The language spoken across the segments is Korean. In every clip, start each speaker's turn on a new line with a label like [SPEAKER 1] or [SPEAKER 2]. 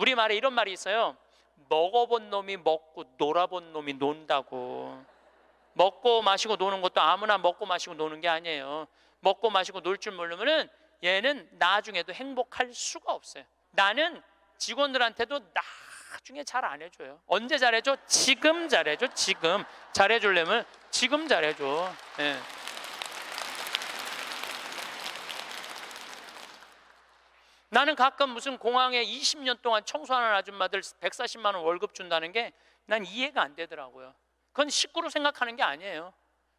[SPEAKER 1] 우리말에 이런 말이 있어요. 먹어본 놈이 먹고 놀아본 놈이 논다고. 먹고 마시고 노는 것도 아무나 먹고 마시고 노는 게 아니에요. 먹고 마시고 놀 줄 모르면은 얘는 나중에도 행복할 수가 없어요. 나는 직원들한테도 나중에 잘 안 해줘요. 언제 잘해줘? 지금 잘해줘. 지금 잘해주려면 지금 잘해줘. 예. 나는 가끔 무슨 공항에 20년 동안 청소하는 아줌마들 140만 원 월급 준다는 게 난 이해가 안 되더라고요. 그건 식구로 생각하는 게 아니에요.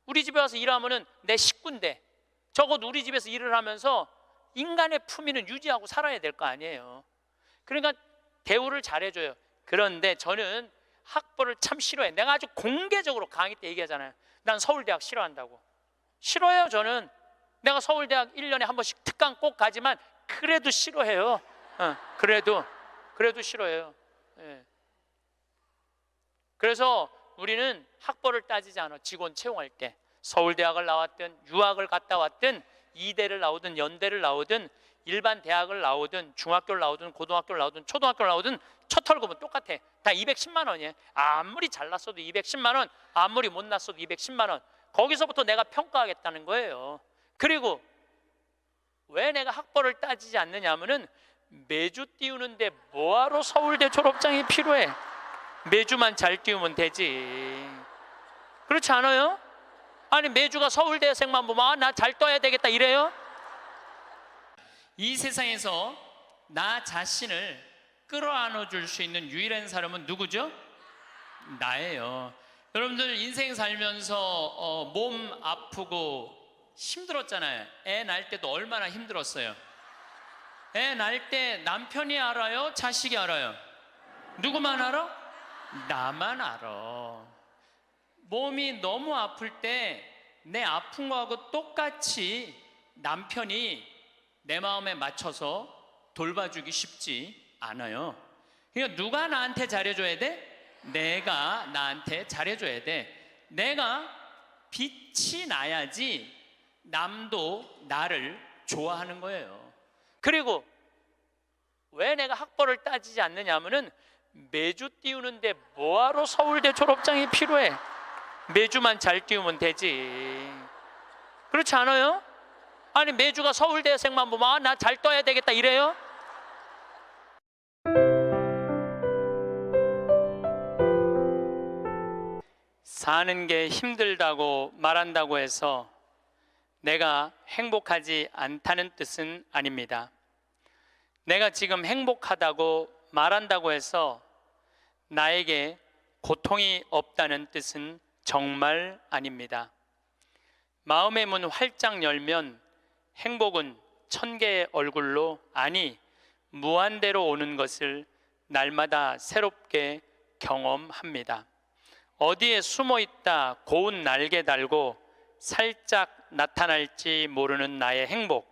[SPEAKER 1] 우리 집에 와서 일하면은 내 식구인데 적어도 우리 집에서 일을 하면서 인간의 품위는 유지하고 살아야 될 거 아니에요. 그러니까 대우를 잘해줘요. 그런데 저는 학벌을 참 싫어해. 내가 아주 공개적으로 강의 때 얘기하잖아요. 난 서울대학 싫어한다고. 싫어해요. 저는 내가 서울대학 1년에 한 번씩 특강 꼭 가지만 그래도 싫어해요. 그래도 싫어해요. 예. 그래서 우리는 학벌을 따지지 않아. 직원 채용할 때 서울대학을 나왔든 유학을 갔다 왔든 이대를 나오든 연대를 나오든 일반 대학을 나오든 중학교를 나오든 고등학교를 나오든 초등학교를 나오든 첫 월급은 똑같아. 다 210만 원이에요. 아무리 잘났어도 210만 원, 아무리 못났어도 210만 원. 거기서부터 내가 평가하겠다는 거예요. 그리고 왜 내가 학벌을 따지지 않느냐 하면은 매주 띄우는데 뭐하러 서울대 졸업장이 필요해? 매주만 잘 띄우면 되지. 그렇지 않아요? 아니 매주가 서울대생만 보면 나 잘 떠야 되겠다 이래요? 이 세상에서 나 자신을 끌어안아 줄 수 있는 유일한 사람은 누구죠? 나예요. 여러분들 인생 살면서 몸 아프고 힘들었잖아요. 애 낳을 때도 얼마나 힘들었어요. 애 낳을 때 남편이 알아요? 자식이 알아요? 누구만 알아? 나만 알아. 몸이 너무 아플 때 내 아픈 거하고 똑같이 남편이 내 마음에 맞춰서 돌봐주기 쉽지 않아요. 그러니까 누가 나한테 잘해줘야 돼? 내가 나한테 잘해줘야 돼. 내가 빛이 나야지 남도 나를 좋아하는 거예요. 그리고 왜 내가 학벌을 따지지 않느냐 하면은 매주 띄우는데 뭐하러 서울대 졸업장이 필요해? 매주만 잘 띄우면 되지. 그렇지 않아요? 아니 매주가 서울대생만 보면 나 잘 떠야 되겠다 이래요? 사는 게 힘들다고 말한다고 해서 내가 행복하지 않다는 뜻은 아닙니다. 내가 지금 행복하다고 말한다고 해서 나에게 고통이 없다는 뜻은 정말 아닙니다. 마음의 문 활짝 열면 행복은 1000개의 얼굴로, 아니 무한대로 오는 것을 날마다 새롭게 경험합니다. 어디에 숨어 있다 고운 날개 달고 살짝 나타날지 모르는 나의 행복,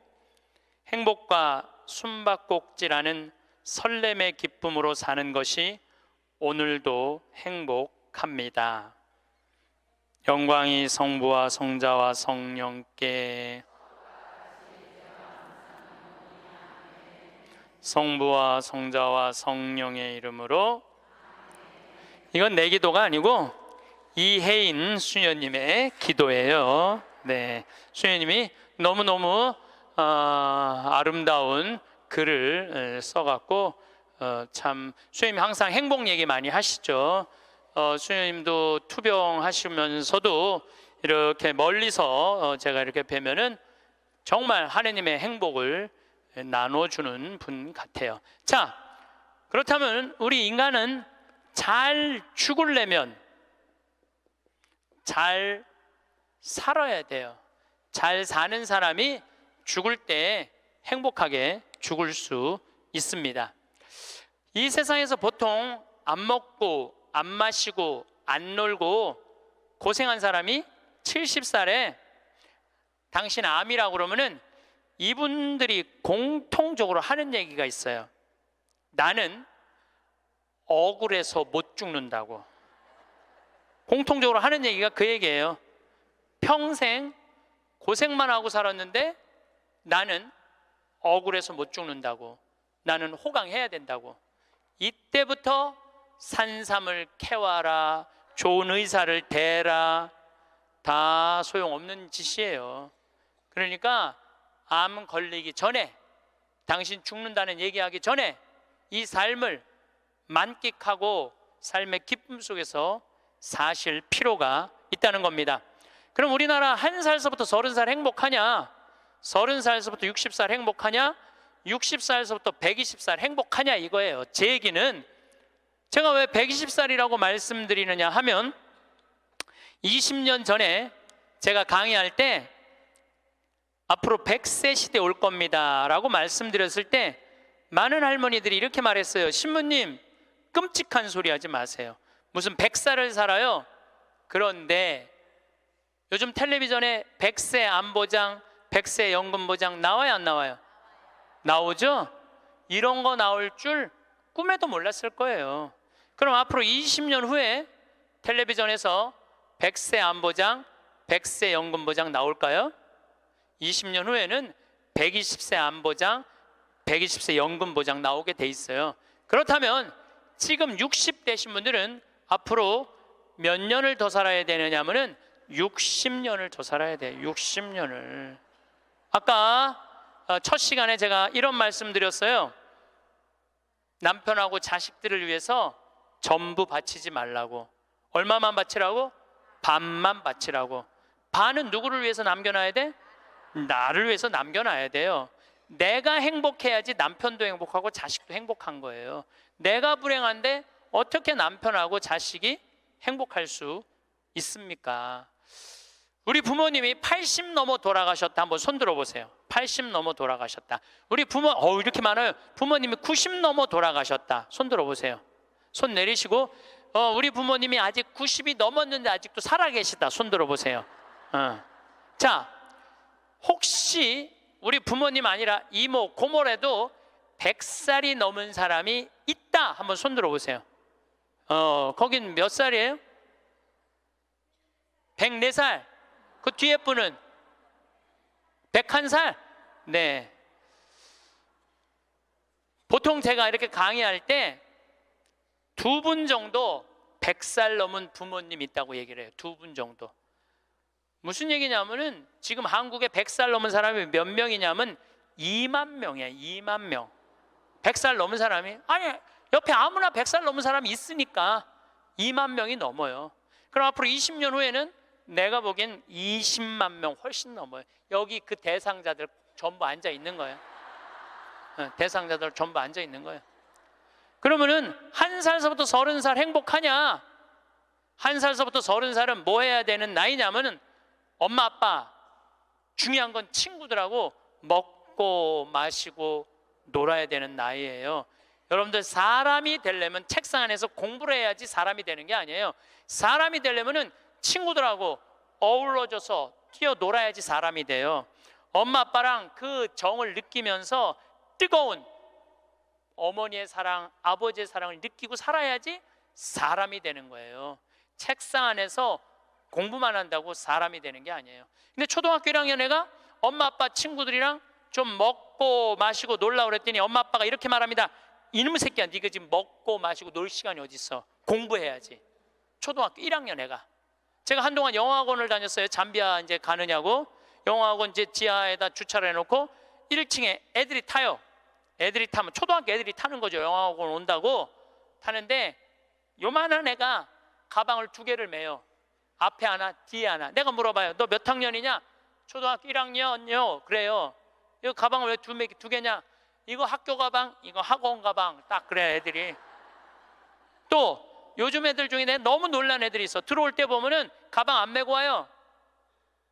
[SPEAKER 1] 행복과 숨바꼭질하는 설렘의 기쁨으로 사는 것이 오늘도 행복합니다. 영광이 성부와 성자와 성령께, 성부와 성자와 성령의 이름으로. 이건 내 기도가 아니고 이혜인 수녀님의 기도예요. 네, 수녀님이 너무너무 아름다운 글을 써갖고 참 수녀님 항상 행복 얘기 많이 하시죠. 수녀님도 투병하시면서도 이렇게 멀리서 제가 이렇게 뵈면은 정말 하느님의 행복을 나눠주는 분 같아요. 자, 그렇다면 우리 인간은 잘 죽으려면 잘 살아야 돼요. 잘 사는 사람이 죽을 때 행복하게 죽을 수 있습니다. 이 세상에서 보통 안 먹고 안 마시고 안 놀고 고생한 사람이 70살에 당신 암이라고 그러면은 이분들이 공통적으로 하는 얘기가 있어요. 나는 억울해서 못 죽는다고. 공통적으로 하는 얘기가 그 얘기예요. 평생 고생만 하고 살았는데 나는 억울해서 못 죽는다고. 나는 호강해야 된다고. 이때부터 산삼을 캐와라, 좋은 의사를 대라, 다 소용없는 짓이에요. 그러니까 암 걸리기 전에, 당신 죽는다는 얘기하기 전에 이 삶을 만끽하고 삶의 기쁨 속에서 사실 필요가 있다는 겁니다. 그럼 우리나라 1살서부터 30살 행복하냐? 30살서부터 60살 행복하냐? 60살서부터 120살 행복하냐 이거예요. 제 얘기는 제가 왜 120살이라고 말씀드리느냐 하면 20년 전에 제가 강의할 때 앞으로 100세 시대 올 겁니다 라고 말씀드렸을 때 많은 할머니들이 이렇게 말했어요. 신부님, 끔찍한 소리 하지 마세요. 무슨 100살을 살아요? 그런데 요즘 텔레비전에 100세 안보장, 100세 연금보장 나와요, 안 나와요? 나오죠? 이런 거 나올 줄 꿈에도 몰랐을 거예요. 그럼 앞으로 20년 후에 텔레비전에서 100세 안보장, 100세 연금보장 나올까요? 20년 후에는 120세 안보장, 120세 연금보장 나오게 돼 있어요. 그렇다면 지금 60대신 분들은 앞으로 몇 년을 더 살아야 되느냐면은 60년을 더 살아야 돼요. 60년을. 아까 첫 시간에 제가 이런 말씀 드렸어요. 남편하고 자식들을 위해서 전부 바치지 말라고. 얼마만 바치라고? 반만 바치라고. 반은 누구를 위해서 남겨놔야 돼? 나를 위해서 남겨놔야 돼요. 내가 행복해야지 남편도 행복하고 자식도 행복한 거예요. 내가 불행한데 어떻게 남편하고 자식이 행복할 수 있습니까? 우리 부모님이 80 넘어 돌아가셨다. 한번 손 들어보세요. 80 넘어 돌아가셨다. 우리 부모, 이렇게 많아요. 부모님이 90 넘어 돌아가셨다. 손 들어보세요. 손 내리시고, 우리 부모님이 아직 90이 넘었는데 아직도 살아계시다. 손 들어보세요. 자, 혹시 우리 부모님 아니라 이모, 고모라도 100살이 넘은 사람이 있다. 한번 손 들어보세요. 거긴 몇 살이에요? 104살. 그 뒤에 분은 101살? 네. 보통 제가 이렇게 강의할 때 2분 정도 100살 넘은 부모님 있다고 얘기를 해요. 2분 정도. 무슨 얘기냐면은 지금 한국에 100살 넘은 사람이 몇 명이냐면 2만 명이야. 2만 명. 100살 넘은 사람이, 아니 옆에 아무나 100살 넘은 사람이 있으니까 2만 명이 넘어요. 그럼 앞으로 20년 후에는 내가 보기엔 20만 명 훨씬 넘어요. 여기 그 대상자들 전부 앉아 있는 거예요. 대상자들 전부 앉아 있는 거예요. 그러면은 1살서부터 30살 행복하냐? 1살서부터 30살은 뭐 해야 되는 나이냐면은 엄마 아빠, 중요한 건 친구들하고 먹고 마시고 놀아야 되는 나이예요. 여러분들, 사람이 되려면 책상 안에서 공부를 해야지 사람이 되는 게 아니에요. 사람이 되려면은 친구들하고 어우러져서 뛰어놀아야지 사람이 돼요. 엄마 아빠랑 그 정을 느끼면서 뜨거운 어머니의 사랑, 아버지의 사랑을 느끼고 살아야지 사람이 되는 거예요. 책상 안에서 공부만 한다고 사람이 되는 게 아니에요. 근데 초등학교 1학년 애가 엄마 아빠 친구들이랑 좀 먹고 마시고 놀라 그랬더니 엄마 아빠가 이렇게 말합니다. 이놈의 새끼야, 네가 지금 먹고 마시고 놀 시간이 어디 있어? 공부해야지. 초등학교 1학년 애가. 제가 한동안 영어학원을 다녔어요. 잠비아 이제 가느냐고. 영어학원 이제 지하에다 주차를 해놓고 1층에 애들이 타요. 애들이 타면 초등학교 애들이 타는 거죠. 영어학원 온다고 타는데 요만한 애가 가방을 2개를 메요. 앞에 하나, 뒤에 하나. 내가 물어봐요. 너 몇 학년이냐? 초등학교 1학년요. 그래요. 이거 가방을 왜 2개냐? 이거 학교 가방, 이거 학원 가방. 딱 그래 애들이. 또 요즘 애들 중에 내가 너무 놀란 애들이 있어. 들어올 때 보면은 가방 안 메고 와요.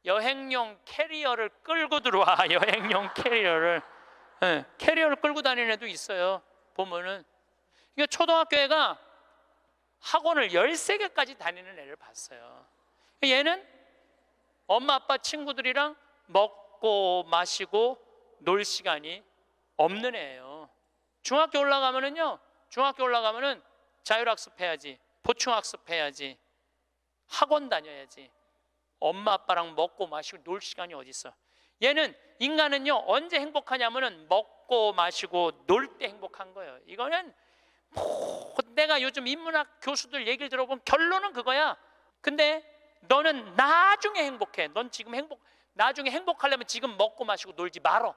[SPEAKER 1] 여행용 캐리어를 끌고 들어와. 여행용 캐리어를. 네, 캐리어를 끌고 다니는 애도 있어요. 보면은. 이게 초등학교 애가 학원을 13개까지 다니는 애를 봤어요. 얘는 엄마 아빠 친구들이랑 먹고 마시고 놀 시간이 없는 애예요. 중학교 올라가면은요, 중학교 올라가면은 자율학습 해야지, 보충학습 해야지, 학원 다녀야지. 엄마 아빠랑 먹고 마시고 놀 시간이 어디 있어? 얘는, 인간은요 언제 행복하냐면은 먹고 마시고 놀 때 행복한 거예요. 이거는 내가 요즘 인문학 교수들 얘기를 들어보면 결론은 그거야. 근데 너는 나중에 행복해. 넌 지금 나중에 행복하려면 지금 먹고 마시고 놀지 말어.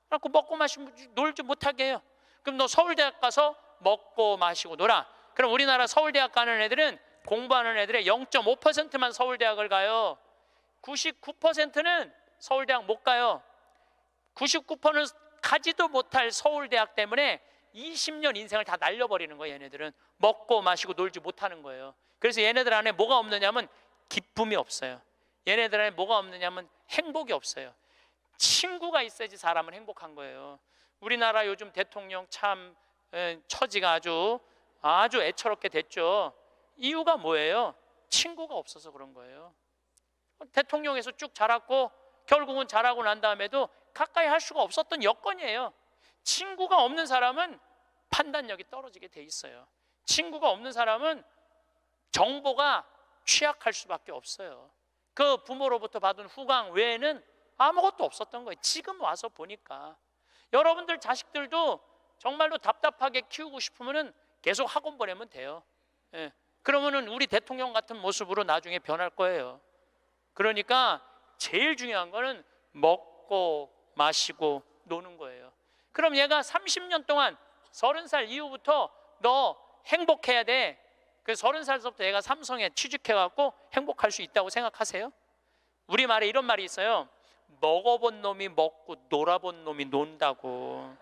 [SPEAKER 1] 그래갖고 먹고 마시고 놀지 못하게 해요. 그럼 너 서울대학 가서 먹고 마시고 놀아. 그럼 우리나라 서울대학 가는 애들은, 공부하는 애들의 0.5%만 서울대학을 가요. 99%는 서울대학 못 가요. 99%는 가지도 못할 서울대학 때문에 20년 인생을 다 날려버리는 거예요. 얘네들은 먹고 마시고 놀지 못하는 거예요. 그래서 얘네들 안에 뭐가 없느냐면 기쁨이 없어요. 얘네들 안에 뭐가 없느냐면 행복이 없어요. 친구가 있어야지 사람은 행복한 거예요. 우리나라 요즘 대통령 참 처지가 아주 애처롭게 됐죠. 이유가 뭐예요? 친구가 없어서 그런 거예요. 대통령에서 쭉 자랐고 결국은 자라고 난 다음에도 가까이 할 수가 없었던 여건이에요. 친구가 없는 사람은 판단력이 떨어지게 돼 있어요. 친구가 없는 사람은 정보가 취약할 수밖에 없어요. 그 부모로부터 받은 후광 외에는 아무것도 없었던 거예요. 지금 와서 보니까. 여러분들 자식들도 정말로 답답하게 키우고 싶으면 계속 학원 보내면 돼요. 예. 그러면은 우리 대통령 같은 모습으로 나중에 변할 거예요. 그러니까 제일 중요한 거는 먹고 마시고 노는 거예요. 그럼 얘가 30년 동안 30살 이후부터 너 행복해야 돼. 그 30살부터 얘가 삼성에 취직해갖고 행복할 수 있다고 생각하세요? 우리말에 이런 말이 있어요. 먹어본 놈이 먹고 놀아본 놈이 논다고.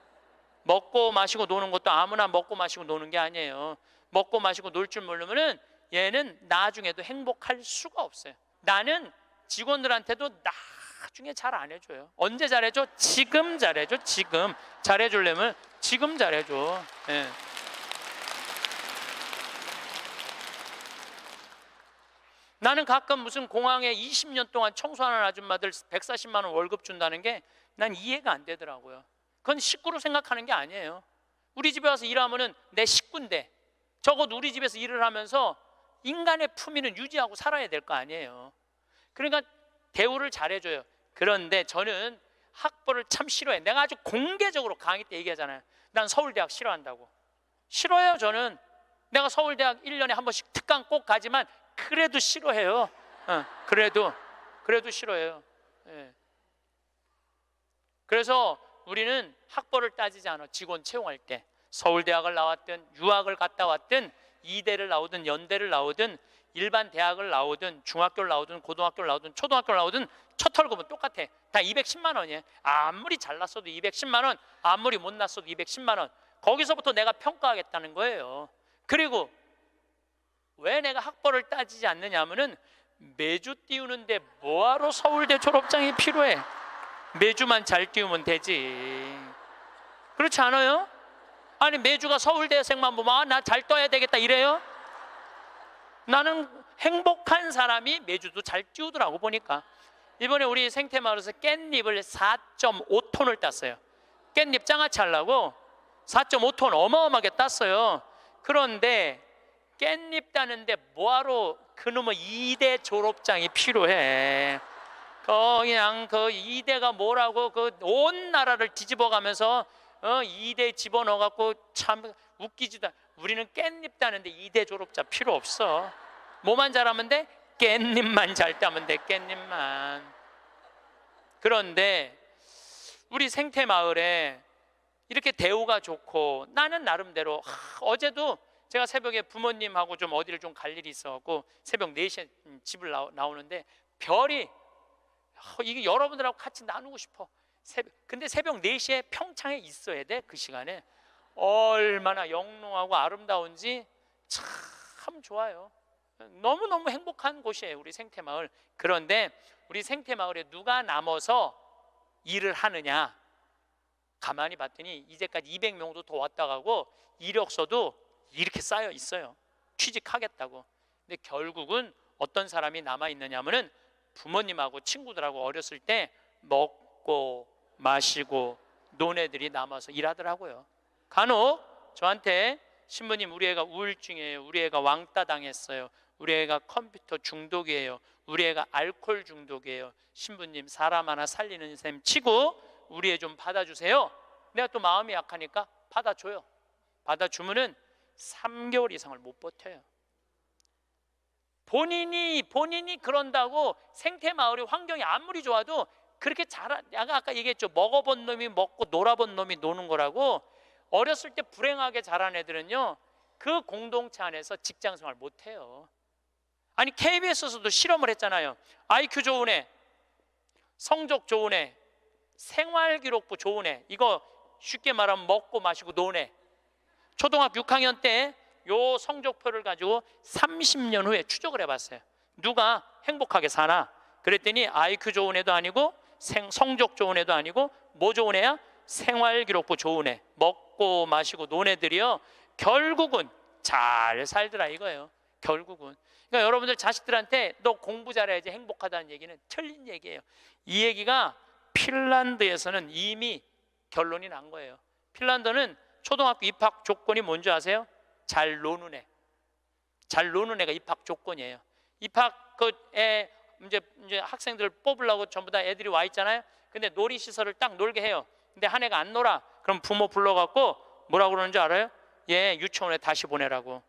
[SPEAKER 1] 먹고 마시고 노는 것도 아무나 먹고 마시고 노는 게 아니에요. 먹고 마시고 놀 줄 모르면은 얘는 나중에도 행복할 수가 없어요. 나는 직원들한테도 나중에 잘 안 해줘요. 언제 잘해줘? 지금 잘해줘. 지금 잘해주려면 지금 잘해줘. 예. 나는 가끔 무슨 공항에 20년 동안 청소하는 아줌마들 140만 원 월급 준다는 게 난 이해가 안 되더라고요. 그건 식구로 생각하는 게 아니에요. 우리 집에 와서 일하면은 내 식구인데 적어도 우리 집에서 일을 하면서 인간의 품위는 유지하고 살아야 될 거 아니에요. 그러니까 대우를 잘해줘요. 그런데 저는 학벌을 참 싫어해. 내가 아주 공개적으로 강의 때 얘기하잖아요. 난 서울대학 싫어한다고. 싫어해요. 저는 내가 서울대학 1년에 한 번씩 특강 꼭 가지만 그래도 싫어해요. 그래도 싫어해요. 예. 그래서 우리는 학벌을 따지지 않아. 직원 채용할 때 서울대학을 나왔든 유학을 갔다 왔든 이대를 나오든 연대를 나오든 일반 대학을 나오든 중학교를 나오든 고등학교를 나오든 초등학교를 나오든 첫 월급은 똑같아. 다 210만 원이에요. 아무리 잘났어도 210만 원, 아무리 못났어도 210만 원. 거기서부터 내가 평가하겠다는 거예요. 그리고 왜 내가 학벌을 따지지 않느냐 하면은 매주 띄우는데 뭐하러 서울대 졸업장이 필요해? 매주만 잘 띄우면 되지. 그렇지 않아요? 아니 매주가 서울대생만 보면 나 잘 떠야 되겠다 이래요? 나는 행복한 사람이 매주도 잘 띄우더라고 보니까. 이번에 우리 생태마을에서 깻잎을 4.5톤을 땄어요. 깻잎 장아찌 하려고 4.5톤 어마어마하게 땄어요. 그런데 깻잎 따는데 뭐하러 그놈의 2대 졸업장이 필요해? 그냥 그 2대가 뭐라고 그 온 나라를 뒤집어가면서 2대 집어넣어갖고 참 웃기지도 않아. 우리는 깻잎 따는데 2대 졸업자 필요 없어. 뭐만 잘하면 돼? 깻잎만 잘 따면 돼. 깻잎만. 그런데 우리 생태마을에 이렇게 대우가 좋고 나는 나름대로 어제도 제가 새벽에 부모님하고 좀 어디를 좀 갈 일이 있어갖고 새벽 4시에 집을 나오는데 별이 이게 여러분들하고 같이 나누고 싶어. 근데 새벽 4시에 평창에 있어야 돼. 그 시간에 얼마나 영롱하고 아름다운지 참 좋아요. 너무너무 행복한 곳이에요 우리 생태마을. 그런데 우리 생태마을에 누가 남아서 일을 하느냐 가만히 봤더니 이제까지 200명도 더 왔다 가고 이력서도 이렇게 쌓여 있어요. 취직하겠다고. 근데 결국은 어떤 사람이 남아있느냐 하면은 부모님하고 친구들하고 어렸을 때 먹고 마시고 논 애들이 남아서 일하더라고요. 간혹 저한테 신부님 우리 애가 우울증이에요. 우리 애가 왕따 당했어요. 우리 애가 컴퓨터 중독이에요. 우리 애가 알코올 중독이에요. 신부님 사람 하나 살리는 셈 치고 우리 애 좀 받아주세요. 내가 또 마음이 약하니까 받아줘요. 받아주면은 3개월 이상을 못 버텨요. 본인이 그런다고 생태마을의 환경이 아무리 좋아도 그렇게 내가 아까 얘기했죠. 먹어본 놈이 먹고 놀아본 놈이 노는 거라고. 어렸을 때 불행하게 자란 애들은요, 그 공동체 안에서 직장생활 못해요. 아니 KBS에서도 실험을 했잖아요. IQ 좋은 애, 성적 좋은 애, 생활기록부 좋은 애, 이거 쉽게 말하면 먹고 마시고 노는 애. 초등학교 6학년 때 요 성적표를 가지고 30년 후에 추적을 해봤어요. 누가 행복하게 사나? 그랬더니 IQ 좋은 애도 아니고 성적 좋은 애도 아니고 뭐 좋은 애야? 생활기록부 좋은 애, 먹고 마시고 노는 애들이요, 결국은 잘 살더라 이거예요. 결국은. 그러니까 여러분들 자식들한테 너 공부 잘해야지 행복하다는 얘기는 틀린 얘기예요. 이 얘기가 핀란드에서는 이미 결론이 난 거예요. 핀란드는 초등학교 입학 조건이 뭔지 아세요? 잘 노는 애. 잘 노는 애가 입학 조건이에요. 입학 애 이제 학생들 뽑으려고 전부 다 애들이 와 있잖아요. 근데 놀이시설을 딱 놀게 해요. 근데 한 애가 안 놀아. 그럼 부모 불러갖고 뭐라고 그러는지 알아요? 얘 유치원에 다시 보내라고.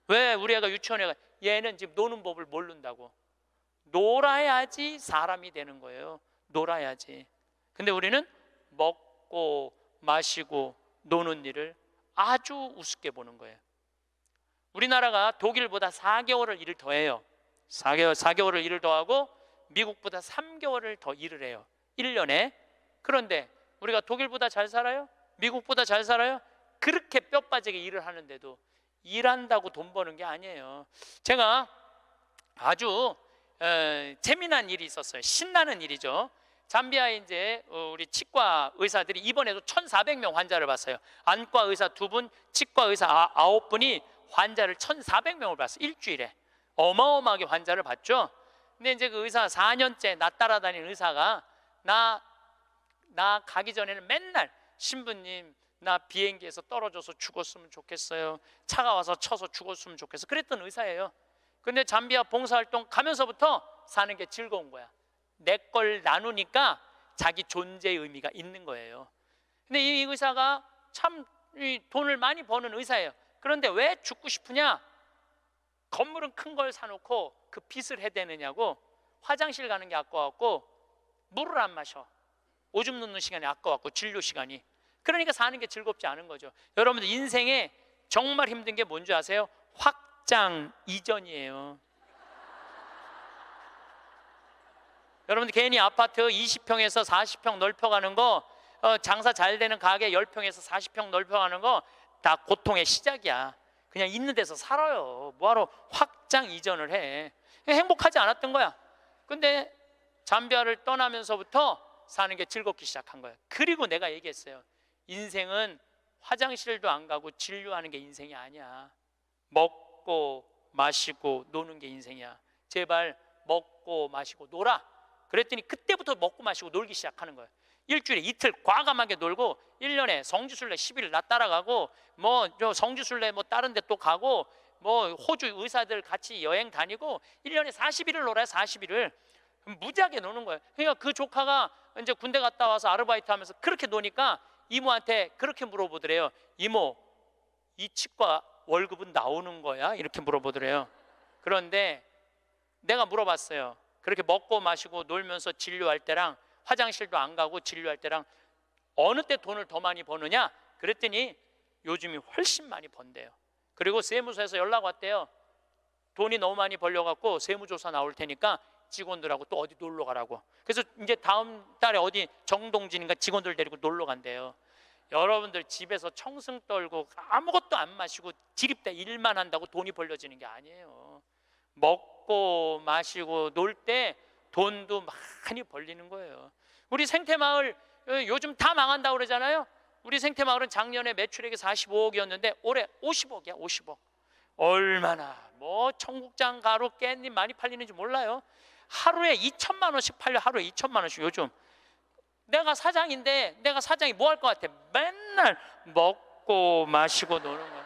[SPEAKER 1] 왜? 우리 애가 유치원에 가? 얘는 지금 노는 법을 모른다고. 놀아야지 사람이 되는 거예요. 놀아야지. 근데 우리는 먹고 마시고 노는 일을 아주 우습게 보는 거예요. 우리나라가 독일보다 4개월을 일을 더 해요. 4개월을 일을 더 하고 미국보다 3개월을 더 일을 해요. 1년에. 그런데 우리가 독일보다 잘 살아요? 미국보다 잘 살아요? 그렇게 뼈 빠지게 일을 하는데도 일한다고 돈 버는 게 아니에요. 제가 아주 재미난 일이 있었어요. 신나는 일이죠. 잠비아에 이제 우리 치과 의사들이 이번에도 1,400명 환자를 봤어요. 안과 의사 2분, 치과 의사 9분이 환자를 1,400명을 봤어요. 일주일에. 어마어마하게 환자를 봤죠. 근데 이제 그 의사 4년째 나 따라다니는 의사가 나 가기 전에는 맨날 신부님 나 비행기에서 떨어져서 죽었으면 좋겠어요. 차가 와서 쳐서 죽었으면 좋겠어. 그랬던 의사예요. 근데 잠비아 봉사활동 가면서부터 사는 게 즐거운 거야. 내 걸 나누니까 자기 존재의 의미가 있는 거예요. 근데 이 의사가 참 돈을 많이 버는 의사예요. 그런데 왜 죽고 싶으냐? 건물은 큰 걸 사놓고 그 빚을 해대느냐고. 화장실 가는 게 아까웠고 물을 안 마셔. 오줌 넣는 시간이 아까웠고 진료 시간이. 그러니까 사는 게 즐겁지 않은 거죠. 여러분들 인생에 정말 힘든 게 뭔지 아세요? 확장 이전이에요. 여러분들 괜히 아파트 20평에서 40평 넓혀가는 거, 장사 잘 되는 가게 10평에서 40평 넓혀가는 거 다 고통의 시작이야. 그냥 있는 데서 살아요. 뭐하러 확장 이전을 해. 행복하지 않았던 거야. 근데 잠비아를 떠나면서부터 사는 게 즐겁기 시작한 거예요. 그리고 내가 얘기했어요. 인생은 화장실도 안 가고 진료하는 게 인생이 아니야. 먹고 마시고 노는 게 인생이야. 제발 먹고 마시고 놀아. 그랬더니 그때부터 먹고 마시고 놀기 시작하는 거예요. 일주일에 이틀 과감하게 놀고 1년에 성지순례 10일 나 따라가고 뭐 성지순례 뭐 다른 데 또 가고 뭐 호주 의사들 같이 여행 다니고 1년에 40일을 놀아요. 40일을 무지하게 노는 거예요. 그러니까 그 조카가 이제 군대 갔다 와서 아르바이트 하면서 그렇게 노니까 이모한테 그렇게 물어보더래요. 이모, 이 치과 월급은 나오는 거야? 이렇게 물어보더래요. 그런데 내가 물어봤어요. 그렇게 먹고 마시고 놀면서 진료할 때랑 화장실도 안 가고 진료할 때랑 어느 때 돈을 더 많이 버느냐? 그랬더니 요즘이 훨씬 많이 번대요. 그리고 세무서에서 연락 왔대요. 돈이 너무 많이 벌려갖고 세무조사 나올 테니까 직원들하고 또 어디 놀러 가라고. 그래서 이제 다음 달에 어디 정동진인가 직원들 데리고 놀러 간대요. 여러분들 집에서 청승 떨고 아무것도 안 마시고 지립대 일만 한다고 돈이 벌려지는 게 아니에요. 먹고 마시고 놀 때 돈도 많이 벌리는 거예요. 우리 생태마을 요즘 다 망한다고 그러잖아요. 우리 생태마을은 작년에 매출액이 45억이었는데 올해 50억이야. 50억. 얼마나 뭐 청국장 가루 깻잎 많이 팔리는지 몰라요. 하루에 2천만 원씩 팔려. 하루에 2천만 원씩. 요즘 내가 사장인데 내가 사장이 뭐 할 것 같아? 맨날 먹고 마시고 노는 거야.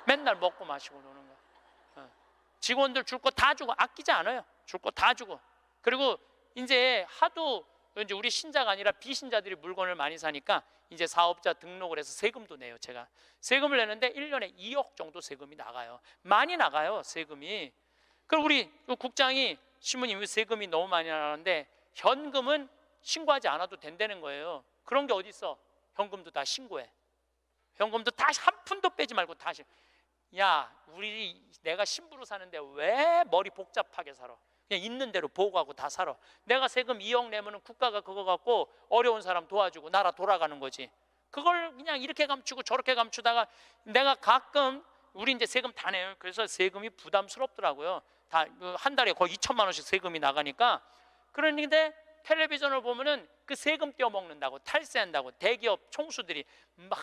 [SPEAKER 1] 맨날 먹고 마시고 노는 거야. 직원들 줄 거 다 주고 아끼지 않아요. 줄 거 다 주고. 그리고 이제 하도 이제 우리 신자가 아니라 비신자들이 물건을 많이 사니까 이제 사업자 등록을 해서 세금도 내요. 제가 세금을 내는데 1년에 2억 정도 세금이 나가요. 많이 나가요, 세금이. 그럼 우리 국장이 신부님 세금이 너무 많이 나가는데 현금은 신고하지 않아도 된다는 거예요. 그런 게 어디 있어? 현금도 다 신고해. 현금도 다시 한 푼도 빼지 말고 다시. 야, 내가 신부로 사는데 왜 머리 복잡하게 살아? 그냥 있는 대로 보고하고 다 살아. 내가 세금 2억 내면은 국가가 그거 갖고 어려운 사람 도와주고 나라 돌아가는 거지. 그걸 그냥 이렇게 감추고 저렇게 감추다가 내가 가끔 우리 이제 세금 다 내요. 그래서 세금이 부담스럽더라고요. 다 한 달에 거의 2천만 원씩 세금이 나가니까. 그런데 텔레비전을 보면은 그 세금 떼어먹는다고 탈세한다고 대기업 총수들이 막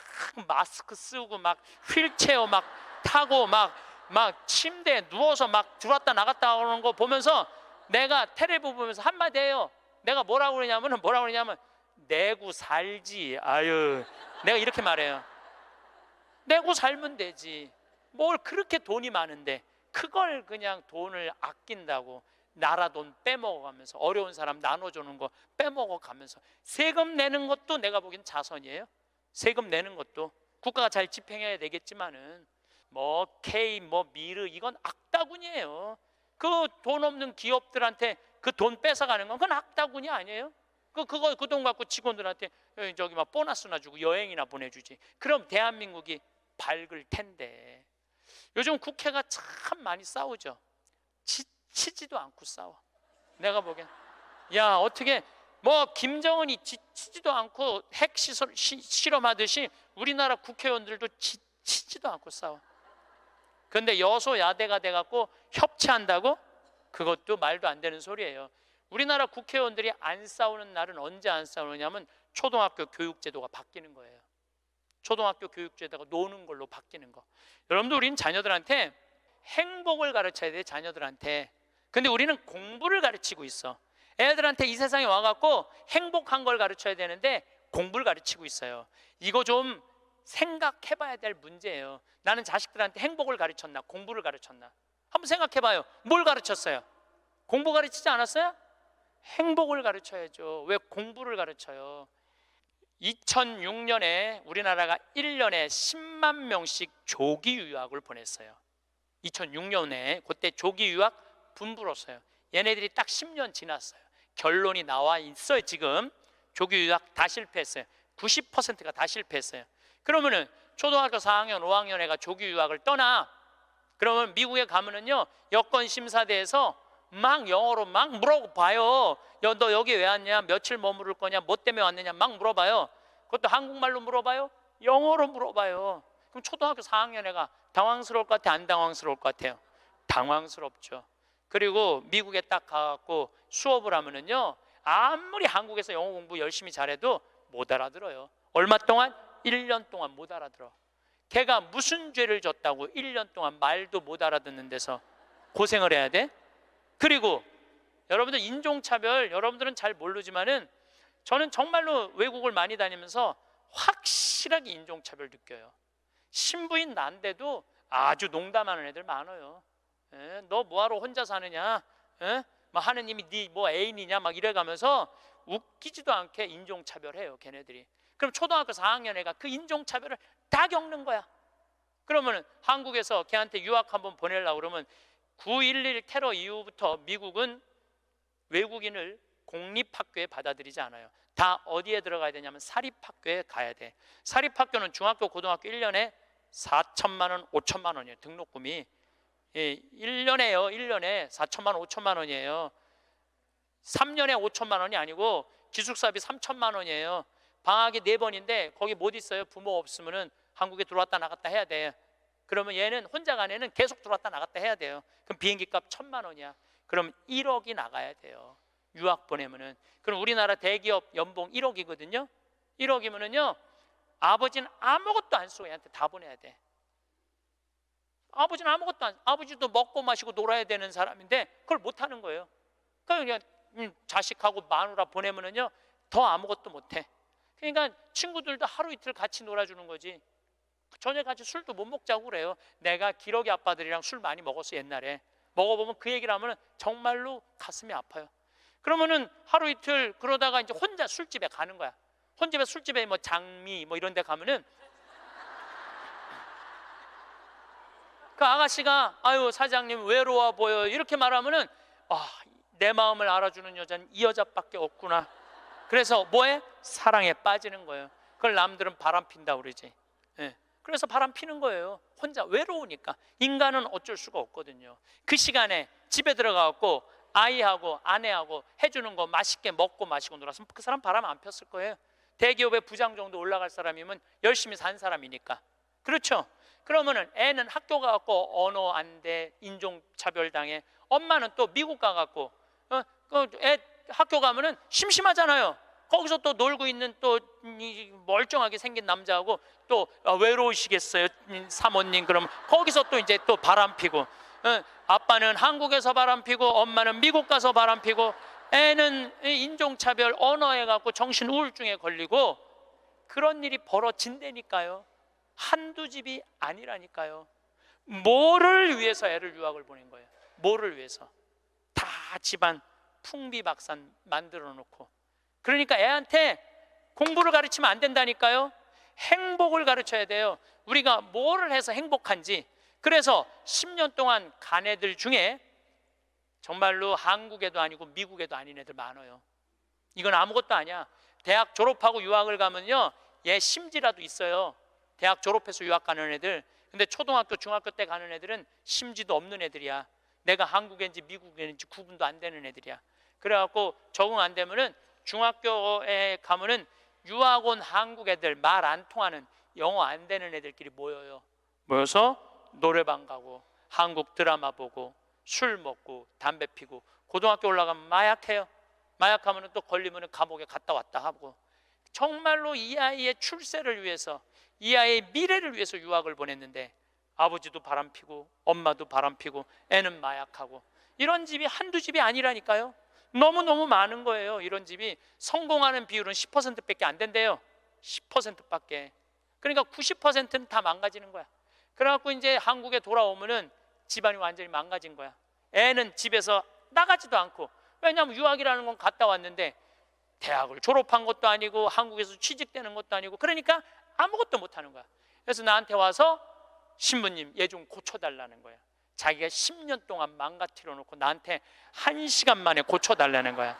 [SPEAKER 1] 마스크 쓰고 막 휠체어 막 타고 막 침대에 누워서 막 들어왔다 나갔다 하는 거 보면서 내가 텔레비 보면서 한마디 해요. 내가 뭐라고 그러냐면 내고 살지. 아유, 내가 이렇게 말해요. 내고 살면 되지. 뭘 그렇게 돈이 많은데 그걸 그냥 돈을 아낀다고 나라 돈 빼먹어가면서 어려운 사람 나눠주는 거 빼먹어가면서 세금 내는 것도 내가 보기엔 자선이에요. 세금 내는 것도 국가가 잘 집행해야 되겠지만은 뭐 K 뭐 미르 이건 악다군이에요. 그 돈 없는 기업들한테 그 돈 뺏어가는 건 그건 악다군이 아니에요. 그 돈 갖고 직원들한테 저기 막 보너스나 주고 여행이나 보내주지. 그럼 대한민국이 밝을 텐데. 요즘 국회가 참 많이 싸우죠. 지치지도 않고 싸워. 내가 보기엔 야 어떻게 뭐 김정은이 지치지도 않고 핵 실험하듯이 우리나라 국회의원들도 지치지도 않고 싸워. 그런데 여소야대가 돼갖고 협치한다고? 그것도 말도 안 되는 소리예요. 우리나라 국회의원들이 안 싸우는 날은 언제 안 싸우느냐면 초등학교 교육제도가 바뀌는 거예요. 초등학교 교육제도가 노는 걸로 바뀌는 거. 여러분들 우리는 자녀들한테 행복을 가르쳐야 돼. 자녀들한테. 근데 우리는 공부를 가르치고 있어. 애들한테 이 세상에 와갖고 행복한 걸 가르쳐야 되는데 공부를 가르치고 있어요. 이거 좀 생각해봐야 될 문제예요. 나는 자식들한테 행복을 가르쳤나 공부를 가르쳤나 한번 생각해봐요. 뭘 가르쳤어요? 공부 가르치지 않았어요? 행복을 가르쳐야죠. 왜 공부를 가르쳐요? 2006년에 우리나라가 1년에 10만 명씩 조기 유학을 보냈어요. 2006년에 그때 조기 유학 분불었어요. 얘네들이 딱 10년 지났어요. 결론이 나와 있어요. 지금 조기 유학 다 실패했어요. 90%가 다 실패했어요. 그러면은 초등학교 4학년, 5학년 애가 조기 유학을 떠나. 그러면 미국에 가면은요 여권 심사대에서 막 영어로 막 물어봐요. 너 여기 왜 왔냐? 며칠 머무를 거냐? 뭐 때문에 왔느냐? 막 물어봐요. 그것도 한국말로 물어봐요? 영어로 물어봐요. 그럼 초등학교 4학년 애가 당황스러울 것 같아? 안 당황스러울 것 같아요? 당황스럽죠. 그리고 미국에 딱 가갖고 수업을 하면은요 아무리 한국에서 영어 공부 열심히 잘해도 못 알아들어요. 얼마 동안? 1년 동안 못 알아들어. 걔가 무슨 죄를 졌다고 1년 동안 말도 못 알아듣는 데서 고생을 해야 돼? 그리고 여러분들 인종차별 여러분들은 잘 모르지만은 저는 정말로 외국을 많이 다니면서 확실하게 인종차별 느껴요. 신부인 난데도 아주 농담하는 애들 많아요. 너 뭐하러 혼자 사느냐? 막 하느님이 네 뭐 애인이냐? 막 이래가면서 웃기지도 않게 인종차별해요. 걔네들이. 그럼 초등학교 4학년 애가 그 인종차별을 다 겪는 거야. 그러면 한국에서 걔한테 유학 한번 보내려고 그러면 9.11 테러 이후부터 미국은 외국인을 공립학교에 받아들이지 않아요. 다 어디에 들어가야 되냐면 사립학교에 가야 돼. 사립학교는 중학교, 고등학교 1년에 4천만 원, 5천만 원이에요. 등록금이. 1년에요. 1년에 4천만 원, 5천만 원이에요. 3년에 5천만 원이 아니고 기숙사비 3천만 원이에요. 방학이 4번인데 거기 못 있어요. 부모 없으면은 한국에 들어왔다 나갔다 해야 돼. 그러면 얘는 혼자 간 애는 계속 들어왔다 나갔다 해야 돼요. 그럼 비행기 값 1,000만 원이야. 그럼 1억이 나가야 돼요. 유학 보내면은. 그럼 우리나라 대기업 연봉 1억이거든요. 1억이면은요 아버지는 아무것도 안 쓰고 얘한테 다 보내야 돼. 아버지는 아무것도 안, 아버지도 먹고 마시고 놀아야 되는 사람인데 그걸 못 하는 거예요. 그러니까 자식하고 마누라 보내면은요 더 아무것도 못 해. 그러니까 친구들도 하루 이틀 같이 놀아주는 거지. 저녁 같이 술도 못 먹자고 그래요. 내가 기러기 아빠들이랑 술 많이 먹었어 옛날에. 먹어보면 그 얘기를 하면 정말로 가슴이 아파요. 그러면은 하루 이틀 그러다가 이제 혼자 술집에 가는 거야. 혼집에 술집에 뭐 장미 뭐 이런 데 가면은 그 아가씨가 아유 사장님 외로워 보여 이렇게 말하면은 내 마음을 알아주는 여자는 이 여자밖에 없구나. 그래서 뭐해? 사랑에 빠지는 거예요. 그걸 남들은 바람 핀다고 그러지. 예. 그래서 바람 피는 거예요. 혼자 외로우니까. 인간은 어쩔 수가 없거든요. 그 시간에 집에 들어가고 아이하고 아내하고 해주는 거 맛있게 먹고 마시고 놀았으면 그 사람 바람 안 폈을 거예요. 대기업의 부장 정도 올라갈 사람이면 열심히 산 사람이니까. 그렇죠? 그러면은 애는 학교 가갖고 언어 안 돼, 인종차별 당해. 엄마는 또 미국 가갖고 애 학교 가면은 심심하잖아요. 거기서 또 놀고 있는 또 멀쩡하게 생긴 남자하고 또 외로우시겠어요 사모님. 그럼 거기서 또 이제 또 바람 피고, 아빠는 한국에서 바람 피고 엄마는 미국 가서 바람 피고, 애는 인종차별 언어에 갖고 정신 우울증에 걸리고, 그런 일이 벌어진다니까요. 한두 집이 아니라니까요. 뭐를 위해서 애를 유학을 보낸 거예요? 뭐를 위해서? 다 집안 풍비박산 만들어 놓고. 그러니까 애한테 공부를 가르치면 안 된다니까요. 행복을 가르쳐야 돼요. 우리가 뭐를 해서 행복한지. 그래서 10년 동안 간 애들 중에 정말로 한국에도 아니고 미국에도 아닌 애들 많아요. 이건 아무것도 아니야. 대학 졸업하고 유학을 가면요, 얘 심지라도 있어요. 대학 졸업해서 유학 가는 애들. 근데 초등학교 중학교 때 가는 애들은 심지도 없는 애들이야. 내가 한국인지 미국인지 구분도 안 되는 애들이야. 그래갖고 적응 안 되면은 중학교에 가면은 유학 온 한국 애들, 말 안 통하는 영어 안 되는 애들끼리 모여요. 모여서 노래방 가고 한국 드라마 보고 술 먹고 담배 피고, 고등학교 올라가면 마약해요. 마약하면은 또 걸리면은 감옥에 갔다 왔다 하고. 정말로 이 아이의 출세를 위해서, 이 아이의 미래를 위해서 유학을 보냈는데 아버지도 바람피고 엄마도 바람피고 애는 마약하고. 이런 집이 한두 집이 아니라니까요. 너무너무 많은 거예요. 이런 집이 성공하는 비율은 10%밖에 안 된대요. 10%밖에. 그러니까 90%는 다 망가지는 거야. 그래갖고 이제 한국에 돌아오면은 집안이 완전히 망가진 거야. 애는 집에서 나가지도 않고. 왜냐하면 유학이라는 건 갔다 왔는데 대학을 졸업한 것도 아니고 한국에서 취직되는 것도 아니고, 그러니까 아무것도 못하는 거야. 그래서 나한테 와서 신부님 얘 좀 고쳐달라는 거야. 자기가 10년 동안 망가뜨려 놓고 나한테 1시간 만에 고쳐달라는 거야.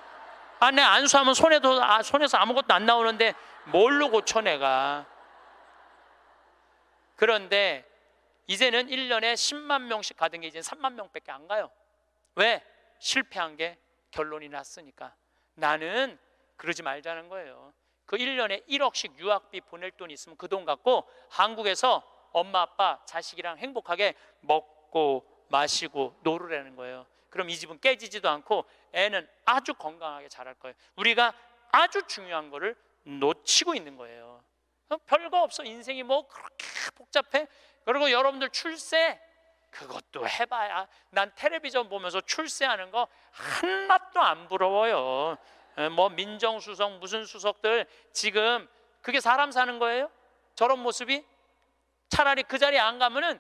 [SPEAKER 1] 내 안수하면 손에서 아무것도 안 나오는데 뭘로 고쳐 내가. 그런데 이제는 1년에 10만 명씩 가던 게 이제 3만 명밖에 안 가요. 왜? 실패한 게 결론이 났으니까. 나는 그러지 말자는 거예요. 그 1년에 1억씩 유학비 보낼 돈이 있으면 그 돈 갖고 한국에서 엄마 아빠 자식이랑 행복하게 먹고 마시고 놀으라는 거예요. 그럼 이 집은 깨지지도 않고 애는 아주 건강하게 자랄 거예요. 우리가 아주 중요한 거를 놓치고 있는 거예요. 별거 없어. 인생이 뭐 그렇게 복잡해? 그리고 여러분들 출세, 그것도 해봐야. 난 텔레비전 보면서 출세하는 거 하나도 안 부러워요. 뭐 민정수석 무슨 수석들 지금 그게 사람 사는 거예요? 저런 모습이? 차라리 그 자리에 안 가면은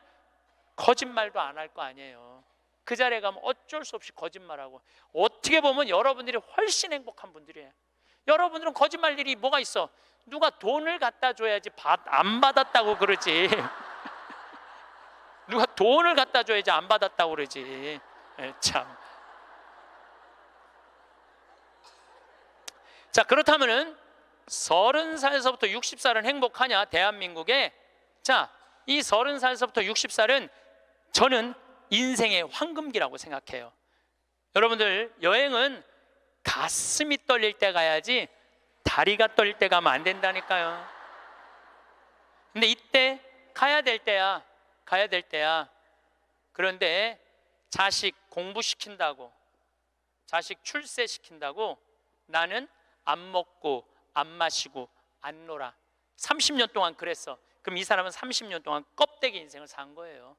[SPEAKER 1] 거짓말도 안 할 거 아니에요. 그 자리에 가면 어쩔 수 없이 거짓말하고. 어떻게 보면 여러분들이 훨씬 행복한 분들이에요. 여러분들은 거짓말 일이 뭐가 있어? 누가 돈을 갖다 줘야지 안 받았다고 그러지. 누가 돈을 갖다 줘야지 안 받았다고 그러지. 참. 자, 그렇다면은 30살에서부터 60살은 행복하냐? 대한민국에. 자, 이 30살에서부터 60살은 저는 인생의 황금기라고 생각해요. 여러분들, 여행은 가슴이 떨릴 때 가야지 다리가 떨릴 때 가면 안 된다니까요. 근데 이때 가야 될 때야. 가야 될 때야. 그런데 자식 공부시킨다고, 자식 출세시킨다고 나는 안 먹고 안 마시고 안 놀아. 30년 동안 그랬어. 그럼 이 사람은 30년 동안 껍데기 인생을 산 거예요.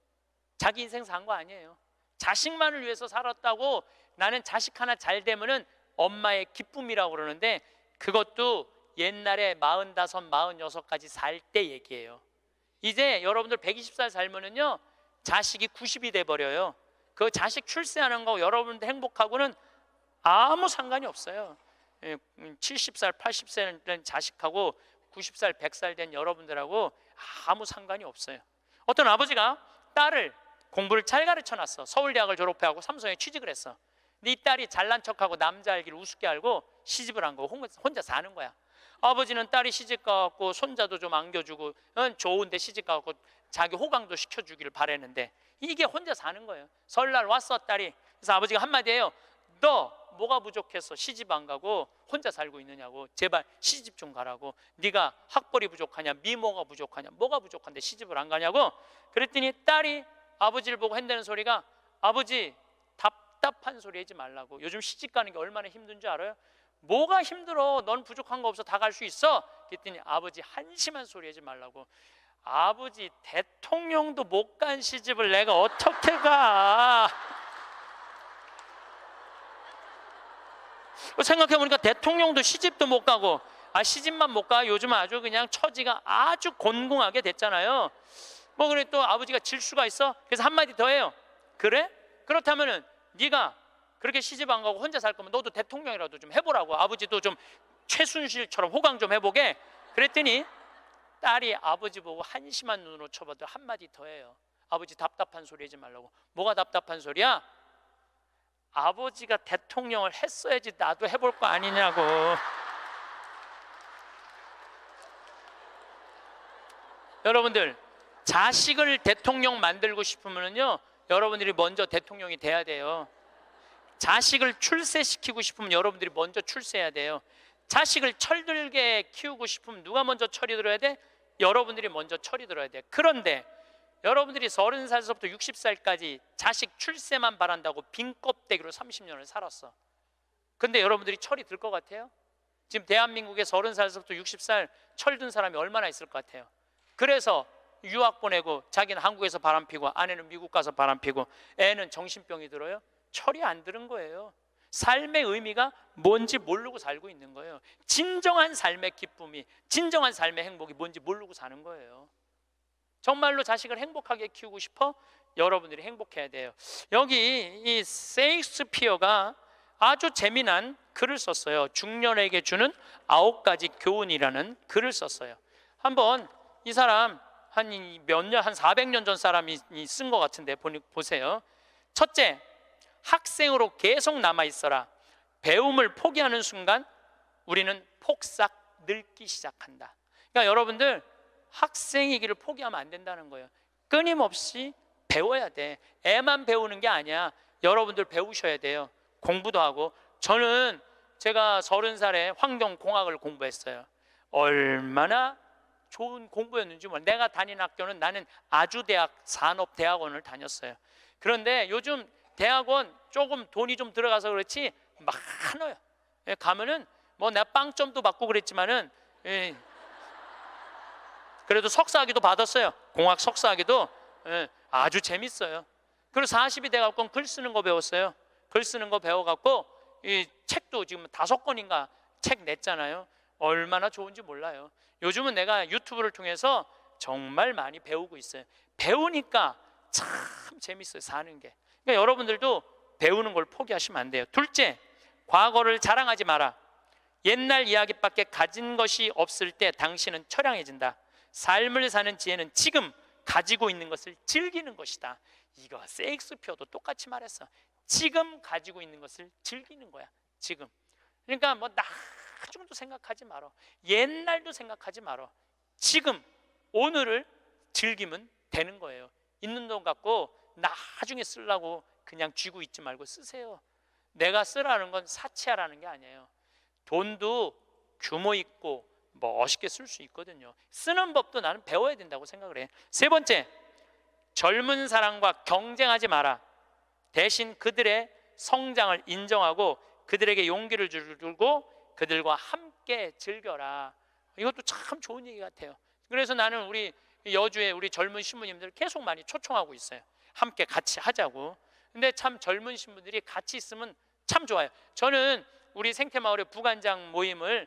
[SPEAKER 1] 자기 인생 산 거 아니에요. 자식만을 위해서 살았다고. 나는 자식 하나 잘 되면은 엄마의 기쁨이라고 그러는데, 그것도 옛날에 45, 46까지 살 때 얘기예요. 이제 여러분들 120살 살면은요 자식이 90이 돼버려요. 그 자식 출세하는 거 여러분들 행복하고는 아무 상관이 없어요. 70살, 80살 된 자식하고 90살, 100살 된 여러분들하고 아무 상관이 없어요. 어떤 아버지가 딸을 공부를 잘 가르쳐놨어. 서울대학을 졸업하고 삼성에 취직을 했어. 근데 이 딸이 잘난 척하고 남자 알기를 우습게 알고 시집을 한 거, 혼자 사는 거야. 아버지는 딸이 시집 가갖고 손자도 좀 안겨주고 좋은데 시집 가갖고 자기 호강도 시켜주기를 바랬는데 이게 혼자 사는 거예요. 설날 왔어 딸이. 그래서 아버지가 한마디 해요. 너 뭐가 부족해서 시집 안 가고 혼자 살고 있느냐고. 제발 시집 좀 가라고. 네가 학벌이 부족하냐, 미모가 부족하냐, 뭐가 부족한데 시집을 안 가냐고. 그랬더니 딸이 아버지를 보고 한다는 소리가, 아버지 답답한 소리 하지 말라고. 요즘 시집 가는 게 얼마나 힘든 줄 알아요? 뭐가 힘들어? 넌 부족한 거 없어. 다 갈 수 있어. 그랬더니 아버지 한심한 소리 하지 말라고. 아버지 대통령도 못 간 시집을 내가 어떻게 가? 생각해보니까 대통령도 시집도 못 가고, 시집만 못 가. 요즘 아주 그냥 처지가 아주 곤궁하게 됐잖아요. 뭐 그래 또 아버지가 질 수가 있어? 그래서 한마디 더 해요. 그래? 그렇다면은 네가 그렇게 시집 안 가고 혼자 살 거면 너도 대통령이라도 좀 해보라고. 아버지도 좀 최순실처럼 호강 좀 해보게. 그랬더니 딸이 아버지 보고 한심한 눈으로 쳐봐도 한마디 더 해요. 아버지 답답한 소리 하지 말라고. 뭐가 답답한 소리야? 아버지가 대통령을 했어야지 나도 해볼 거 아니냐고. 여러분들, 자식을 대통령 만들고 싶으면요, 여러분들이 먼저 대통령이 돼야 돼요. 자식을 출세시키고 싶으면 여러분들이 먼저 출세해야 돼요. 자식을 철들게 키우고 싶으면 누가 먼저 철이 들어야 돼? 여러분들이 먼저 철이 들어야 돼. 그런데 여러분들이 30살부터 60살까지 자식 출세만 바란다고 빈 껍데기로 30년을 살았어. 근데 여러분들이 철이 들 것 같아요? 지금 대한민국에 30살부터 60살 철든 사람이 얼마나 있을 것 같아요? 그래서 유학 보내고 자기는 한국에서 바람피고 아내는 미국 가서 바람피고 애는 정신병이 들어요? 철이 안 들은 거예요. 삶의 의미가 뭔지 모르고 살고 있는 거예요. 진정한 삶의 기쁨이, 진정한 삶의 행복이 뭔지 모르고 사는 거예요. 정말로 자식을 행복하게 키우고 싶어? 여러분들이 행복해야 돼요. 여기 이 셰익스피어가 아주 재미난 글을 썼어요. 중년에게 주는 9가지 교훈이라는 글을 썼어요. 한번 이 사람 한 몇 년, 한 400년 전 사람이 쓴 것 같은데 보세요. 첫째, 학생으로 계속 남아 있어라. 배움을 포기하는 순간 우리는 폭삭 늙기 시작한다. 그러니까 여러분들 학생이기를 포기하면 안 된다는 거예요. 끊임없이 배워야 돼. 애만 배우는 게 아니야. 여러분들 배우셔야 돼요. 공부도 하고. 저는 제가 30살에 환경공학을 공부했어요. 얼마나 좋은 공부였는지 몰라요. 내가 다닌 학교는 나는 아주대학 산업대학원을 다녔어요. 그런데 요즘 대학원 조금 돈이 좀 들어가서 그렇지 많아요. 가면은 뭐 내가 빵점도 받고 그랬지만은 그래도 석사학위도 받았어요. 공학 석사학위도. 아주 재밌어요. 그리고 40이 돼갖고 글 쓰는 거 배웠어요. 글 쓰는 거 배워갖고 이 책도 지금 5권인가 책 냈잖아요. 얼마나 좋은지 몰라요. 요즘은 내가 유튜브를 통해서 정말 많이 배우고 있어요. 배우니까 참 재밌어요, 사는 게. 그러니까 여러분들도 배우는 걸 포기하시면 안 돼요. 둘째, 과거를 자랑하지 마라. 옛날 이야기밖에 가진 것이 없을 때 당신은 처량해진다. 삶을 사는 지혜는 지금 가지고 있는 것을 즐기는 것이다. 이거 셰익스피어도 똑같이 말했어. 지금 가지고 있는 것을 즐기는 거야. 지금. 그러니까 뭐 나중도 생각하지 말어. 옛날도 생각하지 말어. 지금 오늘을 즐기면 되는 거예요. 있는 돈 갖고 나중에 쓰려고 그냥 쥐고 있지 말고 쓰세요. 내가 쓰라는 건 사치하라는 게 아니에요. 돈도 규모 있고 멋있게 쓸 수 있거든요. 쓰는 법도 나는 배워야 된다고 생각을 해. 세 번째, 젊은 사람과 경쟁하지 마라. 대신 그들의 성장을 인정하고 그들에게 용기를 주고 그들과 함께 즐겨라. 이것도 참 좋은 얘기 같아요. 그래서 나는 우리 여주에 우리 젊은 신부님들 계속 많이 초청하고 있어요. 함께 같이 하자고. 근데 참 젊은 신부들이 같이 있으면 참 좋아요. 저는 우리 생태마을의 부관장 모임을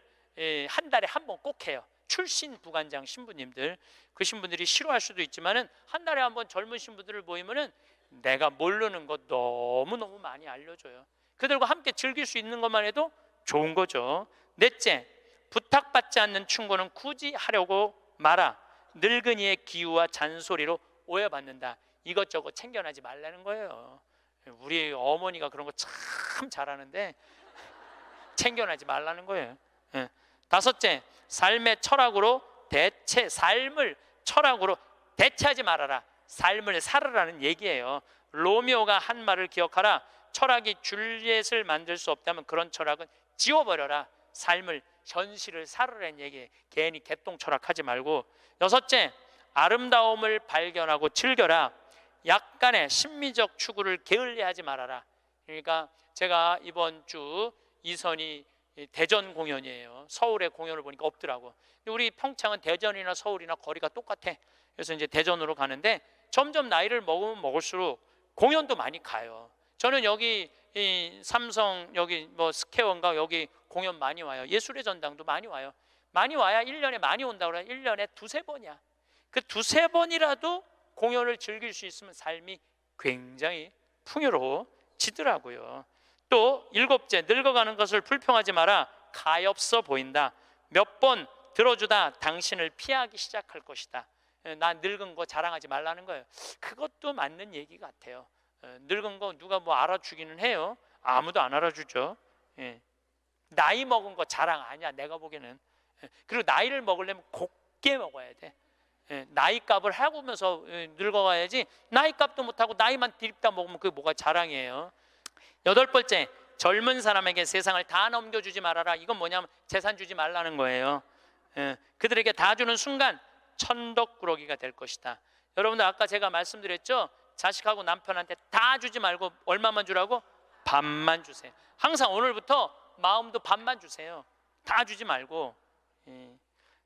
[SPEAKER 1] 한 달에 한 번 꼭 해요. 출신 부관장 신부님들, 그 신부들이 싫어할 수도 있지만은 한 달에 한 번 젊은 신부들을 모이면은 내가 모르는 것 너무너무 많이 알려줘요. 그들과 함께 즐길 수 있는 것만 해도 좋은 거죠. 넷째, 부탁받지 않는 충고는 굳이 하려고 마라. 늙은이의 기우와 잔소리로 오해받는다. 이것저것 챙겨나지 말라는 거예요. 우리 어머니가 그런 거 참 잘하는데 챙겨나지 말라는 거예요. 다섯째, 삶을 철학으로 대체하지 말아라. 삶을 살으라는 얘기예요. 로미오가 한 말을 기억하라. 철학이 줄리엣을 만들 수 없다면 그런 철학은 지워버려라. 삶을, 현실을 살으라는 얘기예요. 괜히 개똥 철학하지 말고. 여섯째, 아름다움을 발견하고 즐겨라. 약간의 심미적 추구를 게을리하지 말아라. 그러니까 제가 이번 주 이선이 대전 공연이에요. 서울의 공연을 보니까 없더라고. 우리 평창은 대전이나 서울이나 거리가 똑같아. 그래서 이제 대전으로 가는데 점점 나이를 먹으면 먹을수록 공연도 많이 가요. 저는 여기 이 삼성 여기 뭐 스퀘어인가 여기 공연 많이 와요. 예술의 전당도 많이 와요. 많이 와야 1년에 많이 온다고 그래요. 1년에 두세 번이야. 그 두세 번이라도 공연을 즐길 수 있으면 삶이 굉장히 풍요로워지더라고요. 또 일곱째, 늙어가는 것을 불평하지 마라. 가엾어 보인다. 몇 번 들어주다 당신을 피하기 시작할 것이다. 나 늙은 거 자랑하지 말라는 거예요. 그것도 맞는 얘기 같아요. 늙은 거 누가 뭐 알아주기는 해요. 아무도 안 알아주죠. 나이 먹은 거 자랑 아니야, 내가 보기에는. 그리고 나이를 먹으려면 곱게 먹어야 돼. 나이 값을 하고면서 늙어가야지. 나이 값도 못하고 나이만 디립다 먹으면 그게 뭐가 자랑이에요. 여덟 번째, 젊은 사람에게 세상을 다 넘겨주지 말아라. 이건 뭐냐면 재산 주지 말라는 거예요. 그들에게 다 주는 순간 천덕꾸러기가 될 것이다. 여러분들 아까 제가 말씀드렸죠. 자식하고 남편한테 다 주지 말고 얼마만 주라고? 반만 주세요. 항상 오늘부터 마음도 반만 주세요. 다 주지 말고.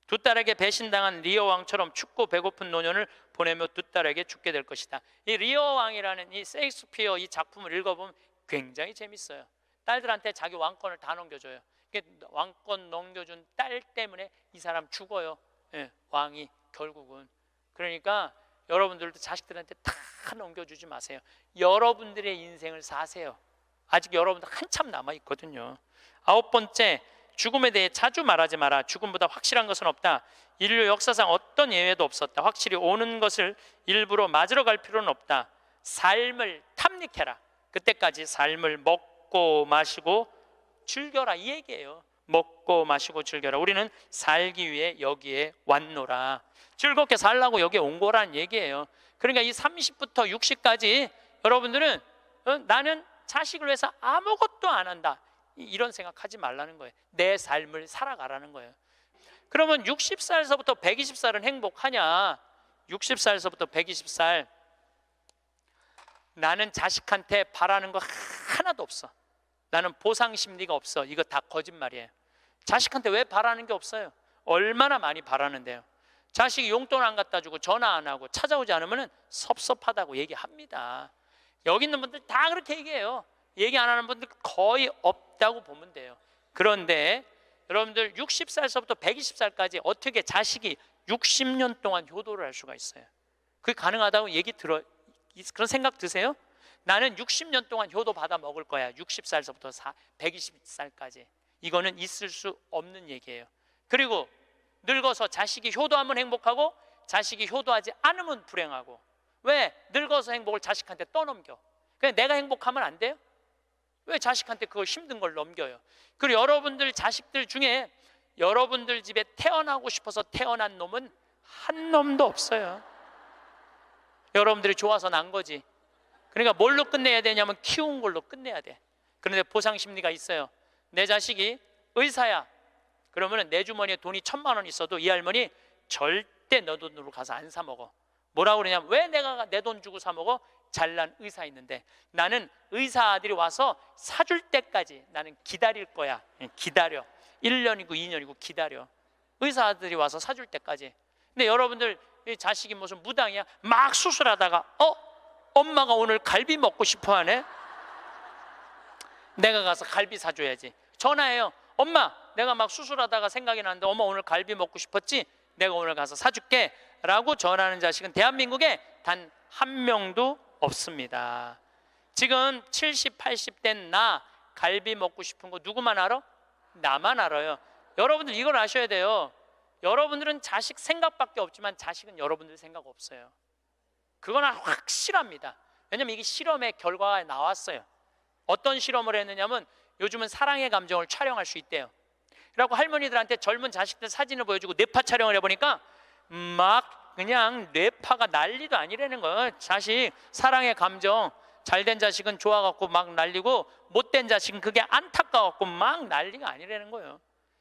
[SPEAKER 1] 두 딸에게 배신당한 리어 왕처럼 춥고 배고픈 노년을 보내며 두 딸에게 죽게 될 것이다. 이 리어 왕이라는 이 셰익스피어 이 작품을 읽어보면 굉장히 재밌어요. 딸들한테 자기 왕권을 다 넘겨줘요. 왕권 넘겨준 딸 때문에 이 사람 죽어요. 왕이 결국은. 그러니까 여러분들도 자식들한테 다 넘겨주지 마세요. 여러분들의 인생을 사세요. 아직 여러분들 한참 남아있거든요. 아홉 번째, 죽음에 대해 자주 말하지 마라. 죽음보다 확실한 것은 없다. 인류 역사상 어떤 예외도 없었다. 확실히 오는 것을 일부러 맞으러 갈 필요는 없다. 삶을 탐닉해라. 그때까지 삶을 먹고 마시고 즐겨라, 이 얘기예요. 먹고 마시고 즐겨라. 우리는 살기 위해 여기에 왔노라. 즐겁게 살라고 여기에 온 거란 얘기예요. 그러니까 이 30부터 60까지 여러분들은 나는 자식을 위해서 아무것도 안 한다, 이런 생각하지 말라는 거예요. 내 삶을 살아가라는 거예요. 그러면 60살서부터 120살은 행복하냐? 60살서부터 120살 나는 자식한테 바라는 거 하나도 없어. 나는 보상 심리가 없어. 이거 다 거짓말이에요. 자식한테 왜 바라는 게 없어요? 얼마나 많이 바라는데요. 자식이 용돈 안 갖다 주고 전화 안 하고 찾아오지 않으면 섭섭하다고 얘기합니다. 여기 있는 분들 다 그렇게 얘기해요. 얘기 안 하는 분들 거의 없다고 보면 돼요. 그런데 여러분들 60살서부터 120살까지 어떻게 자식이 60년 동안 효도를 할 수가 있어요? 그게 가능하다고 그런 생각 드세요? 나는 60년 동안 효도 받아 먹을 거야. 60살서부터 120살까지. 이거는 있을 수 없는 얘기예요. 그리고 늙어서 자식이 효도하면 행복하고 자식이 효도하지 않으면 불행하고. 왜? 늙어서 행복을 자식한테 떠넘겨. 그냥 내가 행복하면 안 돼요? 왜 자식한테 그걸 힘든 걸 넘겨요? 그리고 여러분들 자식들 중에 여러분들 집에 태어나고 싶어서 태어난 놈은 한 놈도 없어요. 여러분들이 좋아서 난 거지. 그러니까 뭘로 끝내야 되냐면 키운 걸로 끝내야 돼. 그런데 보상 심리가 있어요. 내 자식이 의사야. 그러면 내 주머니에 돈이 1,000만 원 있어도 이 할머니 절대 너 돈으로 가서 안 사 먹어. 뭐라고 그러냐면 왜 내가 내 돈 주고 사 먹어? 잘난 의사 있는데. 나는 의사 아들이 와서 사줄 때까지 나는 기다릴 거야. 기다려. 1년이고 2년이고 기다려. 의사 아들이 와서 사줄 때까지. 근데 여러분들 자식이 무슨 무당이야? 막 수술하다가 엄마가 오늘 갈비 먹고 싶어 하네. 내가 가서 갈비 사줘야지. 전화해요. 엄마, 내가 막 수술하다가 생각이 나는데 엄마 오늘 갈비 먹고 싶었지? 내가 오늘 가서 사줄게 라고 전하는 자식은 대한민국에 단 한 명도 없습니다. 지금 70, 80 된 나 갈비 먹고 싶은 거 누구만 알아? 나만 알아요. 여러분들 이걸 아셔야 돼요. 여러분들은 자식 생각밖에 없지만 자식은 여러분들 생각 없어요. 그건 확실합니다. 왜냐면 이게 실험의 결과가 나왔어요. 어떤 실험을 했느냐면 요즘은 사랑의 감정을 촬영할 수 있대요. 그래갖고 할머니들한테 젊은 자식들 사진을 보여주고 뇌파 촬영을 해보니까 막 그냥 뇌파가 난리도 아니라는 거예요. 자식 사랑의 감정 잘된 자식은 좋아갖고 막 난리고 못된 자식은 그게 안타까워갖고 막 난리가 아니라는 거예요.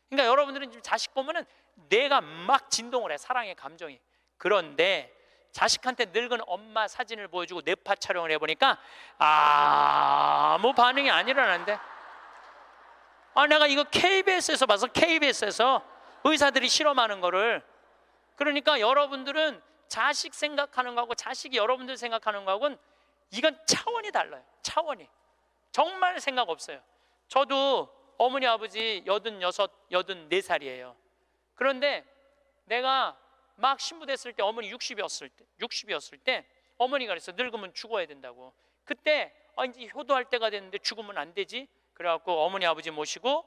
[SPEAKER 1] 그러니까 여러분들은 지금 자식 보면은 내가 막 진동을 해, 사랑의 감정이. 그런데 자식한테 늙은 엄마 사진을 보여주고 뇌파 촬영을 해보니까 아무 반응이 안 일어나는데, 내가 이거 KBS에서 봐서, KBS에서 의사들이 실험하는 거를. 그러니까 여러분들은 자식 생각하는 거하고 자식이 여러분들 생각하는 거하고는 이건 차원이 달라요. 차원이 정말 생각 없어요. 저도 어머니 아버지 86, 84살이에요 그런데 내가 막 신부됐을 때 어머니 60이었을 때 어머니가 그랬어. 늙으면 죽어야 된다고. 그때 이제 효도할 때가 됐는데 죽으면 안 되지. 그래갖고 어머니 아버지 모시고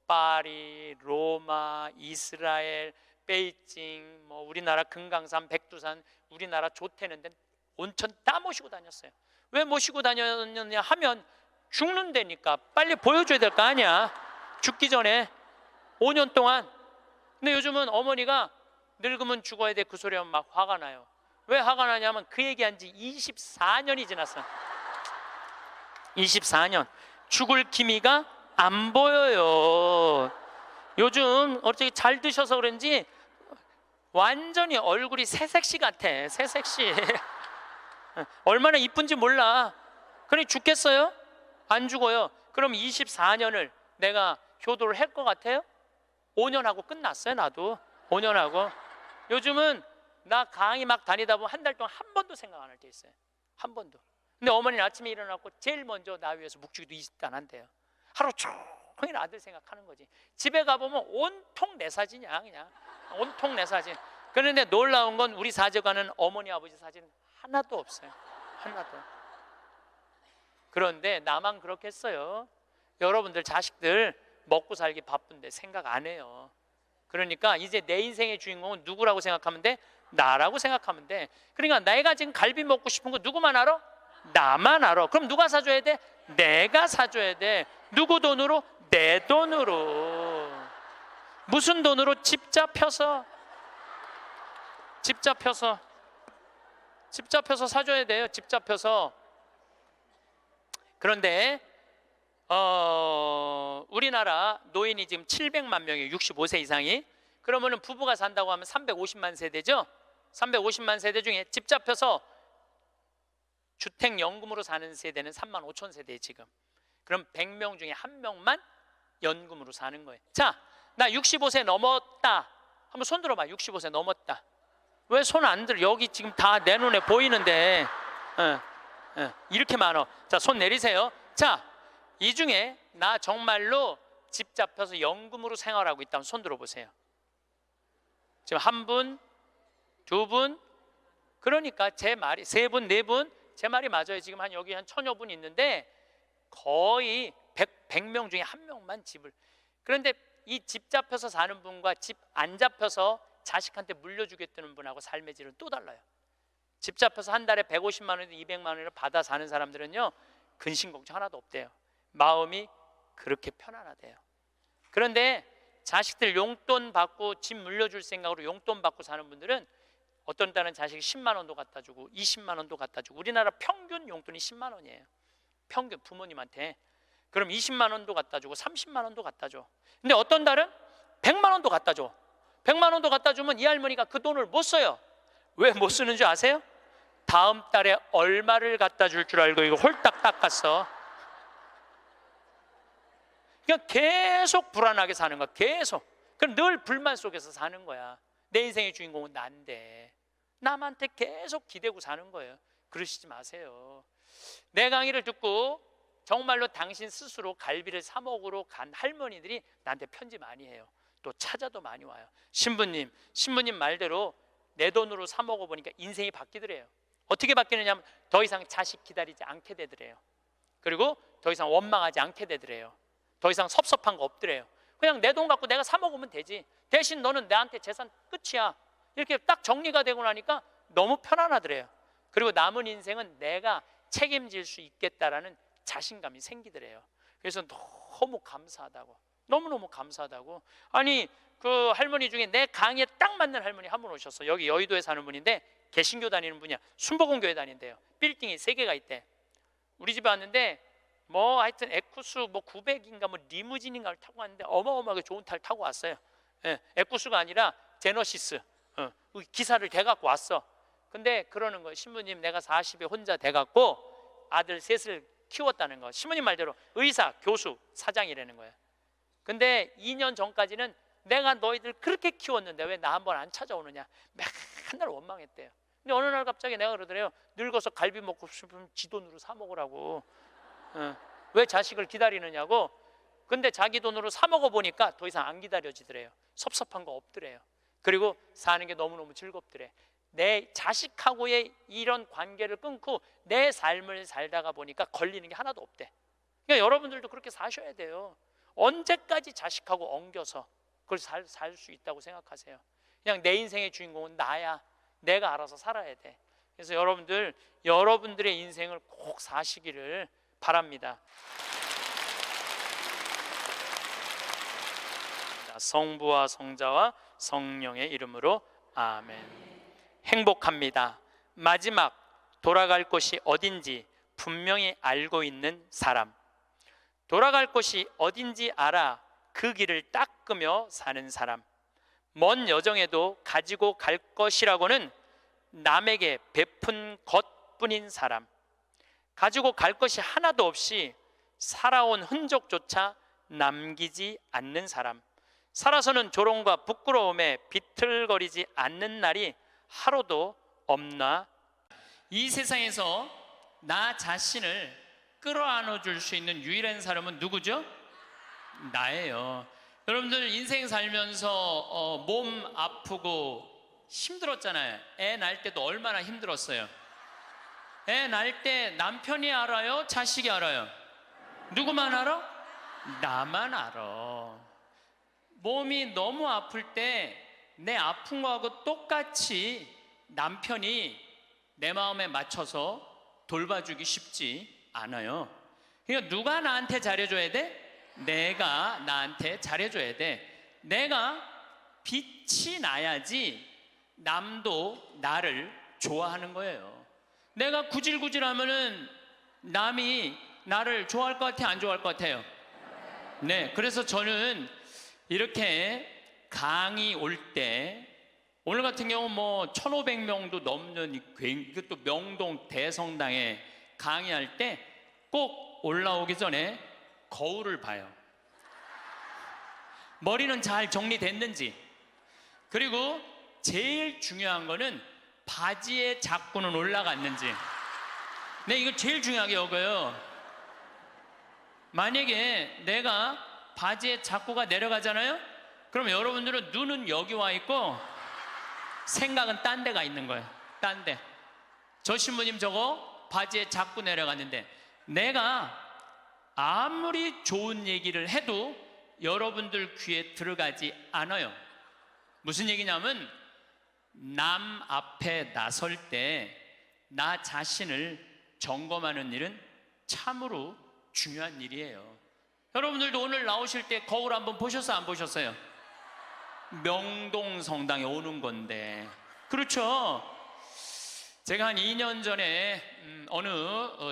[SPEAKER 1] 파리, 로마, 이스라엘, 베이징, 뭐 우리나라 금강산, 백두산, 우리나라 좋다는 데 온천 다 모시고 다녔어요. 왜 모시고 다녔느냐 하면 죽는다니까. 빨리 보여줘야 될 거 아니야, 죽기 전에 5년 동안. 근데 요즘은 어머니가 늙으면 죽어야 돼 그 소리 하면 막 화가 나요. 왜 화가 나냐면 그 얘기한 지 24년이 지났어. 24년 죽을 기미가 안 보여요. 요즘 어떻게 잘 드셔서 그런지 완전히 얼굴이 새색시 같아. 새색시. 얼마나 이쁜지 몰라. 그러니 죽겠어요? 안 죽어요. 그럼 24년을 내가 효도를 할 것 같아요? 5년 하고 끝났어요. 나도 5년 하고. 요즘은 나 강의 막 다니다 보면 한 달 동안 한 번도 생각 안 할 때 있어요. 한 번도. 근데 어머니는 아침에 일어나고 제일 먼저 나 위해서 묵주기도 20단 한대요. 하루 종일 아들 생각하는 거지. 집에 가보면 온통 내 사진이야. 그냥 온통 내 사진. 그런데 놀라운 건 우리 사제관은 어머니 아버지 사진 하나도 없어요. 하나도. 그런데 나만 그렇겠어요? 여러분들 자식들 먹고 살기 바쁜데 생각 안 해요. 그러니까 이제 내 인생의 주인공은 누구라고 생각하면 돼? 나라고 생각하면 돼. 그러니까 내가 지금 갈비 먹고 싶은 거 누구만 알아? 나만 알아. 그럼 누가 사줘야 돼? 내가 사줘야 돼. 누구 돈으로? 내 돈으로. 무슨 돈으로? 집 잡혀서 사줘야 돼요. 집 잡혀서. 그런데 우리나라 노인이 지금 700만 명이에요. 65세 이상이. 그러면은 부부가 산다고 하면 350만 세대죠. 350만 세대 중에 집 잡혀서 주택연금으로 사는 세대는 3만 5천 세대예요 지금. 그럼 100명 중에 1명만 연금으로 사는 거예요. 자, 나 65세 넘었다. 한번 손 들어봐. 65세 넘었다. 왜 손 안 들어? 여기 지금 다 내 눈에 보이는데 이렇게 많어. 자, 손 내리세요. 자, 이 중에 나 정말로 집 잡혀서 연금으로 생활하고 있다면 손 들어보세요. 지금 한 분, 두 분, 그러니까 제 말이 세 분, 네 분, 제 말이 맞아요. 지금 여기 한 1000여 분 있는데 거의 100명 중에 1명만 집을. 그런데 이 집 잡혀서 사는 분과 집 안 잡혀서 자식한테 물려주겠다는 분하고 삶의 질은 또 달라요. 집 잡혀서 한 달에 150만 원에서 200만 원을 받아 사는 사람들은요, 근심 걱정 하나도 없대요. 마음이 그렇게 편안하대요. 그런데 자식들 용돈 받고 집 물려줄 생각으로 용돈 받고 사는 분들은 어떤 달은 자식이 10만 원도 갖다 주고 20만 원도 갖다 주고. 우리나라 평균 용돈이 10만 원이에요. 평균 부모님한테. 그럼 20만 원도 갖다 주고 30만 원도 갖다 줘. 근데 어떤 달은 100만 원도 갖다 줘. 100만 원도 갖다 주면 이 할머니가 그 돈을 못 써요. 왜 못 쓰는 줄 아세요? 다음 달에 얼마를 갖다 줄 줄 알고 이거 홀딱 닦았어. 그냥 계속 불안하게 사는 거야. 계속. 그럼 늘 불만 속에서 사는 거야. 내 인생의 주인공은 난데 남한테 계속 기대고 사는 거예요. 그러시지 마세요. 내 강의를 듣고 정말로 당신 스스로 갈비를 사 먹으러 간 할머니들이 나한테 편지 많이 해요. 또 찾아도 많이 와요. 신부님 말대로 내 돈으로 사 먹어보니까 인생이 바뀌더래요. 어떻게 바뀌느냐면 더 이상 자식 기다리지 않게 되더래요. 그리고 더 이상 원망하지 않게 되더래요. 더 이상 섭섭한 거 없더래요. 그냥 내 돈 갖고 내가 사 먹으면 되지. 대신 너는 나한테 재산 끝이야. 이렇게 딱 정리가 되고 나니까 너무 편안하더래요. 그리고 남은 인생은 내가 책임질 수 있겠다라는 자신감이 생기더래요. 그래서 너무 감사하다고, 너무너무 감사하다고. 아니 그 할머니 중에 내 강의에 딱 맞는 할머니 한 분 오셨어. 여기 여의도에 사는 분인데 개신교 다니는 분이야. 순복음교회 다닌대요. 빌딩이 3개가 있대. 우리 집에 왔는데 뭐 하여튼 에쿠스 뭐 900인가 뭐 리무진인가를 타고 왔는데 어마어마하게 좋은 차를 타고 왔어요. 예, 에쿠스가 아니라 제너시스. 기사를 대갖고 왔어. 근데 그러는 거예요. 신부님, 내가 40에 혼자 돼갖고 아들 셋을 키웠다는 거. 신부님 말대로 의사, 교수, 사장이라는 거예요. 근데 2년 전까지는 내가 너희들 그렇게 키웠는데 왜 나 한번 안 찾아오느냐, 맨날 원망했대요. 근데 어느 날 갑자기 내가 그러더래요. 늙어서 갈비 먹고 싶으면 지 돈으로 사 먹으라고. 왜 자식을 기다리느냐고. 근데 자기 돈으로 사 먹어 보니까 더 이상 안 기다려지더래요. 섭섭한 거 없더래요. 그리고 사는 게 너무너무 즐겁더래. 내 자식하고의 이런 관계를 끊고 내 삶을 살다가 보니까 걸리는 게 하나도 없대. 그러니까 여러분들도 그렇게 사셔야 돼요. 언제까지 자식하고 엉겨서 그걸 살 수 있다고 생각하세요? 그냥 내 인생의 주인공은 나야. 내가 알아서 살아야 돼. 그래서 여러분들, 여러분들의 인생을 꼭 사시기를 바랍니다. 성부와 성자와 성령의 이름으로 아멘. 행복합니다. 마지막 돌아갈 곳이 어딘지 분명히 알고 있는 사람. 돌아갈 곳이 어딘지 알아 그 길을 닦으며 사는 사람. 먼 여정에도 가지고 갈 것이라고는 남에게 베푼 것뿐인 사람. 가지고 갈 것이 하나도 없이 살아온 흔적조차 남기지 않는 사람. 살아서는 조롱과 부끄러움에 비틀거리지 않는 날이 하루도 없나. 이 세상에서 나 자신을 끌어안아 줄 수 있는 유일한 사람은 누구죠? 나예요. 여러분들 인생 살면서 몸 아프고 힘들었잖아요. 애 낳을 때도 얼마나 힘들었어요. 애 낳을 때 남편이 알아요? 자식이 알아요? 누구만 알아? 나만 알아. 몸이 너무 아플 때 내 아픈 거하고 똑같이 남편이 내 마음에 맞춰서 돌봐주기 쉽지 않아요. 그러니까 누가 나한테 잘해줘야 돼? 내가 나한테 잘해줘야 돼. 내가 빛이 나야지 남도 나를 좋아하는 거예요. 내가 구질구질하면은 남이 나를 좋아할 것 같아요? 안 좋아할 것 같아요? 네, 그래서 저는 이렇게 강의 올 때, 오늘 같은 경우 뭐 1,500명도 넘는 또 명동 대성당에 강의할 때 꼭 올라오기 전에 거울을 봐요. 머리는 잘 정리됐는지. 그리고 제일 중요한 거는 바지에 자꾸는 올라갔는지. 네, 이거 제일 중요하게 여겨요. 만약에 내가 바지에 자꾸가 내려가잖아요? 그럼 여러분들은 눈은 여기 와 있고 생각은 딴 데가 있는 거예요. 딴 데. 저 신부님 저거 바지에 자꾸 내려갔는데, 내가 아무리 좋은 얘기를 해도 여러분들 귀에 들어가지 않아요. 무슨 얘기냐면 남 앞에 나설 때 나 자신을 점검하는 일은 참으로 중요한 일이에요. 여러분들도 오늘 나오실 때 거울 한번 보셨어요? 안 보셨어요? 명동 성당에 오는 건데. 그렇죠? 제가 한 2년 전에 어느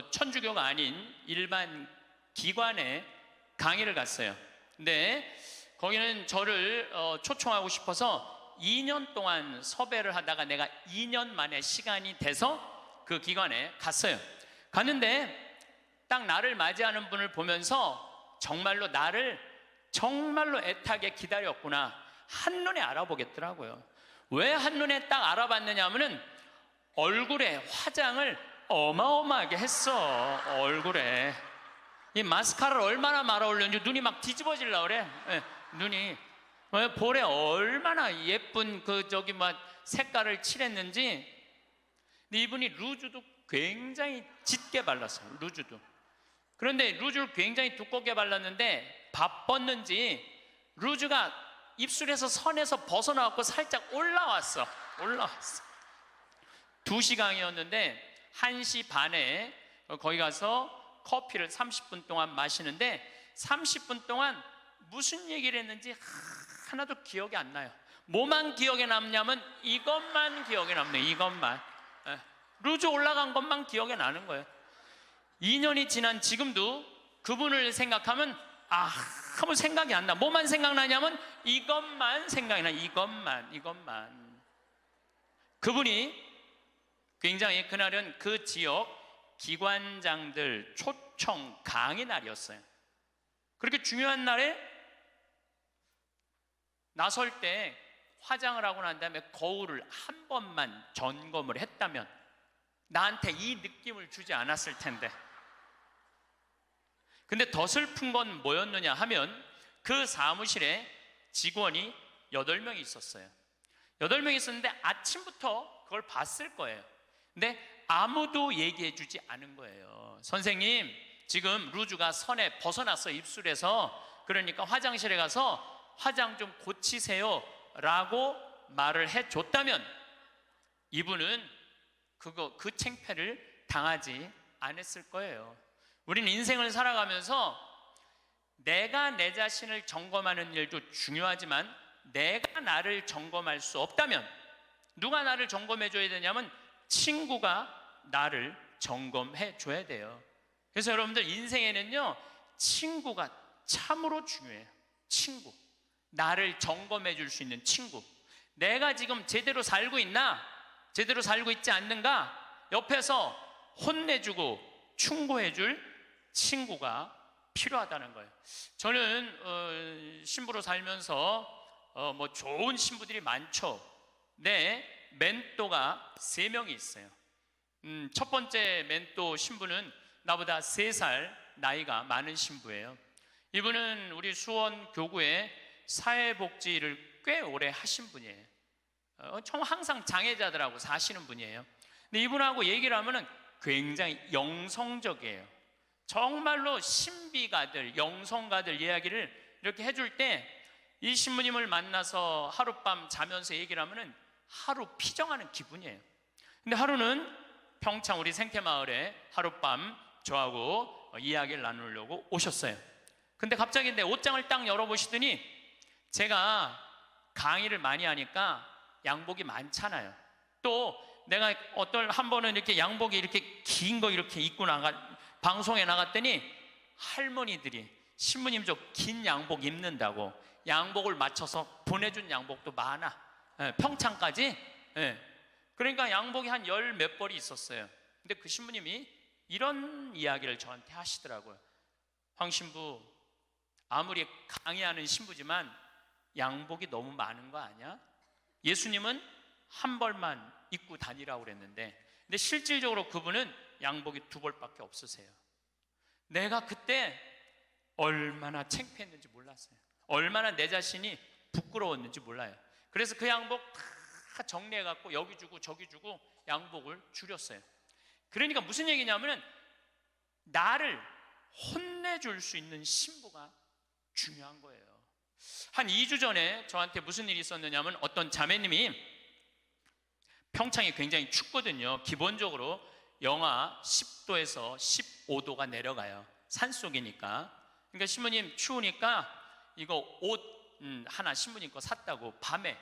[SPEAKER 1] 천주교가 아닌 일반 기관에 강의를 갔어요. 근데 거기는 저를 초청하고 싶어서 2년 동안 섭외를 하다가 내가 2년 만에 시간이 돼서 그 기관에 갔어요. 갔는데 딱 나를 맞이하는 분을 보면서 정말로 나를 정말로 애타게 기다렸구나, 한눈에 알아보겠더라고요. 왜 한눈에 딱 알아봤느냐 하면은 얼굴에 화장을 어마어마하게 했어. 얼굴에 이 마스카라를 얼마나 말아 올렸는지 눈이 막 뒤집어지려고 그래. 눈이 볼에 얼마나 예쁜 그 저기 막 색깔을 칠했는지. 근데 이분이 루즈도 굉장히 짙게 발랐어요. 루즈도. 그런데 루즈를 굉장히 두껍게 발랐는데 바빴는지 루즈가 입술에서 선에서 벗어나갖고 살짝 올라왔어. 2시간이었는데 1시 반에 거기 가서 커피를 30분 동안 마시는데 30분 동안 무슨 얘기를 했는지 하나도 기억이 안 나요. 뭐만 기억에 남냐면 이것만 기억에 남네. 이것만. 루즈 올라간 것만 기억에 나는 거예요. 2년이 지난 지금도 그분을 생각하면 아무 생각이 안 나. 뭐만 생각나냐면 이것만 생각이 나. 이것만. 그분이 굉장히 그날은 그 지역 기관장들 초청 강의 날이었어요. 그렇게 중요한 날에 나설 때 화장을 하고 난 다음에 거울을 한 번만 점검을 했다면 나한테 이 느낌을 주지 않았을 텐데. 근데 더 슬픈 건 뭐였느냐 하면 그 사무실에 직원이 8명이 있었어요. 8명이 있었는데 아침부터 그걸 봤을 거예요. 근데 아무도 얘기해 주지 않은 거예요. 선생님, 지금 루즈가 선에 벗어났어, 입술에서. 그러니까 화장실에 가서 화장 좀 고치세요 라고 말을 해줬다면 이분은 그 창피를 당하지 않았을 거예요. 우리는 인생을 살아가면서 내가 내 자신을 점검하는 일도 중요하지만 내가 나를 점검할 수 없다면 누가 나를 점검해 줘야 되냐면 친구가 나를 점검해 줘야 돼요. 그래서 여러분들 인생에는요, 친구가 참으로 중요해요. 친구, 나를 점검해 줄 수 있는 친구. 내가 지금 제대로 살고 있나? 제대로 살고 있지 않는가? 옆에서 혼내주고 충고해 줄 친구가 필요하다는 거예요. 저는 신부로 살면서 뭐 좋은 신부들이 많죠. 내 멘토가 3명이 있어요. 첫 번째 멘토 신부는 나보다 3살 나이가 많은 신부예요. 이분은 우리 수원 교구에 사회복지를 꽤 오래 하신 분이에요. 항상 장애자들하고 사시는 분이에요. 근데 이분하고 얘기를 하면은 굉장히 영성적이에요. 정말로 신비가들, 영성가들 이야기를 이렇게 해줄 때 이 신부님을 만나서 하룻밤 자면서 얘기를 하면은 하루 피정하는 기분이에요. 근데 하루는 평창 우리 생태마을에 하룻밤 저하고 이야기를 나누려고 오셨어요. 근데 갑자기 내 옷장을 딱 열어보시더니 제가 강의를 많이 하니까 양복이 많잖아요. 또 내가 한 번은 이렇게 양복이 이렇게 긴 거 이렇게 입고 방송에 나갔더니 할머니들이 신부님 저 긴 양복 입는다고 양복을 맞춰서 보내준 양복도 많아. 평창까지. 그러니까 양복이 한 10몇 벌이 있었어요. 근데 그 신부님이 이런 이야기를 저한테 하시더라고요. 황 신부, 아무리 강의하는 신부지만 양복이 너무 많은 거 아니야? 예수님은 한 벌만 입고 다니라고 그랬는데, 근데 실질적으로 그분은 양복이 2벌밖에 없으세요. 내가 그때 얼마나 창피했는지 몰랐어요. 얼마나 내 자신이 부끄러웠는지 몰라요. 그래서 그 양복 다 정리해갖고 여기 주고 저기 주고 양복을 줄였어요. 그러니까 무슨 얘기냐면은 나를 혼내줄 수 있는 신부가 중요한 거예요. 한 2주 전에 저한테 무슨 일이 있었느냐면 어떤 자매님이, 평창이 굉장히 춥거든요. 기본적으로 영하 10도에서 15도가 내려가요. 산속이니까. 그러니까 신부님 추우니까 이거 옷 하나 신부님 거 샀다고 밤에.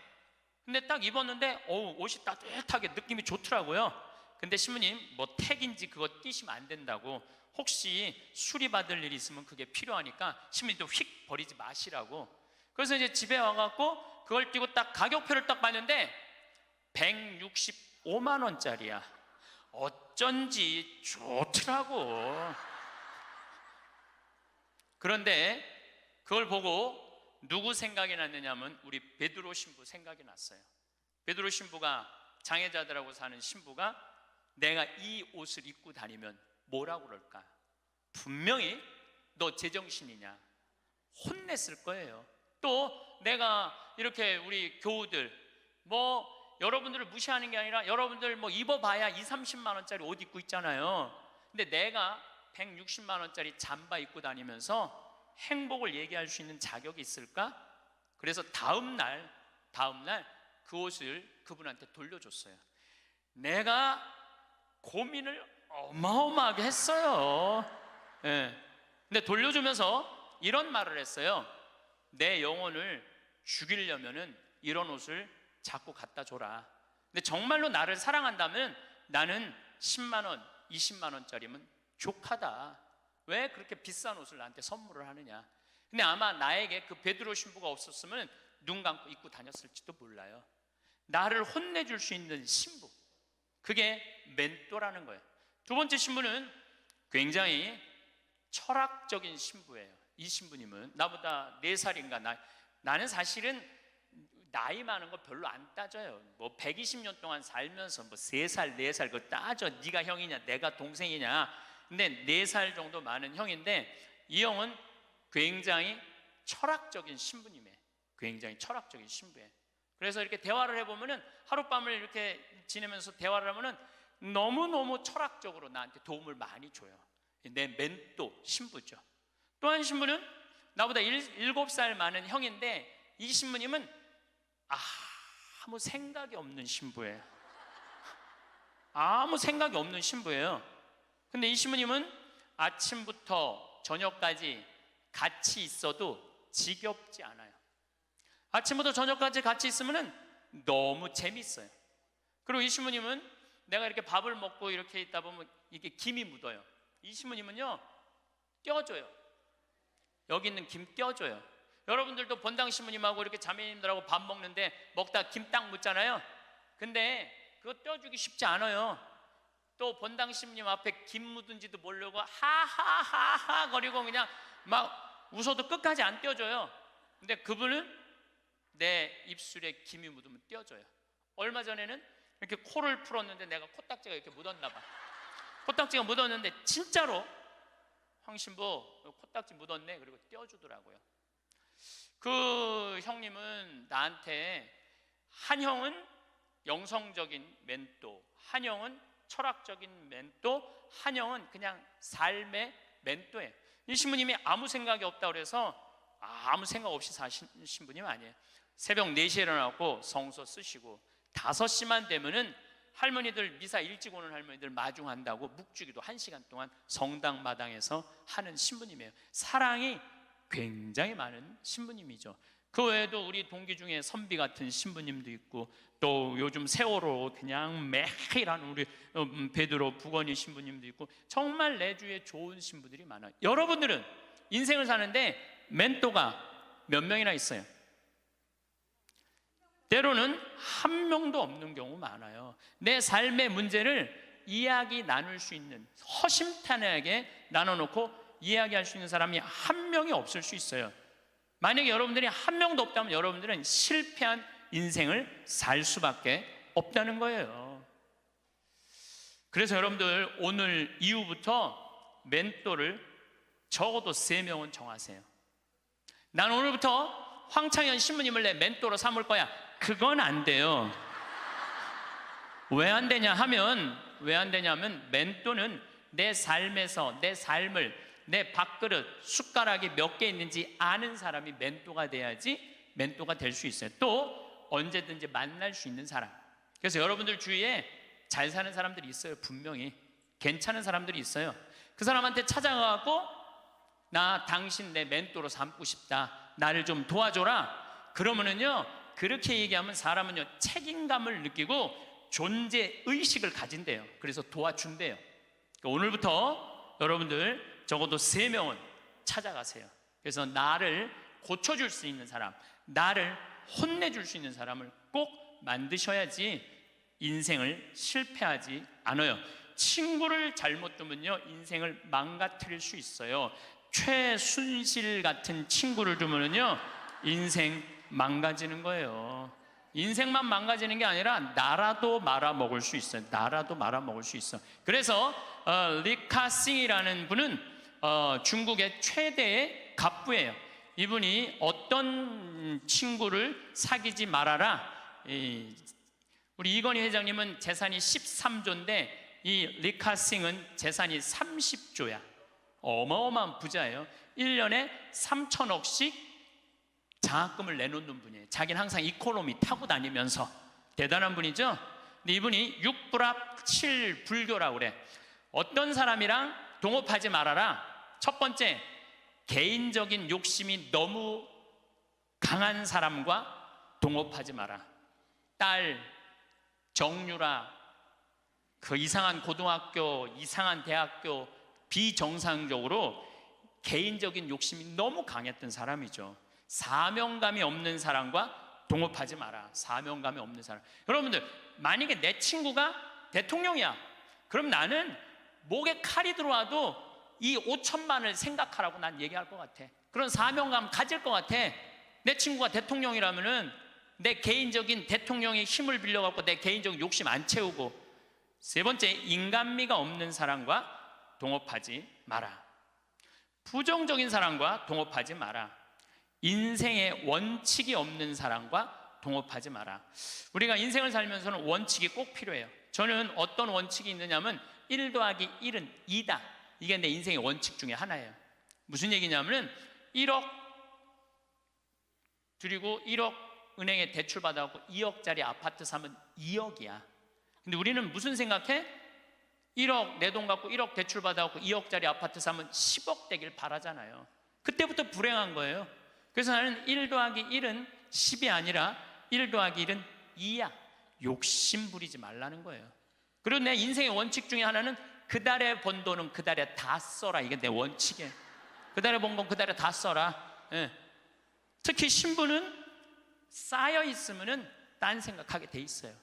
[SPEAKER 1] 근데 딱 입었는데 옷이 따뜻하게 느낌이 좋더라고요. 근데 신부님 뭐 택인지 그거 띄시면 안 된다고, 혹시 수리받을 일이 있으면 그게 필요하니까 신부님도 휙 버리지 마시라고. 그래서 이제 집에 와갖고 그걸 띄고 딱 가격표를 딱 봤는데 165만 원짜리야. 어쩐지 좋더라고. 그런데 그걸 보고 누구 생각이 났느냐면 우리 베드로 신부 생각이 났어요. 베드로 신부가, 장애자들하고 사는 신부가 내가 이 옷을 입고 다니면 뭐라고 그럴까? 분명히 너 제정신이냐 혼냈을 거예요. 또 내가 이렇게 우리 교우들 뭐 여러분들을 무시하는 게 아니라 여러분들 뭐 입어봐야 20-30만 원짜리 옷 입고 있잖아요. 근데 내가 160만 원짜리 잠바 입고 다니면서 행복을 얘기할 수 있는 자격이 있을까? 그래서 다음 날 그 옷을 그분한테 돌려줬어요. 내가 고민을 어마어마하게 했어요. 예. 근데 돌려주면서 이런 말을 했어요. 내 영혼을 죽이려면은 이런 옷을 자꾸 갖다 줘라. 근데 정말로 나를 사랑한다면 나는 10만 원, 20만 원짜리면 족하다. 왜 그렇게 비싼 옷을 나한테 선물을 하느냐. 근데 아마 나에게 그 베드로 신부가 없었으면 눈 감고 입고 다녔을지도 몰라요. 나를 혼내줄 수 있는 신부, 그게 멘토라는 거예요. 두 번째 신부는 굉장히 철학적인 신부예요. 이 신부님은 나보다 4살인가 나는 사실은 나이 많은 거 별로 안 따져요. 뭐 120년 동안 살면서 뭐 3살, 4살 그거 따져. 네가 형이냐 내가 동생이냐. 근데 4살 정도 많은 형인데 이 형은 굉장히 철학적인 신부님이에요. 굉장히 철학적인 신부예요. 그래서 이렇게 대화를 해보면은 하룻밤을 이렇게 지내면서 대화를 하면은 너무너무 철학적으로 나한테 도움을 많이 줘요. 내 멘토 신부죠. 또 한 신부는 나보다 7살 많은 형인데 이 신부님은 아무 생각이 없는 신부예요. 아무 생각이 없는 신부예요. 근데 이 신부님은 아침부터 저녁까지 같이 있어도 지겹지 않아요. 아침부터 저녁까지 같이 있으면 너무 재밌어요. 그리고 이 신부님은 내가 이렇게 밥을 먹고 이렇게 있다 보면 이게 김이 묻어요. 이 신부님은요 떼어줘요. 여기 있는 김 떼어줘요. 여러분들도 본당 신부님하고 이렇게 자매님들하고 밥 먹는데 먹다 김 딱 묻잖아요. 근데 그거 떼어주기 쉽지 않아요. 또 본당 신부님 앞에 김 묻은지도 모르고 하하하하 거리고 그냥 막 웃어도 끝까지 안 떼어줘요. 근데 그분은 내 입술에 김이 묻으면 떼어줘요. 얼마 전에는 이렇게 코를 풀었는데 내가 코딱지가 이렇게 묻었나 봐. 코딱지가 묻었는데 진짜로 황 신부 코딱지 묻었네. 그리고 떼어주더라고요. 그 형님은 나한테 한 형은 영성적인 멘토, 한 형은 철학적인 멘토, 한 형은 그냥 삶의 멘토예요. 이 신부님이 아무 생각이 없다고 그래서 아무 생각 없이 사신 신부님 아니에요. 새벽 4시에 일어나고 성서 쓰시고 5시만 되면은 할머니들 미사 일찍 오는 할머니들 마중한다고 묵주기도 1시간 동안 성당 마당에서 하는 신부님이에요. 사랑이 굉장히 많은 신부님이죠. 그 외에도 우리 동기 중에 선비 같은 신부님도 있고 또 요즘 세월호 그냥 매일 하는 우리 베드로 부건이 신부님도 있고 정말 내 주위에 좋은 신부들이 많아요. 여러분들은 인생을 사는데 멘토가 몇 명이나 있어요? 때로는 한 명도 없는 경우 많아요. 내 삶의 문제를 이야기 나눌 수 있는, 허심탄회하게 나눠놓고 이야기할 수 있는 사람이 한 명이 없을 수 있어요. 만약에 여러분들이 한 명도 없다면 여러분들은 실패한 인생을 살 수밖에 없다는 거예요. 그래서 여러분들 오늘 이후부터 멘토를 적어도 3명은 정하세요. 난 오늘부터 황창현 신부님을 내 멘토로 삼을 거야. 그건 안 돼요. 왜 안 되냐면 멘토는 내 삶에서 내 삶을 내 밥그릇 숟가락이 몇 개 있는지 아는 사람이 멘토가 돼야지 멘토가 될 수 있어요. 또 언제든지 만날 수 있는 사람. 그래서 여러분들 주위에 잘 사는 사람들이 있어요. 분명히 괜찮은 사람들이 있어요. 그 사람한테 찾아가고 나 당신 내 멘토로 삼고 싶다. 나를 좀 도와줘라. 그러면은요 그렇게 얘기하면 사람은요 책임감을 느끼고 존재의식을 가진대요. 그래서 도와준대요. 그러니까 오늘부터 여러분들 적어도 3명은 찾아가세요. 그래서 나를 고쳐줄 수 있는 사람, 나를 혼내줄 수 있는 사람을 꼭 만드셔야지 인생을 실패하지 않아요. 친구를 잘못 두면요 인생을 망가뜨릴 수 있어요. 최순실 같은 친구를 두면요 인생 망가지는 거예요. 인생만 망가지는 게 아니라 나라도 말아먹을 수 있어요. 나라도 말아먹을 수 있어. 그래서 리카싱이라는 분은 중국의 최대의 갑부예요. 이분이 어떤 친구를 사귀지 말아라. 우리 이건희 회장님은 재산이 13조인데 이 리카싱은 재산이 30조야. 어마어마한 부자예요. 1년에 3천억씩 장학금을 내놓는 분이에요. 자기는 항상 이코노미 타고 다니면서. 대단한 분이죠. 근데 이분이 6불합 7불교라고 그래. 어떤 사람이랑 동업하지 말아라. 첫 번째, 개인적인 욕심이 너무 강한 사람과 동업하지 마라. 딸, 정유라, 그 이상한 고등학교, 이상한 대학교, 비정상적으로 개인적인 욕심이 너무 강했던 사람이죠. 사명감이 없는 사람과 동업하지 마라. 사명감이 없는 사람. 여러분들, 만약에 내 친구가 대통령이야. 그럼 나는 목에 칼이 들어와도 이 5천만을 생각하라고 난 얘기할 것 같아. 그런 사명감 가질 것 같아. 내 친구가 대통령이라면은 내 개인적인 대통령의 힘을 빌려갖고 내 개인적인 욕심 안 채우고. 세 번째, 인간미가 없는 사람과 동업하지 마라. 부정적인 사람과 동업하지 마라. 인생에 원칙이 없는 사람과 동업하지 마라. 우리가 인생을 살면서는 원칙이 꼭 필요해요. 저는 어떤 원칙이 있느냐면 1 더하기 1은 2다. 이게 내 인생의 원칙 중에 하나예요. 무슨 얘기냐면 1억 드리고 1억 은행에 대출 받아갖고 2억짜리 아파트 사면 2억이야. 근데 우리는 무슨 생각해? 1억 내 돈 갖고 1억 대출 받아갖고 2억짜리 아파트 사면 10억 되길 바라잖아요. 그때부터 불행한 거예요. 그래서 나는 1 더하기 1은 10이 아니라 1 더하기 1은 2야. 욕심 부리지 말라는 거예요. 그리고 내 인생의 원칙 중에 하나는 그 달에 번 돈은 그 달에 다 써라. 이게 내 원칙이에요. 그 달에 번 건 그 달에 다 써라. 예. 특히 신부는 쌓여 있으면은 딴 생각하게 돼 있어요.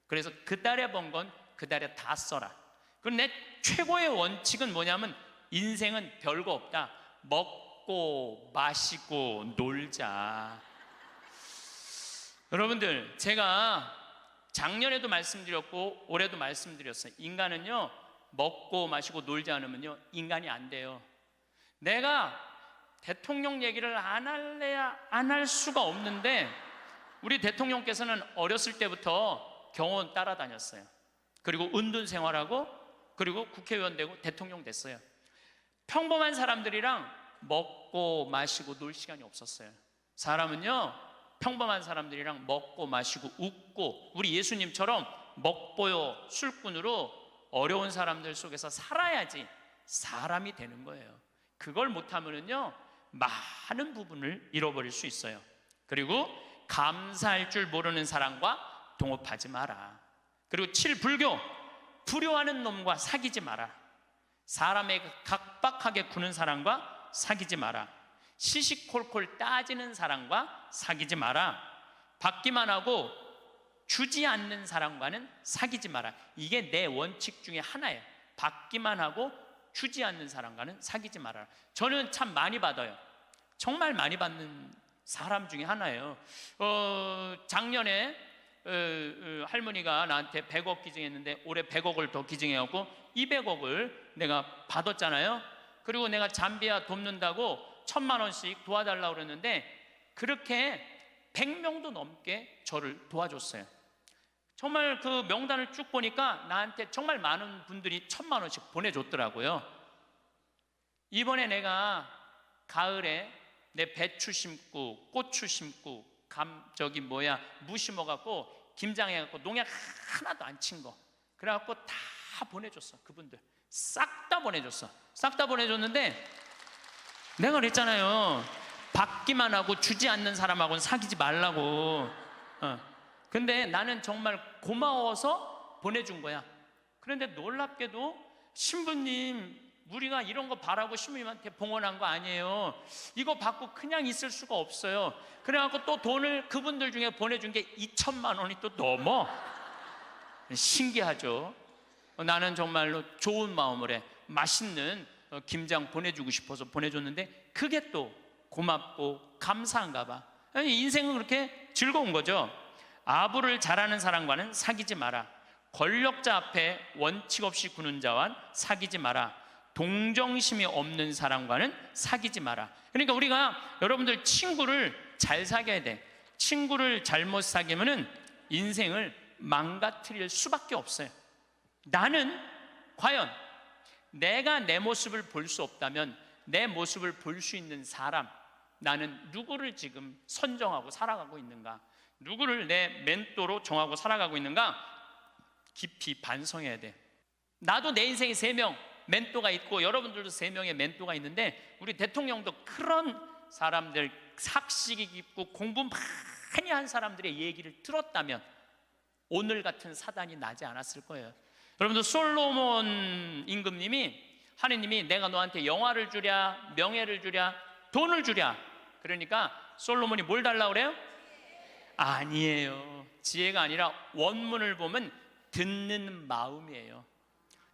[SPEAKER 1] 그래서 그 달에 번 건 그 달에 다 써라. 그리고 내 최고의 원칙은 뭐냐면 인생은 별거 없다. 먹고 마시고 놀자. 여러분들, 제가 작년에도 말씀드렸고 올해도 말씀드렸어요. 인간은요, 먹고 마시고 놀지 않으면요 인간이 안 돼요. 내가 대통령 얘기를 안 할래야 안 할 수가 없는데, 우리 대통령께서는 어렸을 때부터 경호원 따라다녔어요. 그리고 은둔 생활하고 그리고 국회의원 되고 대통령 됐어요. 평범한 사람들이랑 먹고 마시고 놀 시간이 없었어요. 사람은요, 평범한 사람들이랑 먹고 마시고 웃고, 우리 예수님처럼 먹보요 술꾼으로 어려운 사람들 속에서 살아야지 사람이 되는 거예요. 그걸 못하면은요 많은 부분을 잃어버릴 수 있어요. 그리고 감사할 줄 모르는 사람과 동업하지 마라. 그리고 7, 불교. 불효하는 놈과 사귀지 마라. 사람에게 각박하게 구는 사람과 사귀지 마라. 시시콜콜 따지는 사람과 사귀지 마라. 받기만 하고 주지 않는 사람과는 사귀지 마라. 이게 내 원칙 중에 하나예요. 받기만 하고 주지 않는 사람과는 사귀지 마라. 저는 참 많이 받아요. 정말 많이 받는 사람 중에 하나예요. 작년에 할머니가 나한테 100억 기증했는데 올해 100억을 더 기증해갖고 200억을 내가 받았잖아요. 그리고 내가 잠비아 돕는다고 1000만 원씩 도와달라고 그랬는데 그렇게 100명도 넘게 저를 도와줬어요. 정말 그 명단을 쭉 보니까 나한테 정말 많은 분들이 1000만 원씩 보내줬더라고요. 이번에 내가 가을에 내 배추 심고 고추 심고 무 심어갖고 김장해갖고 농약 하나도 안 친 거, 그래갖고 다 보내줬어. 그분들 싹 다 보내줬어. 싹 다 보내줬는데 내가 그랬잖아요. 받기만 하고 주지 않는 사람하고는 사귀지 말라고. 근데 나는 정말 고마워서 보내준 거야. 그런데 놀랍게도 신부님, 우리가 이런 거 바라고 신부님한테 봉헌한 거 아니에요. 이거 받고 그냥 있을 수가 없어요. 그래갖고 또 돈을 그분들 중에 보내준 게 2천만 원이 또 넘어. 신기하죠. 나는 정말로 좋은 마음으로 해. 맛있는 김장 보내주고 싶어서 보내줬는데 그게 또 고맙고 감사한가 봐. 인생은 그렇게 즐거운 거죠. 아부를 잘하는 사람과는 사귀지 마라. 권력자 앞에 원칙 없이 구는 자와 사귀지 마라. 동정심이 없는 사람과는 사귀지 마라. 그러니까 우리가 여러분들 친구를 잘 사귀어야 돼. 친구를 잘못 사귀면은 인생을 망가뜨릴 수밖에 없어요. 나는 과연 내가 내 모습을 볼 수 없다면 내 모습을 볼 수 있는 사람, 나는 누구를 지금 선정하고 살아가고 있는가? 누구를 내 멘토로 정하고 살아가고 있는가? 깊이 반성해야 돼. 나도 내 인생에 3명 멘토가 있고 여러분들도 3명의 멘토가 있는데, 우리 대통령도 그런 사람들, 학식이 깊고 공부 많이 한 사람들의 얘기를 들었다면 오늘 같은 사단이 나지 않았을 거예요. 여러분들, 솔로몬 임금님이, 하느님이 내가 너한테 영화를 주랴, 명예를 주랴, 돈을 주랴, 그러니까 솔로몬이 뭘 달라고 그래요? 아니에요. 지혜가 아니라 원문을 보면 듣는 마음이에요.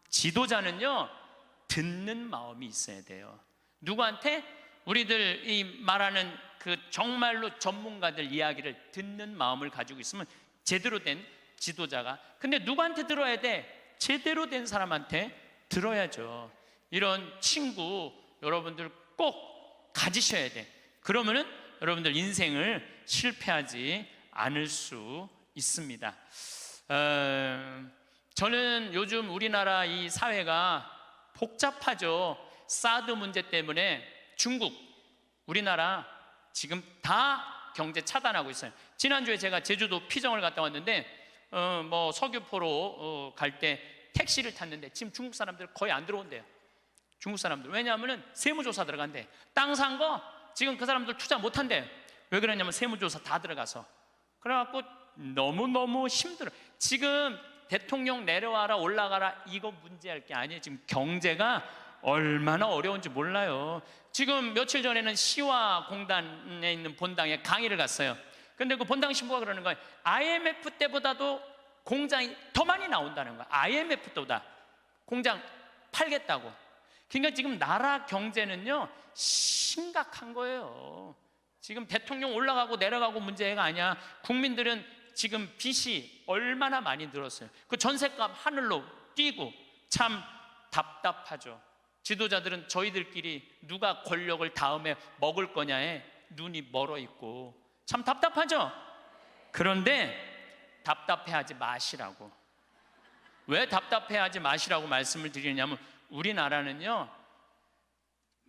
[SPEAKER 1] 지도자는요, 듣는 마음이 있어야 돼요. 누구한테? 우리들 이 말하는 그 정말로 전문가들 이야기를 듣는 마음을 가지고 있으면 제대로 된 지도자가. 근데 누구한테 들어야 돼? 제대로 된 사람한테 들어야죠. 이런 친구 여러분들 꼭 가지셔야 돼. 그러면은 여러분들 인생을 실패하지 않을 수 있습니다. 저는 요즘 우리나라 이 사회가 복잡하죠. 사드 문제 때문에 중국, 우리나라 지금 다 경제 차단하고 있어요. 지난주에 제가 제주도 피정을 갔다 왔는데 뭐 서귀포로 갈 때 택시를 탔는데 지금 중국 사람들 거의 안 들어온대요. 중국 사람들. 왜냐하면 세무조사 들어간대. 땅 산 거 지금 그 사람들 투자 못 한대. 왜 그러냐면 세무조사 다 들어가서. 그래갖고 너무너무 힘들어. 지금 대통령 내려와라 올라가라 이거 문제할 게 아니에요. 지금 경제가 얼마나 어려운지 몰라요. 지금 며칠 전에는 시화공단에 있는 본당에 강의를 갔어요. 근데 그 본당 신부가 그러는 거예요. IMF 때보다도 공장이 더 많이 나온다는 거야. IMF 때보다 공장 팔겠다고. 그러니까 지금 나라 경제는요 심각한 거예요. 지금 대통령 올라가고 내려가고 문제가 아니야. 국민들은 지금 빚이 얼마나 많이 늘었어요. 그 전셋값 하늘로 뛰고 참 답답하죠. 지도자들은 저희들끼리 누가 권력을 다음에 먹을 거냐에 눈이 멀어 있고 참 답답하죠. 그런데 답답해하지 마시라고. 왜 답답해하지 마시라고 말씀을 드리냐면, 우리나라는요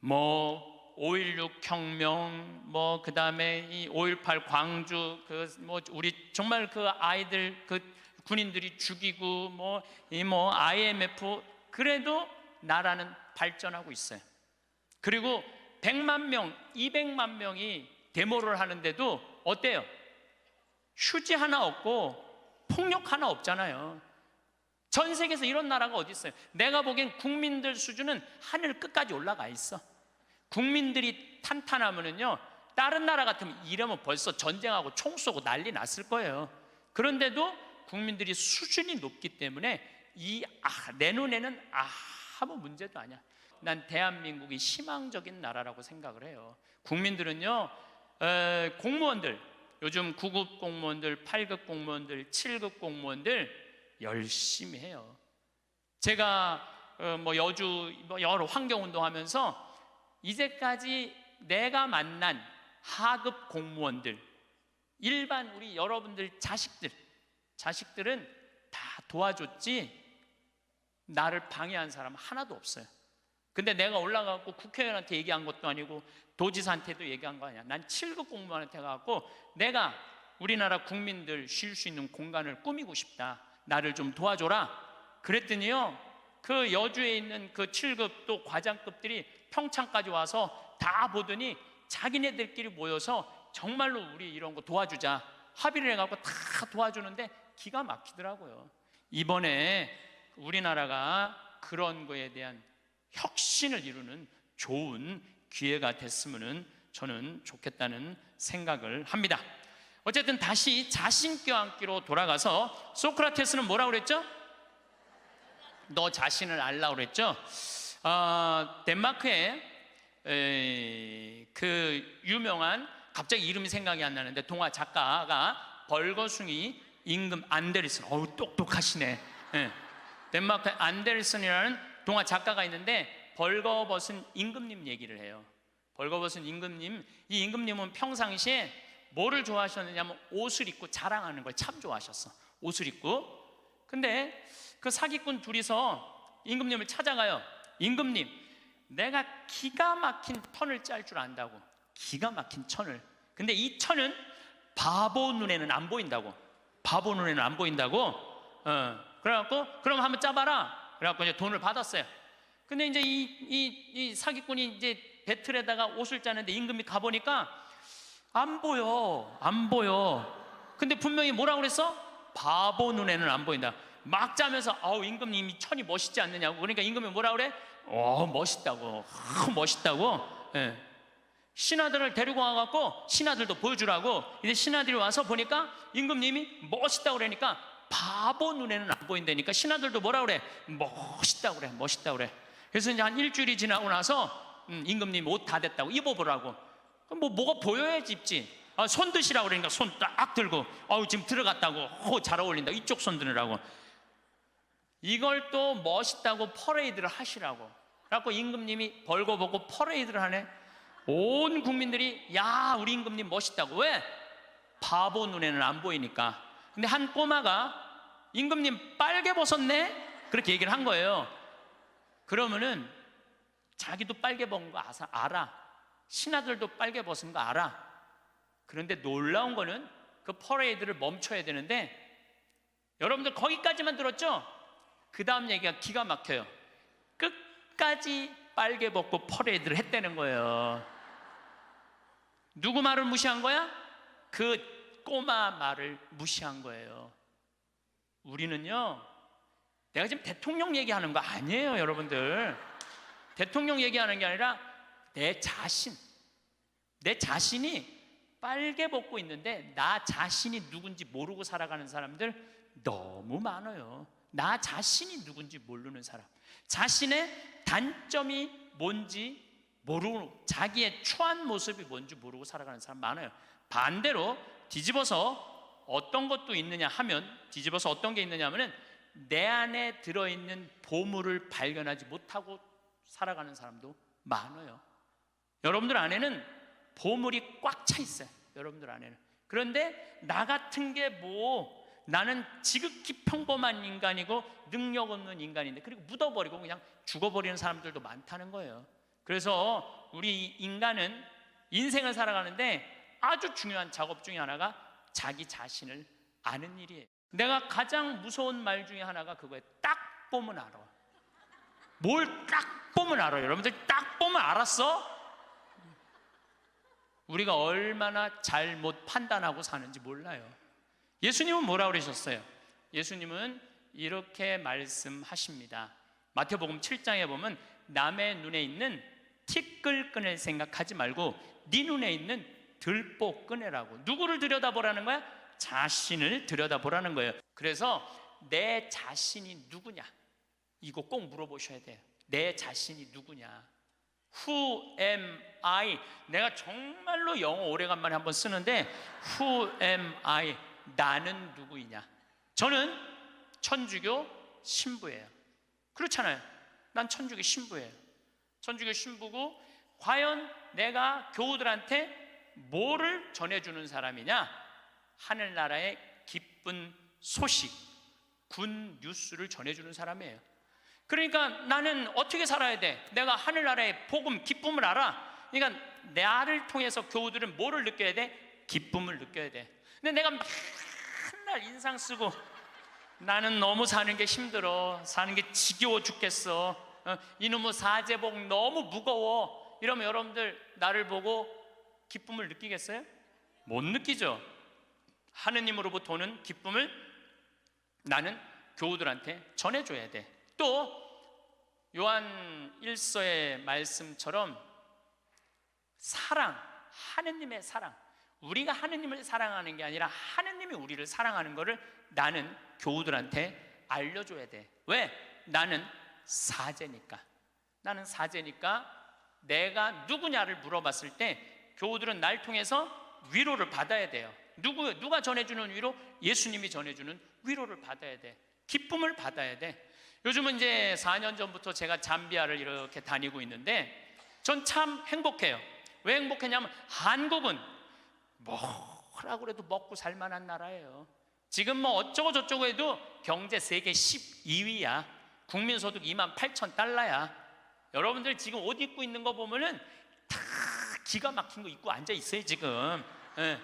[SPEAKER 1] 뭐 5.16 혁명, 뭐 그 다음에 이 5.18 광주, 그 뭐 우리 정말 그 아이들 그 군인들이 죽이고 뭐 IMF, 그래도 나라는 발전하고 있어요. 그리고 100만 명, 200만 명이 데모를 하는데도 어때요? 휴지 하나 없고 폭력 하나 없잖아요. 전 세계에서 이런 나라가 어디 있어요? 내가 보기엔 국민들 수준은 하늘 끝까지 올라가 있어. 국민들이 탄탄하면은요 다른 나라 같으면 이러면 벌써 전쟁하고 총 쏘고 난리 났을 거예요. 그런데도 국민들이 수준이 높기 때문에 내 눈에는 아무 문제도 아니야. 난 대한민국이 희망적인 나라라고 생각을 해요. 국민들은요 공무원들, 요즘 9급 공무원들, 8급 공무원들, 7급 공무원들 열심히 해요. 제가 여주 여러 환경운동 하면서 이제까지 내가 만난 하급 공무원들, 일반 우리 여러분들 자식들은 다 도와줬지 나를 방해한 사람 하나도 없어요. 근데 내가 올라가고 국회의원한테 얘기한 것도 아니고 도지사한테도 얘기한 거 아니야. 난 7급 공무원한테 가고 내가 우리나라 국민들 쉴 수 있는 공간을 꾸미고 싶다. 나를 좀 도와줘라. 그랬더니요 그 여주에 있는 그 7급 또 과장급들이 평창까지 와서 다 보더니 자기네들끼리 모여서 정말로 우리 이런 거 도와주자 합의를 해갖고 다 도와주는데 기가 막히더라고요. 이번에 우리나라가 그런 거에 대한 혁신을 이루는 좋은 기회가 됐으면 저는 좋겠다는 생각을 합니다. 어쨌든 다시 자신 껴안기로 돌아가서 소크라테스는 뭐라고 그랬죠? 너 자신을 알라고 그랬죠? 덴마크에 그 유명한, 갑자기 이름이 생각이 안 나는데 동화 작가가 벌거숭이 임금 안데르슨. 똑똑하시네. 덴마크의 안데르슨이라는 동화 작가가 있는데 벌거벗은 임금님 얘기를 해요. 벌거벗은 임금님, 이 임금님은 평상시에 뭐를 좋아하셨느냐면 옷을 입고 자랑하는 걸 참 좋아하셨어. 옷을 입고. 근데 그 사기꾼 둘이서 임금님을 찾아가요. 임금님, 내가 기가 막힌 천을 짤 줄 안다고. 기가 막힌 천을. 근데 이 천은 바보 눈에는 안 보인다고. 바보 눈에는 안 보인다고. 그래갖고 그럼 한번 짜봐라. 그래갖고 이제 돈을 받았어요. 근데 이제 이 사기꾼이 이제 배틀에다가 옷을 짜는데 임금이 가보니까 안 보여. 안 보여. 근데 분명히 뭐라고 그랬어? 바보 눈에는 안 보인다. 막 짜면서 아우 임금님 이 천이 멋있지 않느냐고. 그러니까 임금이 뭐라 그래? 멋있다고. 멋있다고. 예. 신하들을 데리고 와갖고 신하들도 보여주라고. 이제 신하들이 와서 보니까 임금님이 멋있다고 그러니까 바보 눈에는 안 보인다니까 신하들도 뭐라 그래? 멋있다고 그래. 멋있다고 그래. 그래서 이제 한 일주일이 지나고 나서 임금님 옷 다 됐다고 입어보라고. 그럼 뭐가 보여야지 입지. 손 드시라고 그러니까 손 딱 들고 지금 들어갔다고. 잘 어울린다. 이쪽 손 드느라고. 이걸 또 멋있다고 퍼레이드를 하시라고. 그래갖고 임금님이 벌거벗고 퍼레이드를 하네. 온 국민들이 야 우리 임금님 멋있다고. 왜? 바보 눈에는 안 보이니까. 근데 한 꼬마가 임금님 빨개 벗었네? 그렇게 얘기를 한 거예요. 그러면은 자기도 빨개 벗은 거 알아. 신하들도 빨개 벗은 거 알아. 그런데 놀라운 거는 그 퍼레이드를 멈춰야 되는데 여러분들 거기까지만 들었죠? 그 다음 얘기가 기가 막혀요. 끝까지 빨개 벗고 퍼레이드를 했다는 거예요. 누구 말을 무시한 거야? 그 꼬마 말을 무시한 거예요. 우리는요, 내가 지금 대통령 얘기하는 거 아니에요, 여러분들. 대통령 얘기하는 게 아니라 내 자신이 빨개 벗고 있는데 나 자신이 누군지 모르고 살아가는 사람들 너무 많아요. 나 자신이 누군지 모르는 사람, 자신의 단점이 뭔지 모르고 자기의 추한 모습이 뭔지 모르고 살아가는 사람 많아요. 반대로 뒤집어서 어떤 것도 있느냐 하면, 뒤집어서 어떤 게 있느냐 하면은 내 안에 들어있는 보물을 발견하지 못하고 살아가는 사람도 많아요. 여러분들 안에는 보물이 꽉 차 있어요. 여러분들 안에는. 그런데 나 같은 게 나는 지극히 평범한 인간이고 능력 없는 인간인데, 그리고 묻어버리고 그냥 죽어버리는 사람들도 많다는 거예요. 그래서 우리 인간은 인생을 살아가는데 아주 중요한 작업 중에 하나가 자기 자신을 아는 일이에요. 내가 가장 무서운 말 중에 하나가 그거예요. 딱 보면 알아. 뭘 딱 보면 알아요. 여러분들 딱 보면 알았어? 우리가 얼마나 잘못 판단하고 사는지 몰라요. 예수님은 뭐라고 그러셨어요? 예수님은 이렇게 말씀하십니다. 마태복음 7장에 보면 남의 눈에 있는 티끌끈을 생각하지 말고 네 눈에 있는 들보 꺼내라고. 누구를 들여다보라는 거야? 자신을 들여다보라는 거예요. 그래서 내 자신이 누구냐? 이거 꼭 물어보셔야 돼요. 내 자신이 누구냐? Who am I? 내가 정말로 영어 오래간만에 한번 쓰는데 Who am I? 나는 누구이냐? 저는 천주교 신부예요. 그렇잖아요. 난 천주교 신부예요. 천주교 신부고, 과연 내가 교우들한테 뭐를 전해주는 사람이냐? 하늘나라의 기쁜 소식, 군 뉴스를 전해주는 사람이에요. 그러니까 나는 어떻게 살아야 돼? 내가 하늘나라의 복음, 기쁨을 알아. 그러니까 나를 통해서 교우들은 뭐를 느껴야 돼? 기쁨을 느껴야 돼. 근데 내가 맨날 인상 쓰고 나는 너무 사는 게 힘들어, 사는 게 지겨워 죽겠어, 이놈의 사제복 너무 무거워, 이러면 여러분들 나를 보고 기쁨을 느끼겠어요? 못 느끼죠. 하느님으로부터 오는 기쁨을 나는 교우들한테 전해줘야 돼. 또 요한 1서의 말씀처럼 사랑, 하느님의 사랑, 우리가 하느님을 사랑하는 게 아니라 하느님이 우리를 사랑하는 것을 나는 교우들한테 알려줘야 돼. 왜? 나는 사제니까. 나는 사제니까 내가 누구냐를 물어봤을 때 교우들은 날 통해서 위로를 받아야 돼요. 누가 전해주는 위로? 예수님이 전해주는 위로를 받아야 돼. 기쁨을 받아야 돼. 요즘은 이제 4년 전부터 제가 잠비아를 이렇게 다니고 있는데 전 참 행복해요. 왜 행복했냐면 한국은 뭐라고 해도 먹고 살만한 나라예요. 지금 뭐 어쩌고 저쩌고 해도 경제 세계 12위야. 국민소득 28,000달러야. 여러분들 지금 옷 입고 있는 거 보면은 다 기가 막힌 거 입고 앉아 있어요 지금. 예.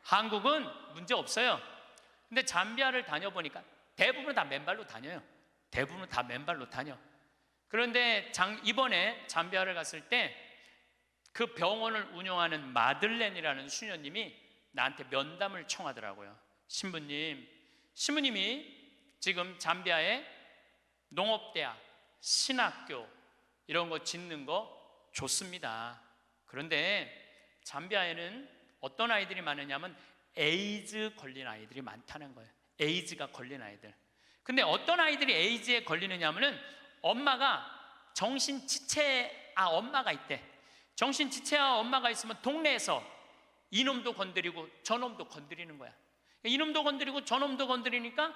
[SPEAKER 1] 한국은 문제 없어요. 근데 잠비아를 다녀보니까 대부분 다 맨발로 다녀요. 대부분 다 맨발로 다녀. 그런데 이번에 잠비아를 갔을 때 그 병원을 운영하는 마들렌이라는 수녀님이 나한테 면담을 청하더라고요. 신부님이 지금 잠비아에 농업대학, 신학교 이런 거 짓는 거 좋습니다. 그런데 잠비아에는 어떤 아이들이 많으냐면 에이즈 걸린 아이들이 많다는 거예요. 에이즈가 걸린 아이들. 근데 어떤 아이들이 에이즈에 걸리느냐면은 엄마가 엄마가 있대. 정신지체아 엄마가 있으면 동네에서 이놈도 건드리고 저놈도 건드리는 거야. 이놈도 건드리고 저놈도 건드리니까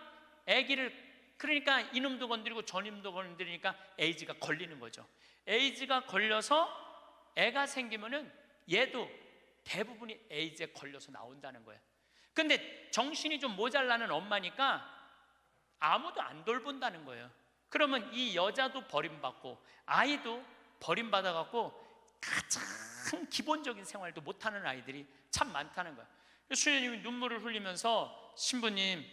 [SPEAKER 1] 그러니까 이놈도 건드리고 저놈도 건드리니까 에이즈가 걸리는 거죠. 에이즈가 걸려서 애가 생기면은 얘도 대부분이 에이즈에 걸려서 나온다는 거예요. 근데 정신이 좀 모자라는 엄마니까 아무도 안 돌본다는 거예요. 그러면 이 여자도 버림받고 아이도 버림받아갖고 가장 기본적인 생활도 못하는 아이들이 참 많다는 거예요. 수녀님이 눈물을 흘리면서 신부님,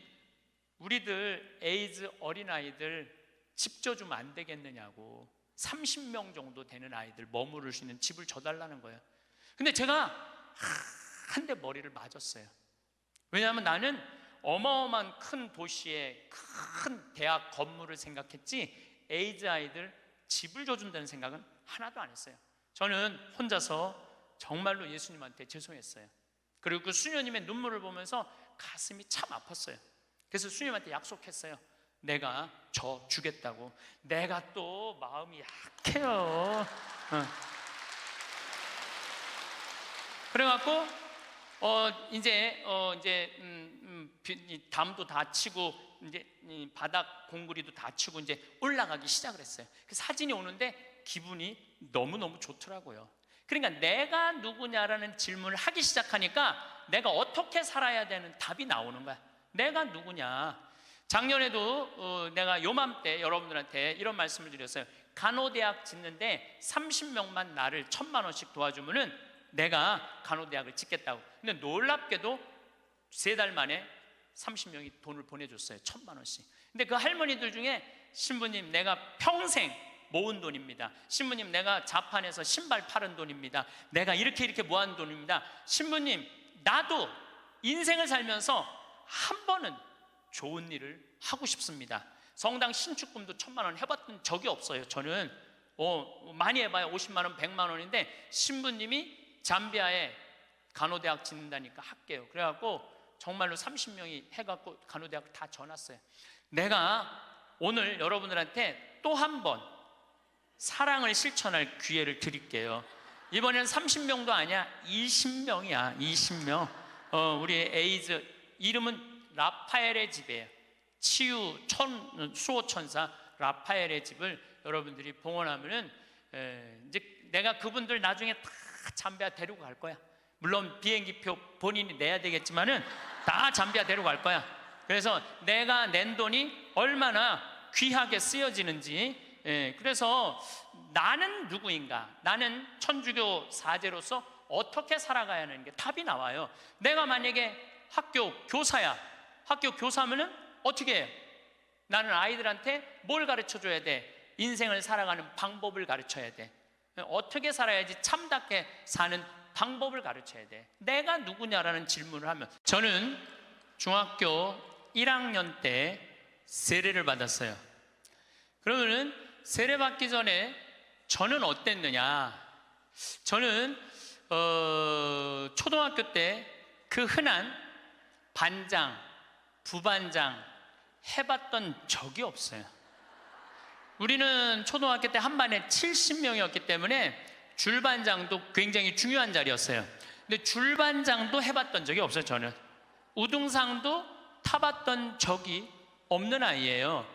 [SPEAKER 1] 우리들 에이즈 어린아이들 집 줘주면 안 되겠느냐고, 30명 정도 되는 아이들 머무를 수 있는 집을 줘달라는 거예요. 근데 제가 한 대 머리를 맞았어요. 왜냐하면 나는 어마어마한 큰 도시의 큰 대학 건물을 생각했지 에이즈 아이들 집을 줘준다는 생각은 하나도 안 했어요. 저는 혼자서 정말로 예수님한테 죄송했어요. 그리고 그 수녀님의 눈물을 보면서 가슴이 참 아팠어요. 그래서 수녀님한테 약속했어요. 내가 주겠다고. 내가 또 마음이 약해요. 그래갖고 이제 담도 다 치고 이제 바닥 공구리도 다 치고 이제 올라가기 시작을 했어요. 그 사진이 오는데 기분이 너무너무 좋더라고요. 그러니까 내가 누구냐라는 질문을 하기 시작하니까 내가 어떻게 살아야 되는 답이 나오는 거야. 내가 누구냐. 작년에도 내가 요맘때 여러분들한테 이런 말씀을 드렸어요. 간호대학 짓는데 30명만 나를 1,000만 원씩 도와주면은 내가 간호대학을 짓겠다고. 근데 놀랍게도 3달 만에 30명이 돈을 보내줬어요. 1,000만 원씩. 근데 그 할머니들 중에 신부님, 내가 평생 모은 돈입니다. 신부님, 내가 자판에서 신발 팔은 돈입니다. 내가 이렇게 모은 돈입니다. 신부님, 나도 인생을 살면서 한 번은 좋은 일을 하고 싶습니다. 성당 신축금도 1,000만 원 해봤던 적이 없어요. 저는 많이 해봐야 50만 원, 100만 원인데 신부님이 잠비아에 간호대학 짓는다니까 할게요. 그래갖고 정말로 30명이 해갖고 간호대학을 다 져놨어요. 내가 오늘 여러분들한테 또 한 번 사랑을 실천할 기회를 드릴게요. 이번에는 30명도 아니야, 20명이야. 20명. 우리 에이즈 이름은 라파엘의 집이에요. 치유 수호천사 라파엘의 집을 여러분들이 봉헌하면은 이제 내가 그분들 나중에 다 잠비아 데리고 갈 거야. 물론 비행기표 본인이 내야 되겠지만은 다 잠비아 데리고 갈 거야. 그래서 내가 낸 돈이 얼마나 귀하게 쓰여지는지. 그래서 나는 누구인가? 나는 천주교 사제로서 어떻게 살아가야 하는 게 답이 나와요. 내가 만약에 학교 교사야. 학교 교사면은 어떻게 해요? 나는 아이들한테 뭘 가르쳐 줘야 돼? 인생을 살아가는 방법을 가르쳐야 돼. 어떻게 살아야지 참답게 사는 방법을 가르쳐야 돼. 내가 누구냐라는 질문을 하면, 저는 중학교 1학년 때 세례를 받았어요. 그러면은 세례 받기 전에 저는 어땠느냐? 저는 초등학교 때 그 흔한 반장, 부반장 해봤던 적이 없어요. 우리는 초등학교 때 한 반에 70명이었기 때문에 줄반장도 굉장히 중요한 자리였어요. 근데 줄반장도 해봤던 적이 없어요. 저는 우등상도 타봤던 적이 없는 아이예요.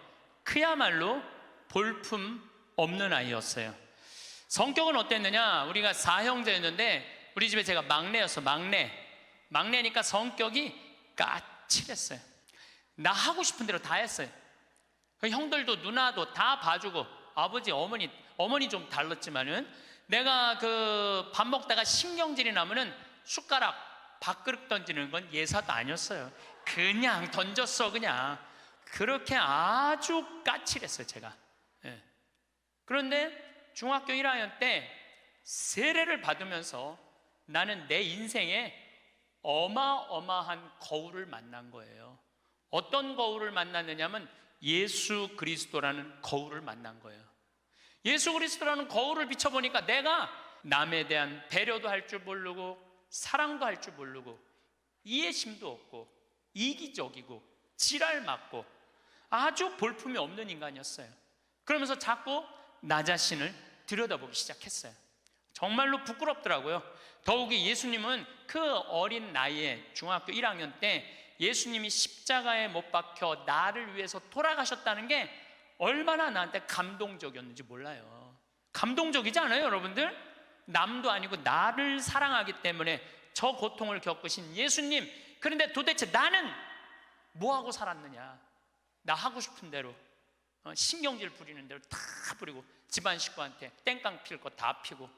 [SPEAKER 1] 그야말로 볼품 없는 아이였어요. 성격은 어땠느냐? 우리가 4형제였는데 우리 집에 제가 막내였어. 막내니까 성격이 까칠했어요. 나 하고 싶은 대로 다 했어요. 형들도 누나도 다 봐주고 아버지 어머니 어머니 좀 달랐지만은 내가 그 밥 먹다가 신경질이 나면은 숟가락 밥그릇 던지는 건 예사도 아니었어요. 그냥 던졌어. 그냥 그렇게 아주 까칠했어요 제가. 예. 그런데 중학교 1학년 때 세례를 받으면서 나는 내 인생에 어마어마한 거울을 만난 거예요. 어떤 거울을 만났느냐면 예수 그리스도라는 거울을 만난 거예요. 예수 그리스도라는 거울을 비춰보니까 내가 남에 대한 배려도 할 줄 모르고 사랑도 할 줄 모르고 이해심도 없고 이기적이고 지랄 맞고 아주 볼품이 없는 인간이었어요. 그러면서 자꾸 나 자신을 들여다보기 시작했어요. 정말로 부끄럽더라고요. 더욱이 예수님은 그 어린 나이에 중학교 1학년 때 예수님이 십자가에 못 박혀 나를 위해서 돌아가셨다는 게 얼마나 나한테 감동적이었는지 몰라요. 감동적이지 않아요 여러분들? 남도 아니고 나를 사랑하기 때문에 저 고통을 겪으신 예수님, 그런데 도대체 나는 뭐하고 살았느냐. 나 하고 싶은 대로 신경질 부리는 대로 다 부리고 집안 식구한테 땡깡 필 거 다 피고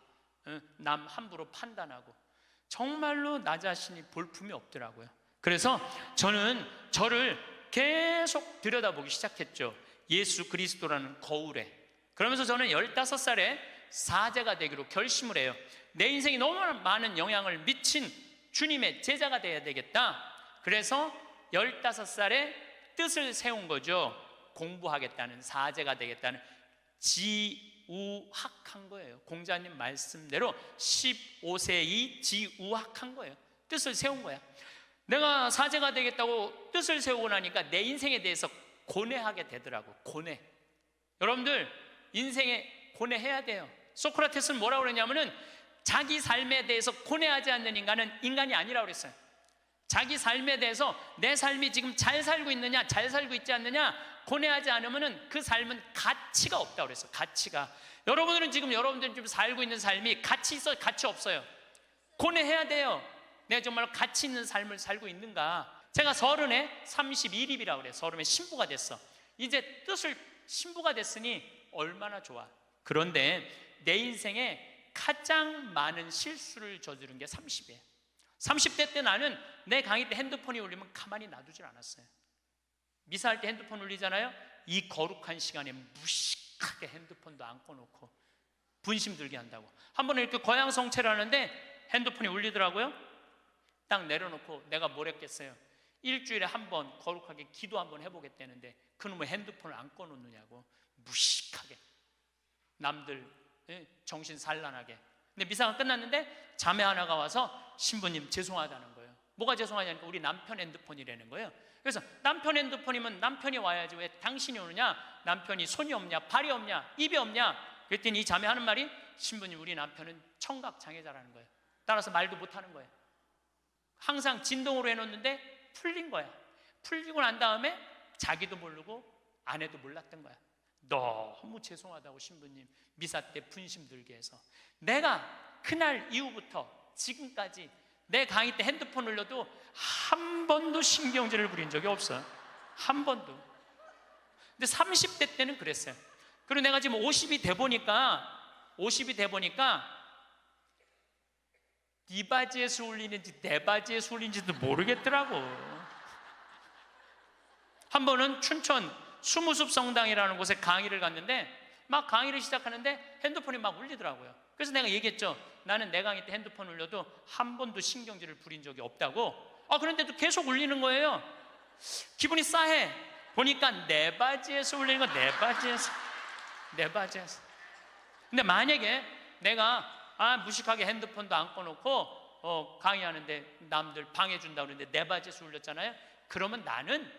[SPEAKER 1] 남 함부로 판단하고 정말로 나 자신이 볼품이 없더라고요. 그래서 저는 저를 계속 들여다보기 시작했죠. 예수 그리스도라는 거울에. 그러면서 저는 15살에 사제가 되기로 결심을 해요. 내 인생이 너무 많은 영향을 미친 주님의 제자가 돼야 되겠다. 그래서 15살에 뜻을 세운 거죠. 공부하겠다는, 사제가 되겠다는, 지우학한 거예요. 공자님 말씀대로 15세이 지우학한 거예요. 뜻을 세운 거야. 내가 사제가 되겠다고 뜻을 세우고 나니까 내 인생에 대해서 고뇌하게 되더라고. 고뇌. 여러분들 인생에 고뇌해야 돼요. 소크라테스는 뭐라고 그러냐면은 자기 삶에 대해서 고뇌하지 않는 인간은 인간이 아니라고 그랬어요. 자기 삶에 대해서 내 삶이 지금 잘 살고 있느냐 잘 살고 있지 않느냐 고뇌하지 않으면은 그 삶은 가치가 없다고 그랬어요. 가치가. 여러분들은 지금 살고 있는 삶이 가치 있어요 가치 없어요? 고뇌해야 돼요. 내가 정말 가치 있는 삶을 살고 있는가. 제가 30에 31입이라고 그래요. 30에 신부가 됐어. 이제 뜻을 신부가 됐으니 얼마나 좋아. 그런데 내 인생에 가장 많은 실수를 저지른 게 30이에요 30대 때 나는 내 강의 때 핸드폰이 울리면 가만히 놔두질 않았어요. 미사할 때 핸드폰 울리잖아요. 이 거룩한 시간에 무식하게 핸드폰도 안 꺼놓고 분심 들게 한다고. 한 번은 이렇게 거양성체를 하는데 핸드폰이 울리더라고요. 딱 내려놓고 내가 뭘 했겠어요. 일주일에 한 번 거룩하게 기도 한번 해보겠다는데 그놈의 핸드폰을 안 꺼놓느냐고. 무식하게 남들 정신 산란하게. 근데 미사가 끝났는데 자매 하나가 와서 신부님 죄송하다는 거예요. 뭐가 죄송하냐니까 우리 남편 핸드폰이라는 거예요. 그래서 남편 핸드폰이면 남편이 와야지 왜 당신이 오느냐. 남편이 손이 없냐 발이 없냐 입이 없냐. 그랬더니 이 자매 하는 말이 신부님 우리 남편은 청각장애자라는 거예요. 따라서 말도 못하는 거예요. 항상 진동으로 해놓는데 풀린 거야. 풀리고 난 다음에 자기도 모르고 아내도 몰랐던 거야. 너무 죄송하다고 신부님 미사 때 분심 들게 해서. 내가 그날 이후부터 지금까지 내 강의 때 핸드폰 울려도 한 번도 신경질을 부린 적이 없어요. 한 번도. 근데 30대 때는 그랬어요. 그리고 내가 지금 50이 돼 보니까 네 바지에서 울리는지 내 바지에서 울리는지도 모르겠더라고. 한 번은 춘천 수무숲 성당이라는 곳에 강의를 갔는데 막 강의를 시작하는데 핸드폰이 막 울리더라고요. 그래서 내가 얘기했죠. 나는 내 강의 때 핸드폰 울려도 한 번도 신경질을 부린 적이 없다고. 그런데도 계속 울리는 거예요. 기분이 싸해. 보니까 내 바지에서 울리는 거. 내 바지에서. 근데 만약에 내가 무식하게 핸드폰도 안 꺼놓고 강의하는데 남들 방해준다고 그러는데 내 바지에서 울렸잖아요. 그러면 나는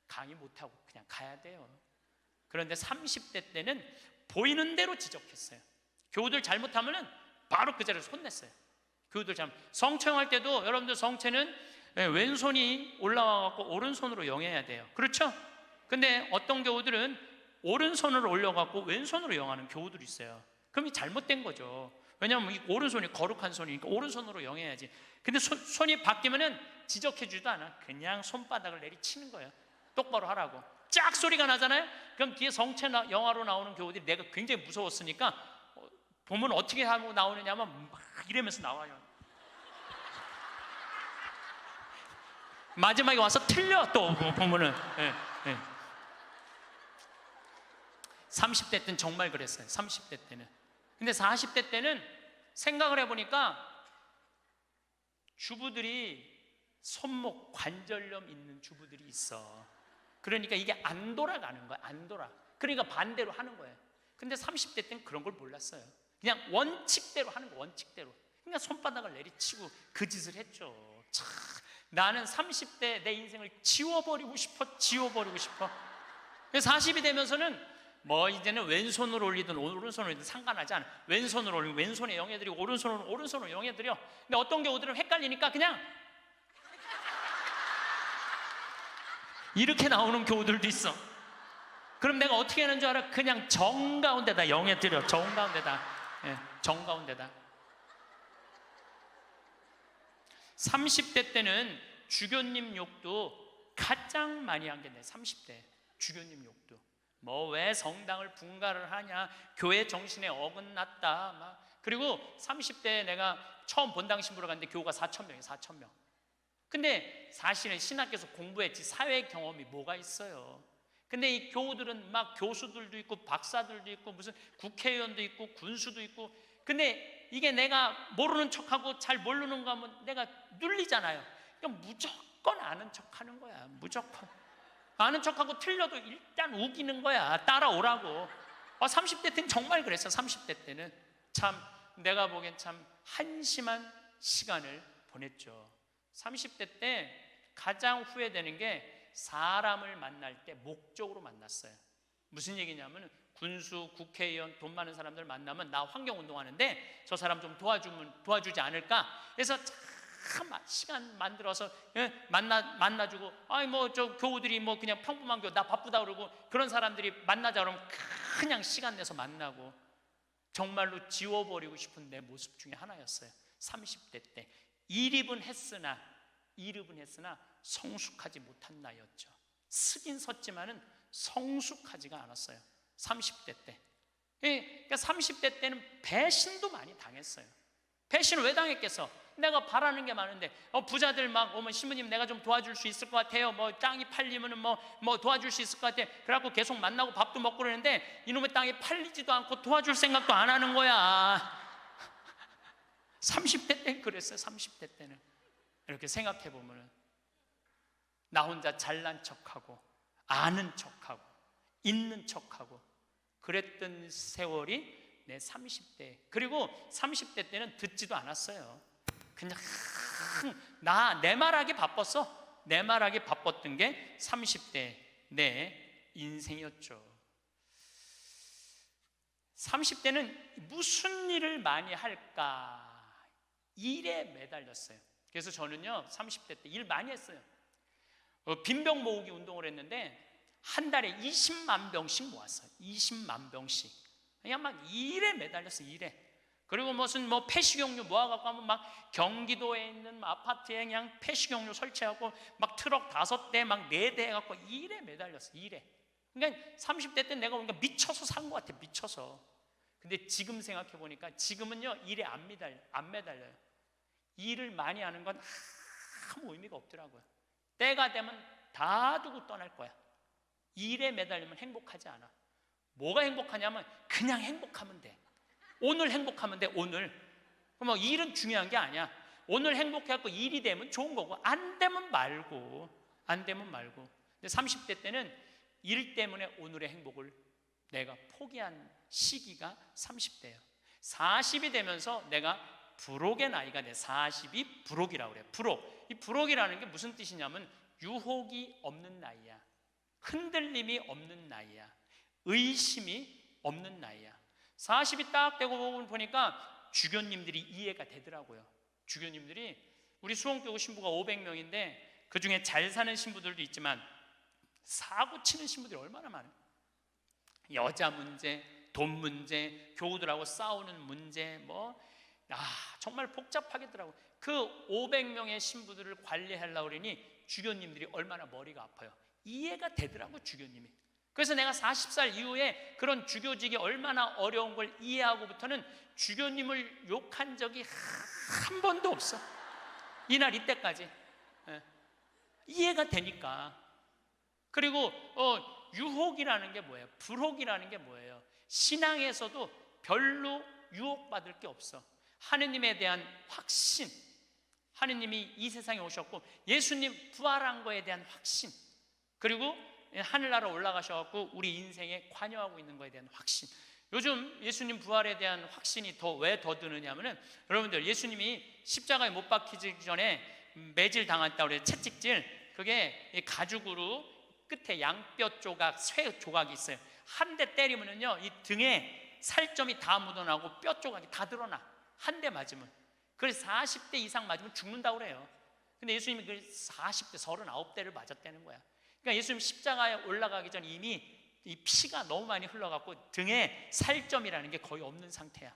[SPEAKER 1] 강의 못하고 그냥 가야 돼요. 그런데 30대 때는 보이는 대로 지적했어요. 교우들 잘못하면은 바로 그 자리에서 혼냈어요. 교우들 성체할 때도 여러분들 성체는 왼손이 올라와갖고 오른손으로 영해야 돼요. 그렇죠? 근데 어떤 교우들은 오른손으로 올려갖고 왼손으로 영하는 교우들이 있어요. 그럼 이 잘못된 거죠. 왜냐하면 이 오른손이 거룩한 손이니까 오른손으로 영해야지. 근데 손이 바뀌면은 지적해주지도 않아. 그냥 손바닥을 내리치는 거예요. 똑바로 하라고. 쫙 소리가 나잖아요. 그럼 뒤에 성체 영화로 나오는 교우들이 내가 굉장히 무서웠으니까 보면 어떻게 하고 나오느냐면 막 이러면서 나와요. 마지막에 와서 틀려 또 보면은. 예, 예. 30대 때는 정말 그랬어요. 30대 때는. 근데 40대 때는 생각을 해보니까 주부들이 손목 관절염 있는 주부들이 있어. 그러니까 이게 안 돌아가는 거야. 안 돌아. 그러니까 반대로 하는 거예요. 근데 30대 때는 그런 걸 몰랐어요. 그냥 원칙대로 하는 거, 원칙대로. 그러니까 손바닥을 내리치고 그 짓을 했죠. 참, 나는 30대 내 인생을 지워버리고 싶어. 40이 되면서는 뭐 이제는 왼손으로 올리든 오른손으로 올리든 상관하지 않아. 왼손으로 올리면 왼손에 영해드리고 오른손으로 영해드려. 근데 어떤 경우들은 헷갈리니까 그냥 이렇게 나오는 교우들도 있어. 그럼 내가 어떻게 하는 줄 알아? 그냥 정가운데다 영해드려. 정가운데다. 예, 정가운데다. 30대 때는 주교님 욕도 가장 많이 한 게 내 30대 주교님 욕도. 뭐 왜 성당을 분가를 하냐, 교회 정신에 어긋났다 막. 그리고 30대에 내가 처음 본당 신부로 갔는데 교우가 4,000명이에요. 4,000명. 근데 사실은 신학교에서 공부했지 사회 경험이 뭐가 있어요. 근데 이 교우들은 막 교수들도 있고 박사들도 있고 무슨 국회의원도 있고 군수도 있고. 근데 이게 내가 모르는 척하고 잘 모르는 거 하면 내가 눌리잖아요. 그러니까 무조건 아는 척하는 거야. 무조건 아는 척하고 틀려도 일단 우기는 거야. 따라오라고. 30대 때는 정말 그랬어. 30대 때는 참 내가 보기엔 참 한심한 시간을 보냈죠. 30대 때 가장 후회되는 게 사람을 만날 때 목적으로 만났어요. 무슨 얘기냐면 군수, 국회의원, 돈 많은 사람들 만나면 나 환경운동하는데 저 사람 좀 도와주지 않을까? 그래서 참 시간 만들어서 만나주고, 아니 뭐 저 교우들이 뭐 그냥 평범한 교우 나 바쁘다 그러고 그런 사람들이 만나자 그러면 그냥 시간 내서 만나고 정말로 지워버리고 싶은 내 모습 중에 하나였어요. 30대 때 이립은 했으나 성숙하지 못한 나이였죠. 쓰긴 섰지만은 성숙하지가 않았어요. 30대 때. 그러니까 30대 때는 배신도 많이 당했어요. 배신을 왜 당했겠어? 내가 바라는 게 많은데 부자들 막 오면 신부님 내가 좀 도와줄 수 있을 것 같아요. 뭐 땅이 팔리면은 뭐 도와줄 수 있을 것 같아. 그래갖고 계속 만나고 밥도 먹고 그러는데 이놈의 땅이 팔리지도 않고 도와줄 생각도 안 하는 거야. 30대 때는 그랬어요. 30대 때는 이렇게 생각해 보면은 나 혼자 잘난 척하고 아는 척하고 있는 척하고 그랬던 세월이 내 30대. 그리고 30대 때는 듣지도 않았어요. 그냥 내 말하기 바빴어. 내 말하기 바빴던 게 30대 내 인생이었죠. 30대는 무슨 일을 많이 할까? 일에 매달렸어요. 그래서 저는요 30대 때 일 많이 했어요. 빈병 모으기 운동을 했는데 한 달에 20만 병씩 모았어요. 20만 병씩. 그냥 막 일에 매달렸어요. 일에. 그리고 무슨 뭐 폐식용유 모아갖고 하면 막 경기도에 있는 아파트에 그냥 폐식용유 설치하고 막 트럭 5대 막 4대 해갖고 일에 매달렸어. 일에. 그러니까 30대 때 내가 보니까 미쳐서 산 것 같아. 미쳐서. 근데 지금 생각해 보니까 지금은요 일에 안 매달려요. 일을 많이 하는 건 아무 의미가 없더라고요. 때가 되면 다 두고 떠날 거야. 일에 매달리면 행복하지 않아. 뭐가 행복하냐면 그냥 행복하면 돼. 오늘 행복하면 돼. 오늘. 그럼 일은 중요한 게 아니야. 오늘 행복해갖고 일이 되면 좋은 거고 안 되면 말고. 근데 30대 때는 일 때문에 오늘의 행복을 내가 포기한 시기가 30대예요. 40이 되면서 내가 불혹의 나이가 돼. 40이 불혹이라고 그래요. 불혹. 이 불혹이라는 게 무슨 뜻이냐면 유혹이 없는 나이야. 흔들림이 없는 나이야. 의심이 없는 나이야. 40이 딱 되고 보니까 주교님들이 이해가 되더라고요. 주교님들이 우리 수원교구 신부가 500명인데 그 중에 잘 사는 신부들도 있지만 사고 치는 신부들이 얼마나 많아요. 여자 문제, 돈 문제, 교우들하고 싸우는 문제, 정말 복잡하겠더라고요. 그 500명의 신부들을 관리하려고 그러니 주교님들이 얼마나 머리가 아파요. 이해가 되더라고, 주교님이. 그래서 내가 40살 이후에 그런 주교직이 얼마나 어려운 걸 이해하고부터는 주교님을 욕한 적이 한 번도 없어. 이날 이때까지. 이해가 되니까. 그리고 유혹이라는 게 뭐예요? 불혹이라는 게 뭐예요? 신앙에서도 별로 유혹받을 게 없어. 하느님에 대한 확신, 하느님이 이 세상에 오셨고 예수님 부활한 거에 대한 확신, 그리고 하늘나라 올라가셔갖고 우리 인생에 관여하고 있는 거에 대한 확신. 요즘 예수님 부활에 대한 확신이 왜 더 드느냐 하면은, 여러분들, 예수님이 십자가에 못 박히기 전에 매질 당했다고 그래요. 채찍질. 그게 가죽으로 끝에 양뼈 조각, 쇠 조각이 있어요. 한 대 때리면은요, 이 등에 살점이 다 묻어나고 뼈 조각이 다 드러나. 한 대 맞으면. 그래서 40대 이상 맞으면 죽는다고 그래요. 근데 예수님이 그 40대, 39대를 맞았다는 거야. 그러니까 예수님 십자가에 올라가기 전 이미 이 피가 너무 많이 흘러갖고 등에 살점이라는 게 거의 없는 상태야.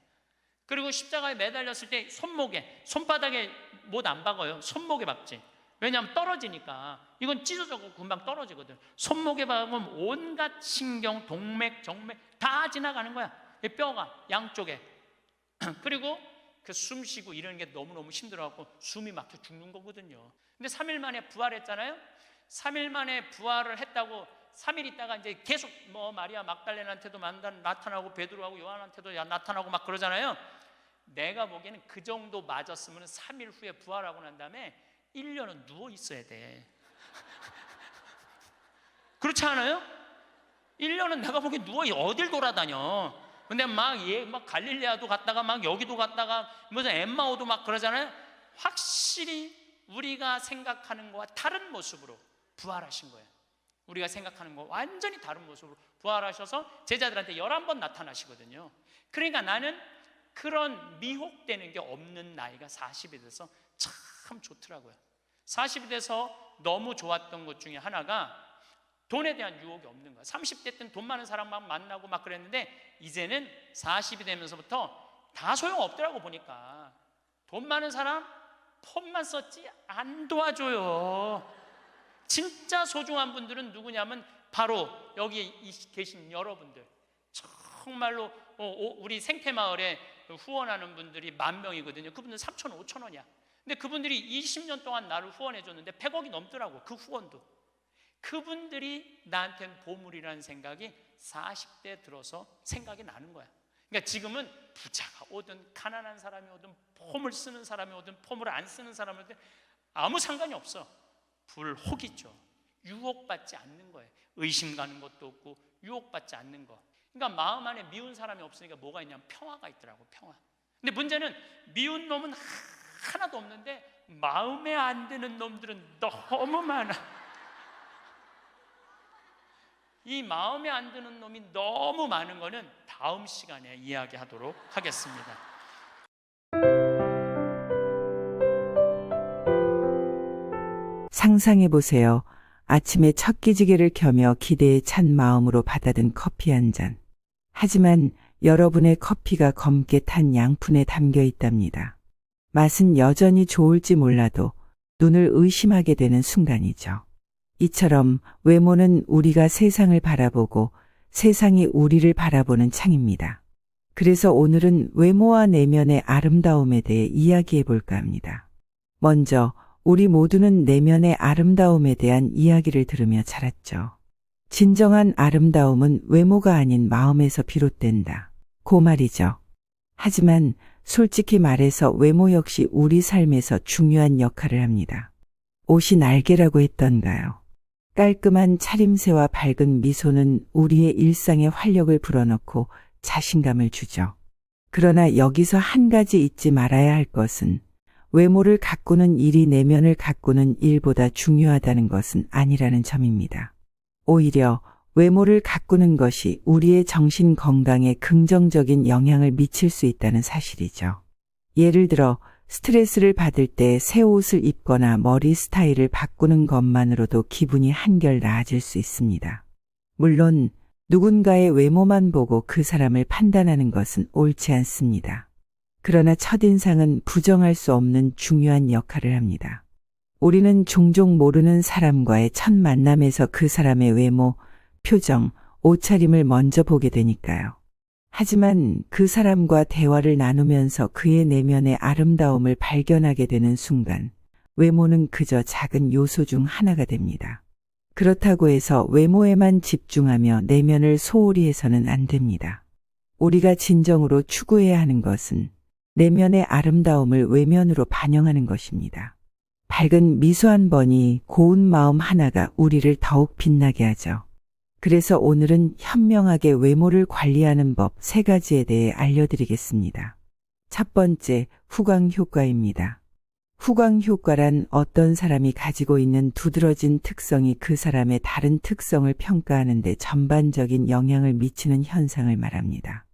[SPEAKER 1] 그리고 십자가에 매달렸을 때 손바닥에 못 안 박아요. 손목에 박지. 왜냐하면 떨어지니까. 이건 찢어져고 금방 떨어지거든. 손목에 박으면 온갖 신경, 동맥, 정맥 다 지나가는 거야. 이 뼈가 양쪽에. 그리고 그 숨 쉬고 이러는 게 너무너무 힘들어갖고 숨이 막혀 죽는 거거든요. 근데 3일 만에 부활했잖아요. 3일 만에 부활을 했다고 3일 있다가 이제 계속 마리아 막달레나한테도 나타나고 베드로하고 요한한테도 나타나고 막 그러잖아요. 내가 보기에는 그 정도 맞았으면 3일 후에 부활하고 난 다음에 1년은 누워 있어야 돼. 그렇지 않아요? 1년은 내가 보기엔 누워 어딜 돌아다녀. 근데 막 갈릴레아도 갔다가 막 여기도 갔다가 무슨 엠마오도 막 그러잖아요. 확실히 우리가 생각하는 거와 다른 모습으로 부활하신 거예요. 우리가 생각하는 거 완전히 다른 모습으로 부활하셔서 제자들한테 11번 나타나시거든요. 그러니까 나는 그런 미혹되는 게 없는 나이가 40이 돼서 참 좋더라고요. 40이 돼서 너무 좋았던 것 중에 하나가 돈에 대한 유혹이 없는 거야. 30대 때는 돈 많은 사람만 만나고 막 그랬는데 이제는 40이 되면서부터 다 소용없더라고. 보니까 돈 많은 사람 폰만 썼지 안 도와줘요. 진짜 소중한 분들은 누구냐면 바로 여기 계신 여러분들. 정말로 우리 생태마을에 후원하는 분들이 10,000명이거든요. 그분들 3,000원, 5,000원이야. 근데 그분들이 20년 동안 나를 후원해 줬는데 100억이 넘더라고. 그 후원도. 그분들이 나한테는 보물이라는 생각이 40대 들어서 생각이 나는 거야. 그러니까 지금은 부자가 오든 가난한 사람이 오든 폼을 쓰는 사람이 오든 폼을 안 쓰는 사람이 오든 아무 상관이 없어. 불혹이죠. 유혹받지 않는 거예요. 의심 가는 것도 없고 유혹받지 않는 거. 그러니까 마음 안에 미운 사람이 없으니까 뭐가 있냐면 평화가 있더라고. 평화. 근데 문제는 미운 놈은 하나도 없는데 마음에 안 드는 놈들은 너무 많아. 이 마음에 안 드는 놈이 너무 많은 거는 다음 시간에 이야기하도록 하겠습니다.
[SPEAKER 2] 상상해보세요. 아침에 첫 기지개를 켜며 기대에 찬 마음으로 받아든 커피 한 잔. 하지만 여러분의 커피가 검게 탄 양푼에 담겨 있답니다. 맛은 여전히 좋을지 몰라도 눈을 의심하게 되는 순간이죠. 이처럼 외모는 우리가 세상을 바라보고 세상이 우리를 바라보는 창입니다. 그래서 오늘은 외모와 내면의 아름다움에 대해 이야기해 볼까 합니다. 먼저 우리 모두는 내면의 아름다움에 대한 이야기를 들으며 자랐죠. 진정한 아름다움은 외모가 아닌 마음에서 비롯된다. 고 말이죠. 하지만 솔직히 말해서 외모 역시 우리 삶에서 중요한 역할을 합니다. 옷이 날개라고 했던가요? 깔끔한 차림새와 밝은 미소는 우리의 일상에 활력을 불어넣고 자신감을 주죠. 그러나 여기서 한 가지 잊지 말아야 할 것은 외모를 가꾸는 일이 내면을 가꾸는 일보다 중요하다는 것은 아니라는 점입니다. 오히려 외모를 가꾸는 것이 우리의 정신 건강에 긍정적인 영향을 미칠 수 있다는 사실이죠. 예를 들어 스트레스를 받을 때 새 옷을 입거나 머리 스타일을 바꾸는 것만으로도 기분이 한결 나아질 수 있습니다. 물론 누군가의 외모만 보고 그 사람을 판단하는 것은 옳지 않습니다. 그러나 첫인상은 부정할 수 없는 중요한 역할을 합니다. 우리는 종종 모르는 사람과의 첫 만남에서 그 사람의 외모, 표정, 옷차림을 먼저 보게 되니까요. 하지만 그 사람과 대화를 나누면서 그의 내면의 아름다움을 발견하게 되는 순간, 외모는 그저 작은 요소 중 하나가 됩니다. 그렇다고 해서 외모에만 집중하며 내면을 소홀히 해서는 안 됩니다. 우리가 진정으로 추구해야 하는 것은 내면의 아름다움을 외면으로 반영하는 것입니다. 밝은 미소 한 번이, 고운 마음 하나가 우리를 더욱 빛나게 하죠. 그래서 오늘은 현명하게 외모를 관리하는 법 3가지에 대해 알려드리겠습니다. 첫 번째, 후광 효과입니다. 후광 효과란 어떤 사람이 가지고 있는 두드러진 특성이 그 사람의 다른 특성을 평가하는 데 전반적인 영향을 미치는 현상을 말합니다.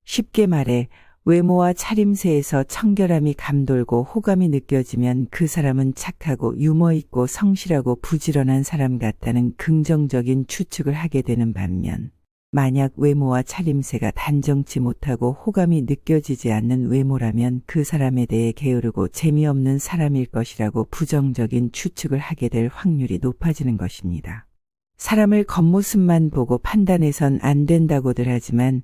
[SPEAKER 2] 쉽게 말해 외모와 차림새에서 청결함이 감돌고 호감이 느껴지면 그 사람은 착하고 유머 있고 성실하고 부지런한 사람 같다는 긍정적인 추측을 하게 되는 반면, 만약 외모와 차림새가 단정치 못하고 호감이 느껴지지 않는 외모라면 그 사람에 대해 게으르고 재미없는 사람일 것이라고 부정적인 추측을 하게 될 확률이 높아지는 것입니다. 사람을 겉모습만 보고 판단해선 안 된다고들 하지만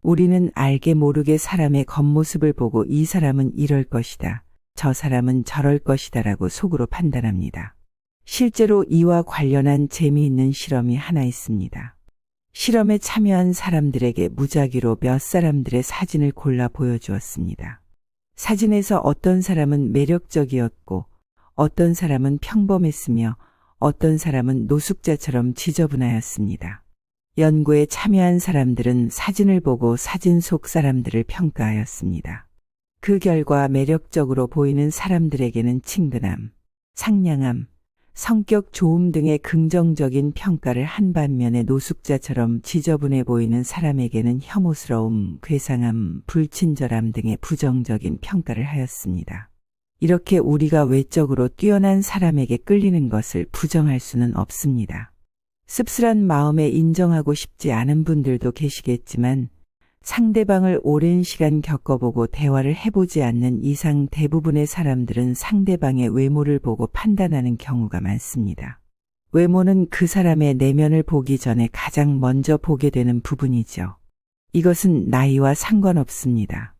[SPEAKER 2] 우리는 알게 모르게 사람의 겉모습을 보고 이 사람은 이럴 것이다, 저 사람은 저럴 것이다 라고 속으로 판단합니다. 실제로 이와 관련한 재미있는 실험이 하나 있습니다. 실험에 참여한 사람들에게 무작위로 몇 사람들의 사진을 골라 보여주었습니다. 사진에서 어떤 사람은 매력적이었고 어떤 사람은 평범했으며 어떤 사람은 노숙자처럼 지저분하였습니다. 연구에 참여한 사람들은 사진을 보고 사진 속 사람들을 평가하였습니다. 그 결과 매력적으로 보이는 사람들에게는 친근함, 상냥함, 성격 좋음 등의 긍정적인 평가를 한 반면에 노숙자처럼 지저분해 보이는 사람에게는 혐오스러움, 괴상함, 불친절함 등의 부정적인 평가를 하였습니다. 이렇게 우리가 외적으로 뛰어난 사람에게 끌리는 것을 부정할 수는 없습니다. 씁쓸한 마음에 인정하고 싶지 않은 분들도 계시겠지만 상대방을 오랜 시간 겪어보고 대화를 해보지 않는 이상 대부분의 사람들은 상대방의 외모를 보고 판단하는 경우가 많습니다. 외모는 그 사람의 내면을 보기 전에 가장 먼저 보게 되는 부분이죠. 이것은 나이와 상관없습니다.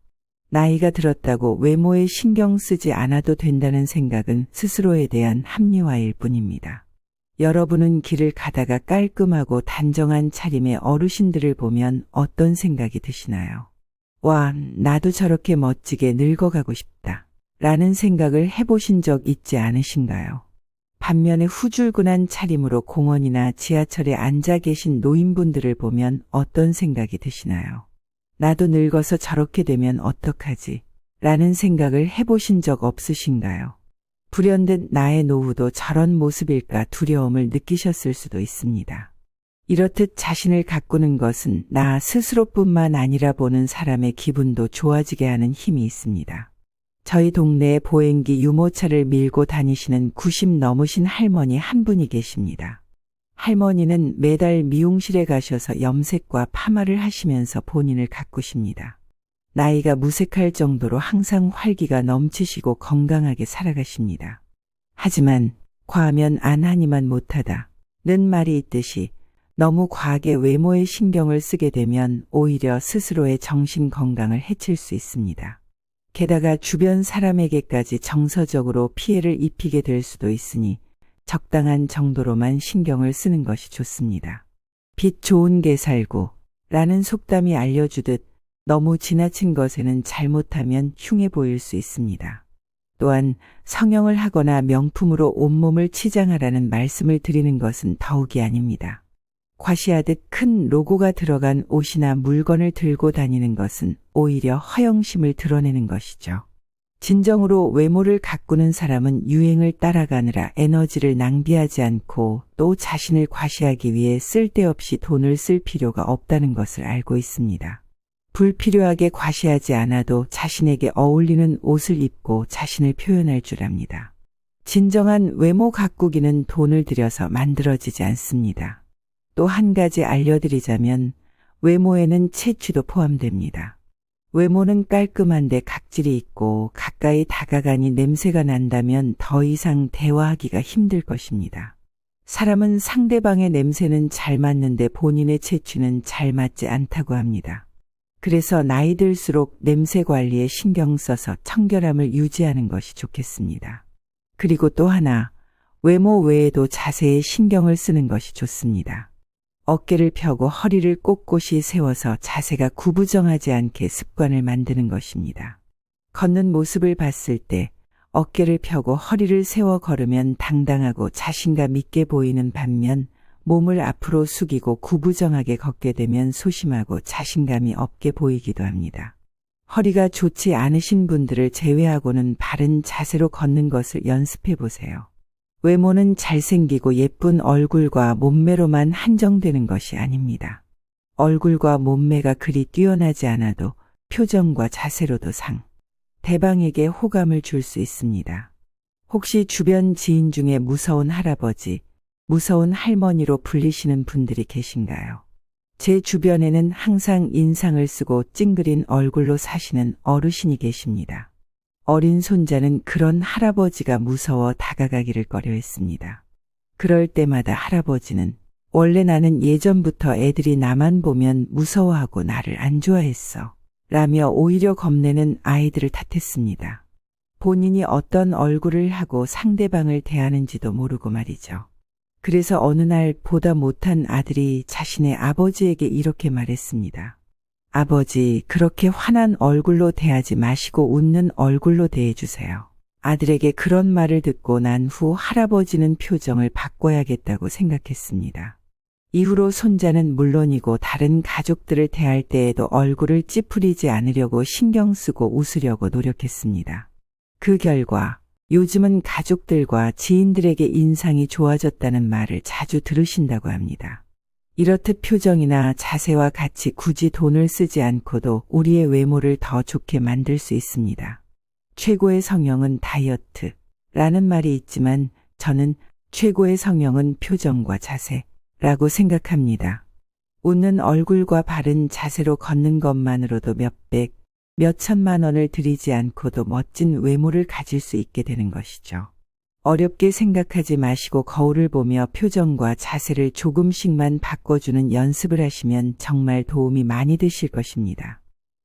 [SPEAKER 2] 나이가 들었다고 외모에 신경 쓰지 않아도 된다는 생각은 스스로에 대한 합리화일 뿐입니다. 여러분은 길을 가다가 깔끔하고 단정한 차림의 어르신들을 보면 어떤 생각이 드시나요? 와, 나도 저렇게 멋지게 늙어가고 싶다 라는 생각을 해보신 적 있지 않으신가요? 반면에 후줄근한 차림으로 공원이나 지하철에 앉아 계신 노인분들을 보면 어떤 생각이 드시나요? 나도 늙어서 저렇게 되면 어떡하지? 라는 생각을 해보신 적 없으신가요? 불현듯 나의 노후도 저런 모습일까 두려움을 느끼셨을 수도 있습니다. 이렇듯 자신을 가꾸는 것은 나 스스로뿐만 아니라 보는 사람의 기분도 좋아지게 하는 힘이 있습니다. 저희 동네에 보행기 유모차를 밀고 다니시는 90 넘으신 할머니 한 분이 계십니다. 할머니는 매달 미용실에 가셔서 염색과 파마를 하시면서 본인을 가꾸십니다. 나이가 무색할 정도로 항상 활기가 넘치시고 건강하게 살아가십니다. 하지만 과하면 안 하니만 못하다 는 말이 있듯이 너무 과하게 외모에 신경을 쓰게 되면 오히려 스스로의 정신 건강을 해칠 수 있습니다. 게다가 주변 사람에게까지 정서적으로 피해를 입히게 될 수도 있으니 적당한 정도로만 신경을 쓰는 것이 좋습니다. 빛 좋은 게 살고 라는 속담이 알려주듯 너무 지나친 것에는 잘못하면 흉해 보일 수 있습니다. 또한 성형을 하거나 명품으로 온몸을 치장하라는 말씀을 드리는 것은 더욱이 아닙니다. 과시하듯 큰 로고가 들어간 옷이나 물건을 들고 다니는 것은 오히려 허영심을 드러내는 것이죠. 진정으로 외모를 가꾸는 사람은 유행을 따라가느라 에너지를 낭비하지 않고 또 자신을 과시하기 위해 쓸데없이 돈을 쓸 필요가 없다는 것을 알고 있습니다. 불필요하게 과시하지 않아도 자신에게 어울리는 옷을 입고 자신을 표현할 줄 압니다. 진정한 외모 가꾸기는 돈을 들여서 만들어지지 않습니다. 또 한 가지 알려드리자면 외모에는 체취도 포함됩니다. 외모는 깔끔한데 각질이 있고 가까이 다가가니 냄새가 난다면 더 이상 대화하기가 힘들 것입니다. 사람은 상대방의 냄새는 잘 맡는데 본인의 체취는 잘 맞지 않다고 합니다. 그래서 나이 들수록 냄새 관리에 신경 써서 청결함을 유지하는 것이 좋겠습니다. 그리고 또 하나, 외모 외에도 자세에 신경을 쓰는 것이 좋습니다. 어깨를 펴고 허리를 꼿꼿이 세워서 자세가 구부정하지 않게 습관을 만드는 것입니다. 걷는 모습을 봤을 때 어깨를 펴고 허리를 세워 걸으면 당당하고 자신감 있게 보이는 반면 몸을 앞으로 숙이고 구부정하게 걷게 되면 소심하고 자신감이 없게 보이기도 합니다. 허리가 좋지 않으신 분들을 제외하고는 바른 자세로 걷는 것을 연습해 보세요. 외모는 잘생기고 예쁜 얼굴과 몸매로만 한정되는 것이 아닙니다. 얼굴과 몸매가 그리 뛰어나지 않아도 표정과 자세로도 대방에게 호감을 줄 수 있습니다. 혹시 주변 지인 중에 무서운 할아버지, 무서운 할머니로 불리시는 분들이 계신가요? 제 주변에는 항상 인상을 쓰고 찡그린 얼굴로 사시는 어르신이 계십니다. 어린 손자는 그런 할아버지가 무서워 다가가기를 꺼려했습니다. 그럴 때마다 할아버지는 원래 나는 예전부터 애들이 나만 보면 무서워하고 나를 안 좋아했어 라며 오히려 겁내는 아이들을 탓했습니다. 본인이 어떤 얼굴을 하고 상대방을 대하는지도 모르고 말이죠. 그래서 어느 날 보다 못한 아들이 자신의 아버지에게 이렇게 말했습니다. 아버지, 그렇게 환한 얼굴로 대하지 마시고 웃는 얼굴로 대해주세요. 아들에게 그런 말을 듣고 난 후 할아버지는 표정을 바꿔야겠다고 생각했습니다. 이후로 손자는 물론이고 다른 가족들을 대할 때에도 얼굴을 찌푸리지 않으려고 신경 쓰고 웃으려고 노력했습니다. 그 결과 요즘은 가족들과 지인들에게 인상이 좋아졌다는 말을 자주 들으신다고 합니다. 이렇듯 표정이나 자세와 같이 굳이 돈을 쓰지 않고도 우리의 외모를 더 좋게 만들 수 있습니다. 최고의 성형은 다이어트라는 말이 있지만 저는 최고의 성형은 표정과 자세라고 생각합니다. 웃는 얼굴과 바른 자세로 걷는 것만으로도 몇백, 몇천만 원을 들이지 않고도 멋진 외모를 가질 수 있게 되는 것이죠. 어렵게 생각하지 마시고 거울을 보며 표정과 자세를 조금씩만 바꿔주는 연습을 하시면 정말 도움이 많이 되실 것입니다.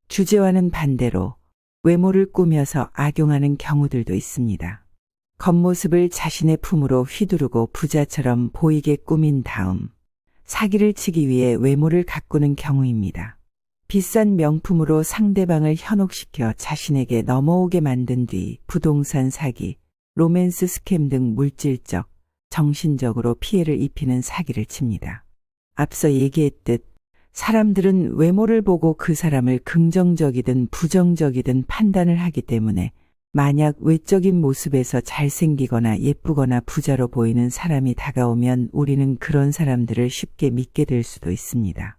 [SPEAKER 2] 주제와는 반대로 외모를 꾸며서 악용하는 경우들도 있습니다. 겉모습을 자신의 품으로 휘두르고 부자처럼 보이게 꾸민 다음 사기를 치기 위해 외모를 가꾸는 경우입니다. 비싼 명품으로 상대방을 현혹시켜 자신에게 넘어오게 만든 뒤 부동산 사기, 로맨스 스캠 등 물질적, 정신적으로 피해를 입히는 사기를 칩니다. 앞서 얘기했듯 사람들은 외모를 보고 그 사람을 긍정적이든 부정적이든 판단을 하기 때문에 만약 외적인 모습에서 잘생기거나 예쁘거나 부자로 보이는 사람이 다가오면 우리는 그런 사람들을 쉽게 믿게 될 수도 있습니다.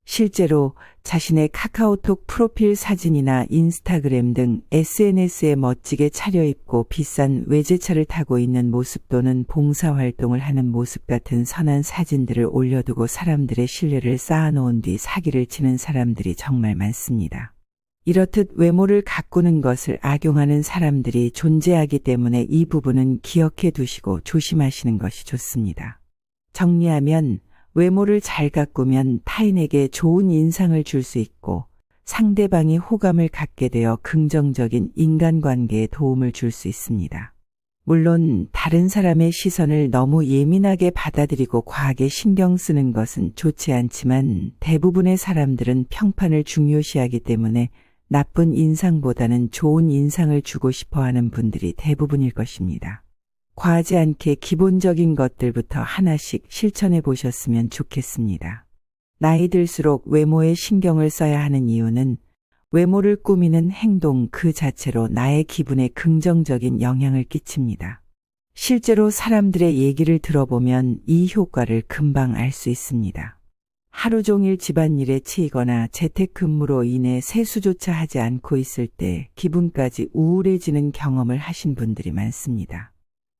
[SPEAKER 2] 실제로 자신의 카카오톡 프로필 사진이나 인스타그램 등 SNS에 멋지게 차려입고 비싼 외제차를 타고 있는 모습 또는 봉사활동을 하는 모습 같은 선한 사진들을 올려두고 사람들의 신뢰를 쌓아놓은 뒤 사기를 치는 사람들이 정말 많습니다. 이렇듯 외모를 가꾸는 것을 악용하는 사람들이 존재하기 때문에 이 부분은 기억해 두시고 조심하시는 것이 좋습니다. 정리하면 외모를 잘 가꾸면 타인에게 좋은 인상을 줄 수 있고 상대방이 호감을 갖게 되어 긍정적인 인간관계에 도움을 줄 수 있습니다. 물론 다른 사람의 시선을 너무 예민하게 받아들이고 과하게 신경 쓰는 것은 좋지 않지만 대부분의 사람들은 평판을 중요시하기 때문에 나쁜 인상보다는 좋은 인상을 주고 싶어 하는 분들이 대부분일 것입니다. 과하지 않게 기본적인 것들부터 하나씩 실천해 보셨으면 좋겠습니다. 나이 들수록 외모에 신경을 써야 하는 이유는 외모를 꾸미는 행동 그 자체로 나의 기분에 긍정적인 영향을 끼칩니다. 실제로 사람들의 얘기를 들어보면 이 효과를 금방 알 수 있습니다. 하루 종일 집안일에 치이거나 재택근무로 인해 세수조차 하지 않고 있을 때 기분까지 우울해지는 경험을 하신 분들이 많습니다.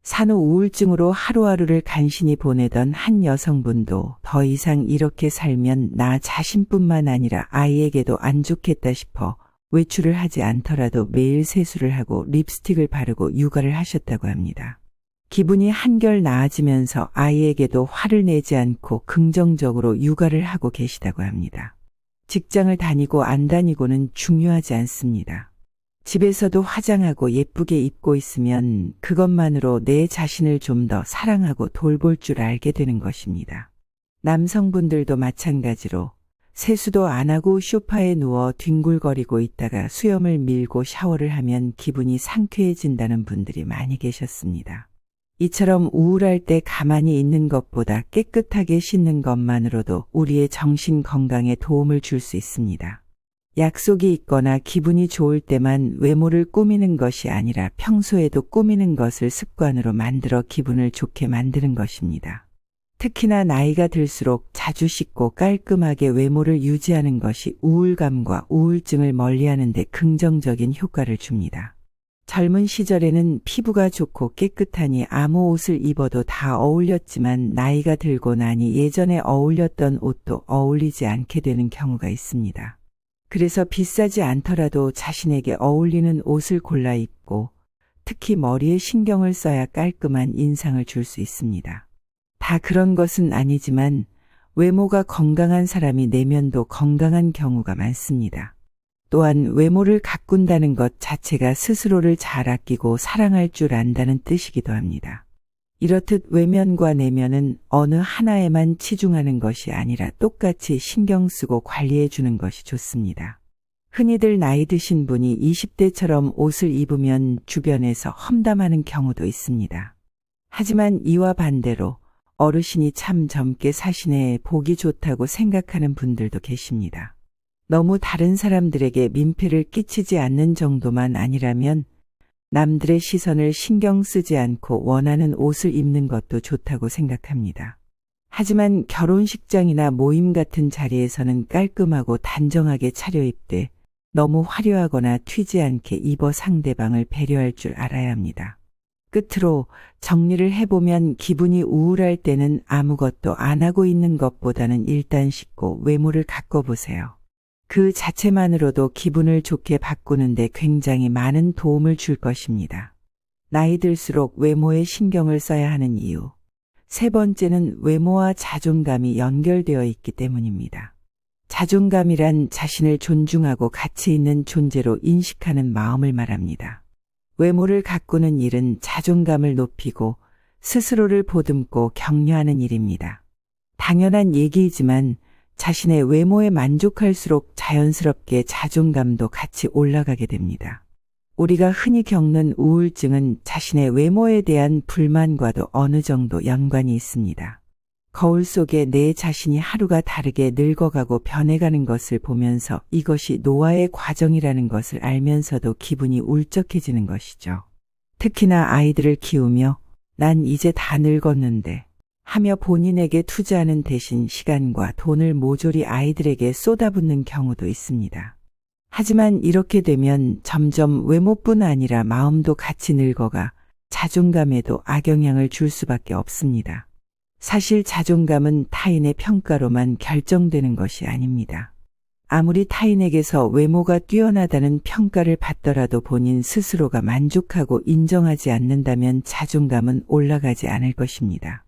[SPEAKER 2] 산후 우울증으로 하루하루를 간신히 보내던 한 여성분도 더 이상 이렇게 살면 나 자신뿐만 아니라 아이에게도 안 좋겠다 싶어 외출을 하지 않더라도 매일 세수를 하고 립스틱을 바르고 육아를 하셨다고 합니다. 기분이 한결 나아지면서 아이에게도 화를 내지 않고 긍정적으로 육아를 하고 계시다고 합니다. 직장을 다니고 안 다니고는 중요하지 않습니다. 집에서도 화장하고 예쁘게 입고 있으면 그것만으로 내 자신을 좀 더 사랑하고 돌볼 줄 알게 되는 것입니다. 남성분들도 마찬가지로 세수도 안 하고 소파에 누워 뒹굴거리고 있다가 수염을 밀고 샤워를 하면 기분이 상쾌해진다는 분들이 많이 계셨습니다. 이처럼 우울할 때 가만히 있는 것보다 깨끗하게 씻는 것만으로도 우리의 정신 건강에 도움을 줄 수 있습니다. 약속이 있거나 기분이 좋을 때만 외모를 꾸미는 것이 아니라 평소에도 꾸미는 것을 습관으로 만들어 기분을 좋게 만드는 것입니다. 특히나 나이가 들수록 자주 씻고 깔끔하게 외모를 유지하는 것이 우울감과 우울증을 멀리하는 데 긍정적인 효과를 줍니다. 젊은 시절에는 피부가 좋고 깨끗하니 아무 옷을 입어도 다 어울렸지만 나이가 들고 나니 예전에 어울렸던 옷도 어울리지 않게 되는 경우가 있습니다. 그래서 비싸지 않더라도 자신에게 어울리는 옷을 골라 입고 특히 머리에 신경을 써야 깔끔한 인상을 줄 수 있습니다. 다 그런 것은 아니지만 외모가 건강한 사람이 내면도 건강한 경우가 많습니다. 또한 외모를 가꾼다는 것 자체가 스스로를 잘 아끼고 사랑할 줄 안다는 뜻이기도 합니다. 이렇듯 외면과 내면은 어느 하나에만 치중하는 것이 아니라 똑같이 신경 쓰고 관리해 주는 것이 좋습니다. 흔히들 나이 드신 분이 20대처럼 옷을 입으면 주변에서 험담하는 경우도 있습니다. 하지만 이와 반대로 어르신이 참 젊게 사시네 보기 좋다고 생각하는 분들도 계십니다. 너무 다른 사람들에게 민폐를 끼치지 않는 정도만 아니라면 남들의 시선을 신경 쓰지 않고 원하는 옷을 입는 것도 좋다고 생각합니다. 하지만 결혼식장이나 모임 같은 자리에서는 깔끔하고 단정하게 차려입되 너무 화려하거나 튀지 않게 입어 상대방을 배려할 줄 알아야 합니다. 끝으로 정리를 해보면 기분이 우울할 때는 아무것도 안 하고 있는 것보다는 일단 씻고 외모를 가꿔보세요. 그 자체만으로도 기분을 좋게 바꾸는데 굉장히 많은 도움을 줄 것입니다. 나이 들수록 외모에 신경을 써야 하는 이유. 세 번째는 외모와 자존감이 연결되어 있기 때문입니다. 자존감이란 자신을 존중하고 가치 있는 존재로 인식하는 마음을 말합니다. 외모를 가꾸는 일은 자존감을 높이고 스스로를 보듬고 격려하는 일입니다. 당연한 얘기이지만 자신의 외모에 만족할수록 자연스럽게 자존감도 같이 올라가게 됩니다. 우리가 흔히 겪는 우울증은 자신의 외모에 대한 불만과도 어느 정도 연관이 있습니다. 거울 속에 내 자신이 하루가 다르게 늙어가고 변해가는 것을 보면서 이것이 노화의 과정이라는 것을 알면서도 기분이 울적해지는 것이죠. 특히나 아이들을 키우며 난 이제 다 늙었는데 하며 본인에게 투자하는 대신 시간과 돈을 모조리 아이들에게 쏟아붓는 경우도 있습니다. 하지만 이렇게 되면 점점 외모뿐 아니라 마음도 같이 늙어가 자존감에도 악영향을 줄 수밖에 없습니다. 사실 자존감은 타인의 평가로만 결정되는 것이 아닙니다. 아무리 타인에게서 외모가 뛰어나다는 평가를 받더라도 본인 스스로가 만족하고 인정하지 않는다면 자존감은 올라가지 않을 것입니다.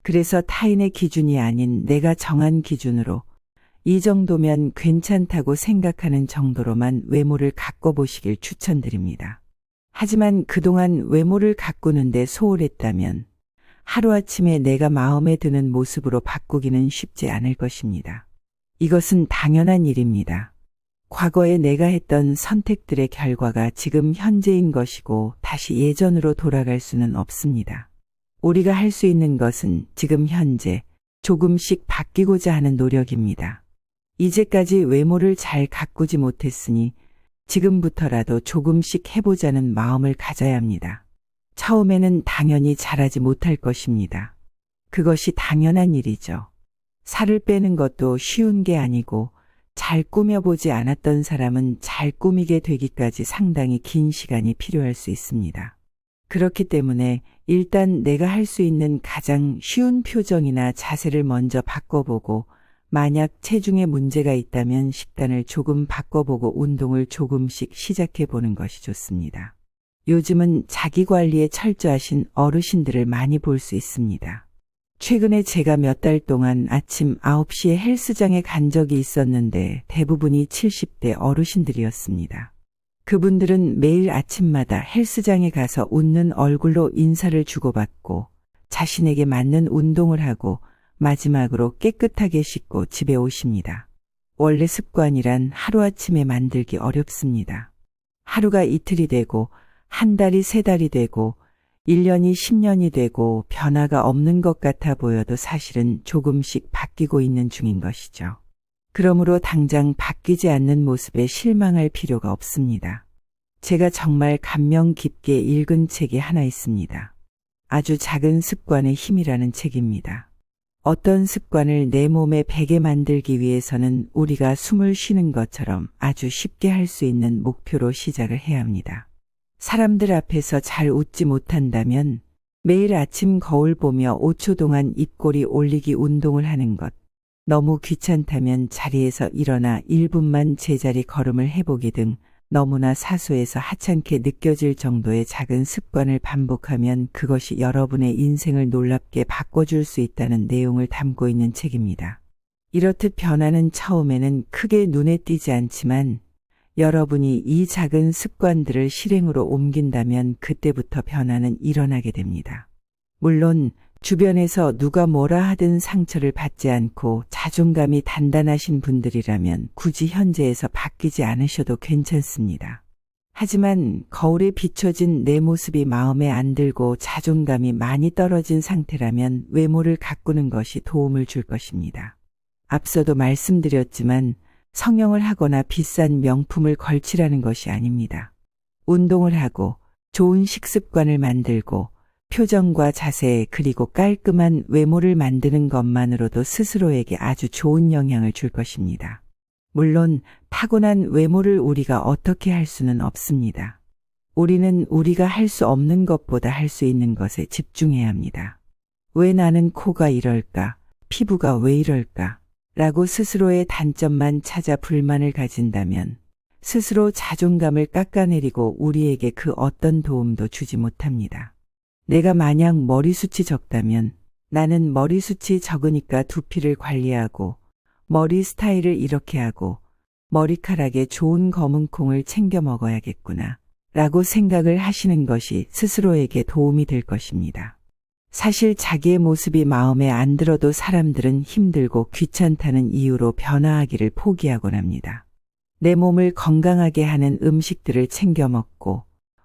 [SPEAKER 2] 그래서 타인의 기준이 아닌 내가 정한 기준으로 이 정도면 괜찮다고 생각하는 정도로만 외모를 가꿔보시길 추천드립니다. 하지만 그동안 외모를 가꾸는데 소홀했다면 하루아침에 내가 마음에 드는 모습으로 바꾸기는 쉽지 않을 것입니다. 이것은 당연한 일입니다. 과거에 내가 했던 선택들의 결과가 지금 현재인 것이고 다시 예전으로 돌아갈 수는 없습니다. 우리가 할 수 있는 것은 지금 현재 조금씩 바뀌고자 하는 노력입니다. 이제까지 외모를 잘 가꾸지 못했으니 지금부터라도 조금씩 해보자는 마음을 가져야 합니다. 처음에는 당연히 잘하지 못할 것입니다. 그것이 당연한 일이죠. 살을 빼는 것도 쉬운 게 아니고 잘 꾸며보지 않았던 사람은 잘 꾸미게 되기까지 상당히 긴 시간이 필요할 수 있습니다. 그렇기 때문에 일단 내가 할 수 있는 가장 쉬운 표정이나 자세를 먼저 바꿔보고 만약 체중에 문제가 있다면 식단을 조금 바꿔보고 운동을 조금씩 시작해보는 것이 좋습니다. 요즘은 자기 관리에 철저하신 어르신들을 많이 볼 수 있습니다. 최근에 제가 몇 달 동안 아침 9시에 헬스장에 간 적이 있었는데 대부분이 70대 어르신들이었습니다. 그분들은 매일 아침마다 헬스장에 가서 웃는 얼굴로 인사를 주고받고 자신에게 맞는 운동을 하고 마지막으로 깨끗하게 씻고 집에 오십니다. 원래 습관이란 하루아침에 만들기 어렵습니다. 하루가 이틀이 되고 한 달이 세 달이 되고 1년이 10년이 되고 변화가 없는 것 같아 보여도 사실은 조금씩 바뀌고 있는 중인 것이죠. 그러므로 당장 바뀌지 않는 모습에 실망할 필요가 없습니다. 제가 정말 감명 깊게 읽은 책이 하나 있습니다. 아주 작은 습관의 힘이라는 책입니다. 어떤 습관을 내 몸에 배게 만들기 위해서는 우리가 숨을 쉬는 것처럼 아주 쉽게 할 수 있는 목표로 시작을 해야 합니다. 사람들 앞에서 잘 웃지 못한다면 매일 아침 거울 보며 5초 동안 입꼬리 올리기 운동을 하는 것, 너무 귀찮다면 자리에서 일어나 1분만 제자리 걸음을 해보기 등 너무나 사소해서 하찮게 느껴질 정도의 작은 습관을 반복하면 그것이 여러분의 인생을 놀랍게 바꿔줄 수 있다는 내용을 담고 있는 책입니다. 이렇듯 변화는 처음에는 크게 눈에 띄지 않지만 여러분이 이 작은 습관들을 실행으로 옮긴다면 그때부터 변화는 일어나게 됩니다. 물론 주변에서 누가 뭐라 하든 상처를 받지 않고 자존감이 단단하신 분들이라면 굳이 현재에서 바뀌지 않으셔도 괜찮습니다. 하지만 거울에 비춰진 내 모습이 마음에 안 들고 자존감이 많이 떨어진 상태라면 외모를 가꾸는 것이 도움을 줄 것입니다. 앞서도 말씀드렸지만 성형을 하거나 비싼 명품을 걸치라는 것이 아닙니다. 운동을 하고 좋은 식습관을 만들고 표정과 자세 그리고 깔끔한 외모를 만드는 것만으로도 스스로에게 아주 좋은 영향을 줄 것입니다. 물론 타고난 외모를 우리가 어떻게 할 수는 없습니다. 우리는 우리가 할 수 없는 것보다 할 수 있는 것에 집중해야 합니다. 왜 나는 코가 이럴까? 피부가 왜 이럴까? 라고 스스로의 단점만 찾아 불만을 가진다면 스스로 자존감을 깎아내리고 우리에게 그 어떤 도움도 주지 못합니다. 내가 만약 머리숱이 적다면 나는 머리숱이 적으니까 두피를 관리하고 머리 스타일을 이렇게 하고 머리카락에 좋은 검은 콩을 챙겨 먹어야겠구나 라고 생각을 하시는 것이 스스로에게 도움이 될 것입니다. 사실 자기의 모습이 마음에 안 들어도 사람들은 힘들고 귀찮다는 이유로 변화하기를 포기하곤 합니다. 내 몸을 건강하게 하는 음식들을 챙겨 먹고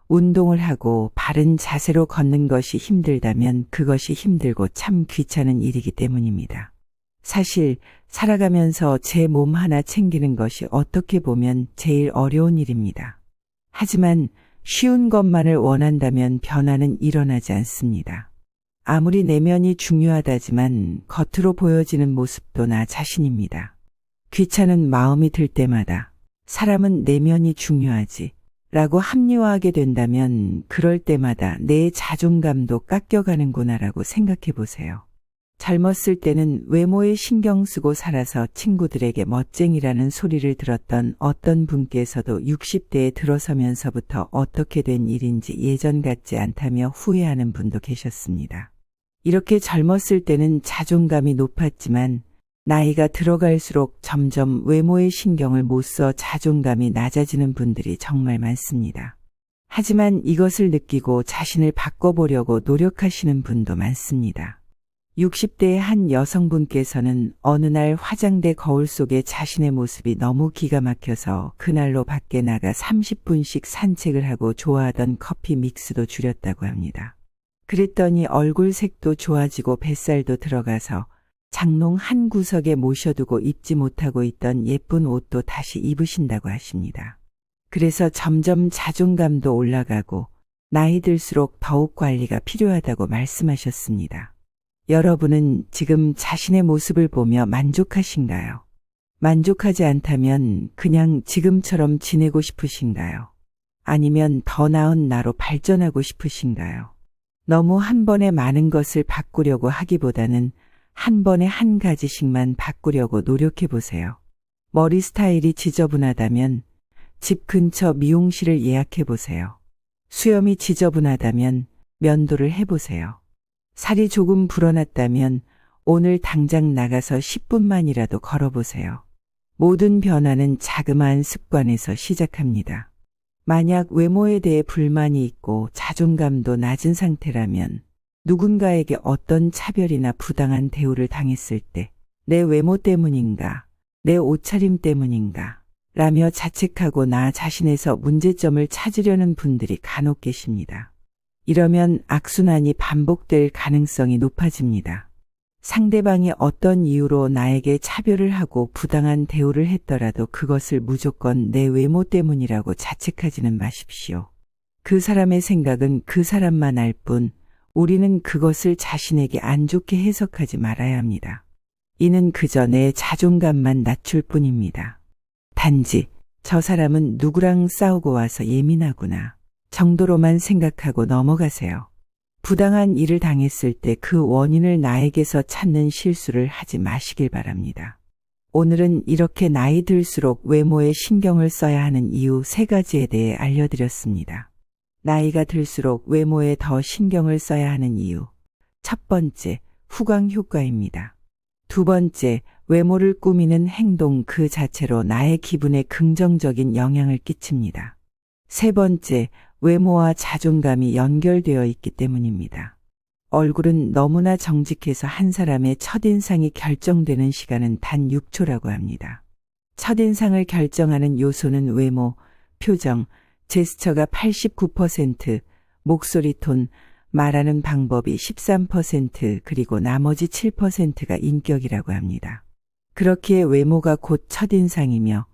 [SPEAKER 2] 운동을 하고 바른 자세로 걷는 것이 힘들다면 그것이 힘들고 참 귀찮은 일이기 때문입니다. 사실 살아가면서 제 몸 하나 챙기는 것이 어떻게 보면 제일 어려운 일입니다. 하지만 쉬운 것만을 원한다면 변화는 일어나지 않습니다. 아무리 내면이 중요하다지만 겉으로 보여지는 모습도 나 자신입니다. 귀찮은 마음이 들 때마다 사람은 내면이 중요하지 라고 합리화하게 된다면 그럴 때마다 내 자존감도 깎여가는구나라고 생각해 보세요. 젊었을 때는 외모에 신경 쓰고 살아서 친구들에게 멋쟁이라는 소리를 들었던 어떤 분께서도 60대에 들어서면서부터 어떻게 된 일인지 예전 같지 않다며 후회하는 분도 계셨습니다. 이렇게 젊었을 때는 자존감이 높았지만 나이가 들어갈수록 점점 외모에 신경을 못 써 자존감이 낮아지는 분들이 정말 많습니다. 하지만 이것을 느끼고 자신을 바꿔보려고 노력하시는 분도 많습니다. 60대의 한 여성분께서는 어느 날 화장대 거울 속에 자신의 모습이 너무 기가 막혀서 그날로 밖에 나가 30분씩 산책을 하고 좋아하던 커피 믹스도 줄였다고 합니다. 그랬더니 얼굴 색도 좋아지고 뱃살도 들어가서 장롱 한 구석에 모셔두고 입지 못하고 있던 예쁜 옷도 다시 입으신다고 하십니다. 그래서 점점 자존감도 올라가고 나이 들수록 더욱 관리가 필요하다고 말씀하셨습니다. 여러분은 지금 자신의 모습을 보며 만족하신가요? 만족하지 않다면 그냥 지금처럼 지내고 싶으신가요? 아니면 더 나은 나로 발전하고 싶으신가요? 너무 한 번에 많은 것을 바꾸려고 하기보다는 한 번에 한 가지씩만 바꾸려고 노력해 보세요. 머리 스타일이 지저분하다면 집 근처 미용실을 예약해 보세요. 수염이 지저분하다면 면도를 해 보세요. 살이 조금 불어났다면 오늘 당장 나가서 10분만이라도 걸어보세요. 모든 변화는 자그마한 습관에서 시작합니다. 만약 외모에 대해 불만이 있고 자존감도 낮은 상태라면 누군가에게 어떤 차별이나 부당한 대우를 당했을 때 내 외모 때문인가, 내 옷차림 때문인가 라며 자책하고 나 자신에서 문제점을 찾으려는 분들이 간혹 계십니다. 이러면 악순환이 반복될 가능성이 높아집니다. 상대방이 어떤 이유로 나에게 차별을 하고 부당한 대우를 했더라도 그것을 무조건 내 외모 때문이라고 자책하지는 마십시오. 그 사람의 생각은 그 사람만 알 뿐 우리는 그것을 자신에게 안 좋게 해석하지 말아야 합니다. 이는 그저 내 자존감만 낮출 뿐입니다. 단지 저 사람은 누구랑 싸우고 와서 예민하구나 정도로만 생각하고 넘어가세요. 부당한 일을 당했을 때 그 원인을 나에게서 찾는 실수를 하지 마시길 바랍니다. 오늘은 이렇게 나이 들수록 외모에 신경을 써야 하는 이유 3가지에 대해 알려드렸습니다. 나이가 들수록 외모에 더 신경을 써야 하는 이유. 첫 번째, 후광 효과입니다. 두 번째, 외모를 꾸미는 행동 그 자체로 나의 기분에 긍정적인 영향을 끼칩니다. 세 번째, 외모와 자존감이 연결되어 있기 때문입니다. 얼굴은 너무나 정직해서 한 사람의 첫인상이 결정되는 시간은 단 6초라고 합니다. 첫인상을 결정하는 요소는 외모, 표정, 제스처가 89%, 목소리 톤, 말하는 방법이 13% 그리고 나머지 7%가 인격이라고 합니다. 그렇기에 외모가 곧 첫인상이며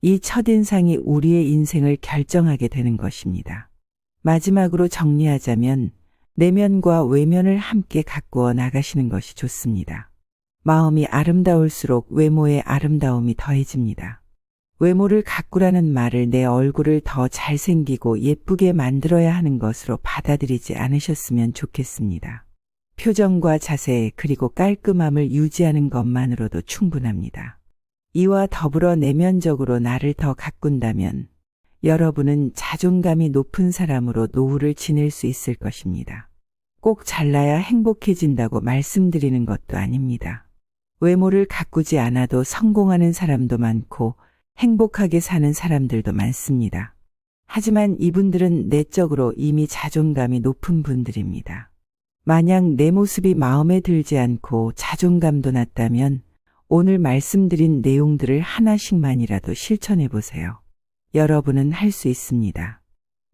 [SPEAKER 2] 이 첫인상이 우리의 인생을 결정하게 되는 것입니다. 마지막으로 정리하자면 내면과 외면을 함께 가꾸어 나가시는 것이 좋습니다. 마음이 아름다울수록 외모의 아름다움이 더해집니다. 외모를 가꾸라는 말을 내 얼굴을 더 잘생기고 예쁘게 만들어야 하는 것으로 받아들이지 않으셨으면 좋겠습니다. 표정과 자세 그리고 깔끔함을 유지하는 것만으로도 충분합니다. 이와 더불어 내면적으로 나를 더 가꾼다면 여러분은 자존감이 높은 사람으로 노후를 지낼 수 있을 것입니다. 꼭 잘나야 행복해진다고 말씀드리는 것도 아닙니다. 외모를 가꾸지 않아도 성공하는 사람도 많고 행복하게 사는 사람들도 많습니다. 하지만 이분들은 내적으로 이미 자존감이 높은 분들입니다. 만약 내 모습이 마음에 들지 않고 자존감도 낮다면 오늘 말씀드린 내용들을 하나씩만이라도 실천해 보세요. 여러분은 할 수 있습니다.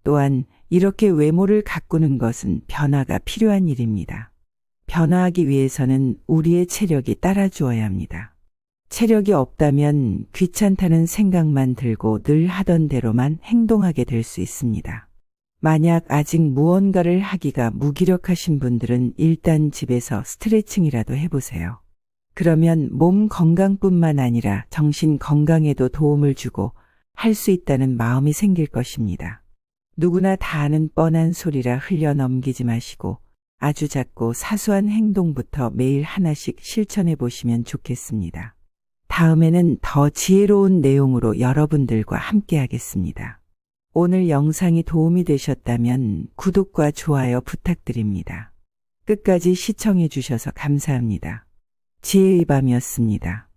[SPEAKER 2] 또한 이렇게 외모를 가꾸는 것은 변화가 필요한 일입니다. 변화하기 위해서는 우리의 체력이 따라주어야 합니다. 체력이 없다면 귀찮다는 생각만 들고 늘 하던 대로만 행동하게 될 수 있습니다. 만약 아직 무언가를 하기가 무기력하신 분들은 일단 집에서 스트레칭이라도 해보세요. 그러면 몸 건강뿐만 아니라 정신 건강에도 도움을 주고 할 수 있다는 마음이 생길 것입니다. 누구나 다 아는 뻔한 소리라 흘려 넘기지 마시고 아주 작고 사소한 행동부터 매일 하나씩 실천해 보시면 좋겠습니다. 다음에는 더 지혜로운 내용으로 여러분들과 함께 하겠습니다. 오늘 영상이 도움이 되셨다면 구독과 좋아요 부탁드립니다. 끝까지 시청해 주셔서 감사합니다. 지혜의 밤이었습니다.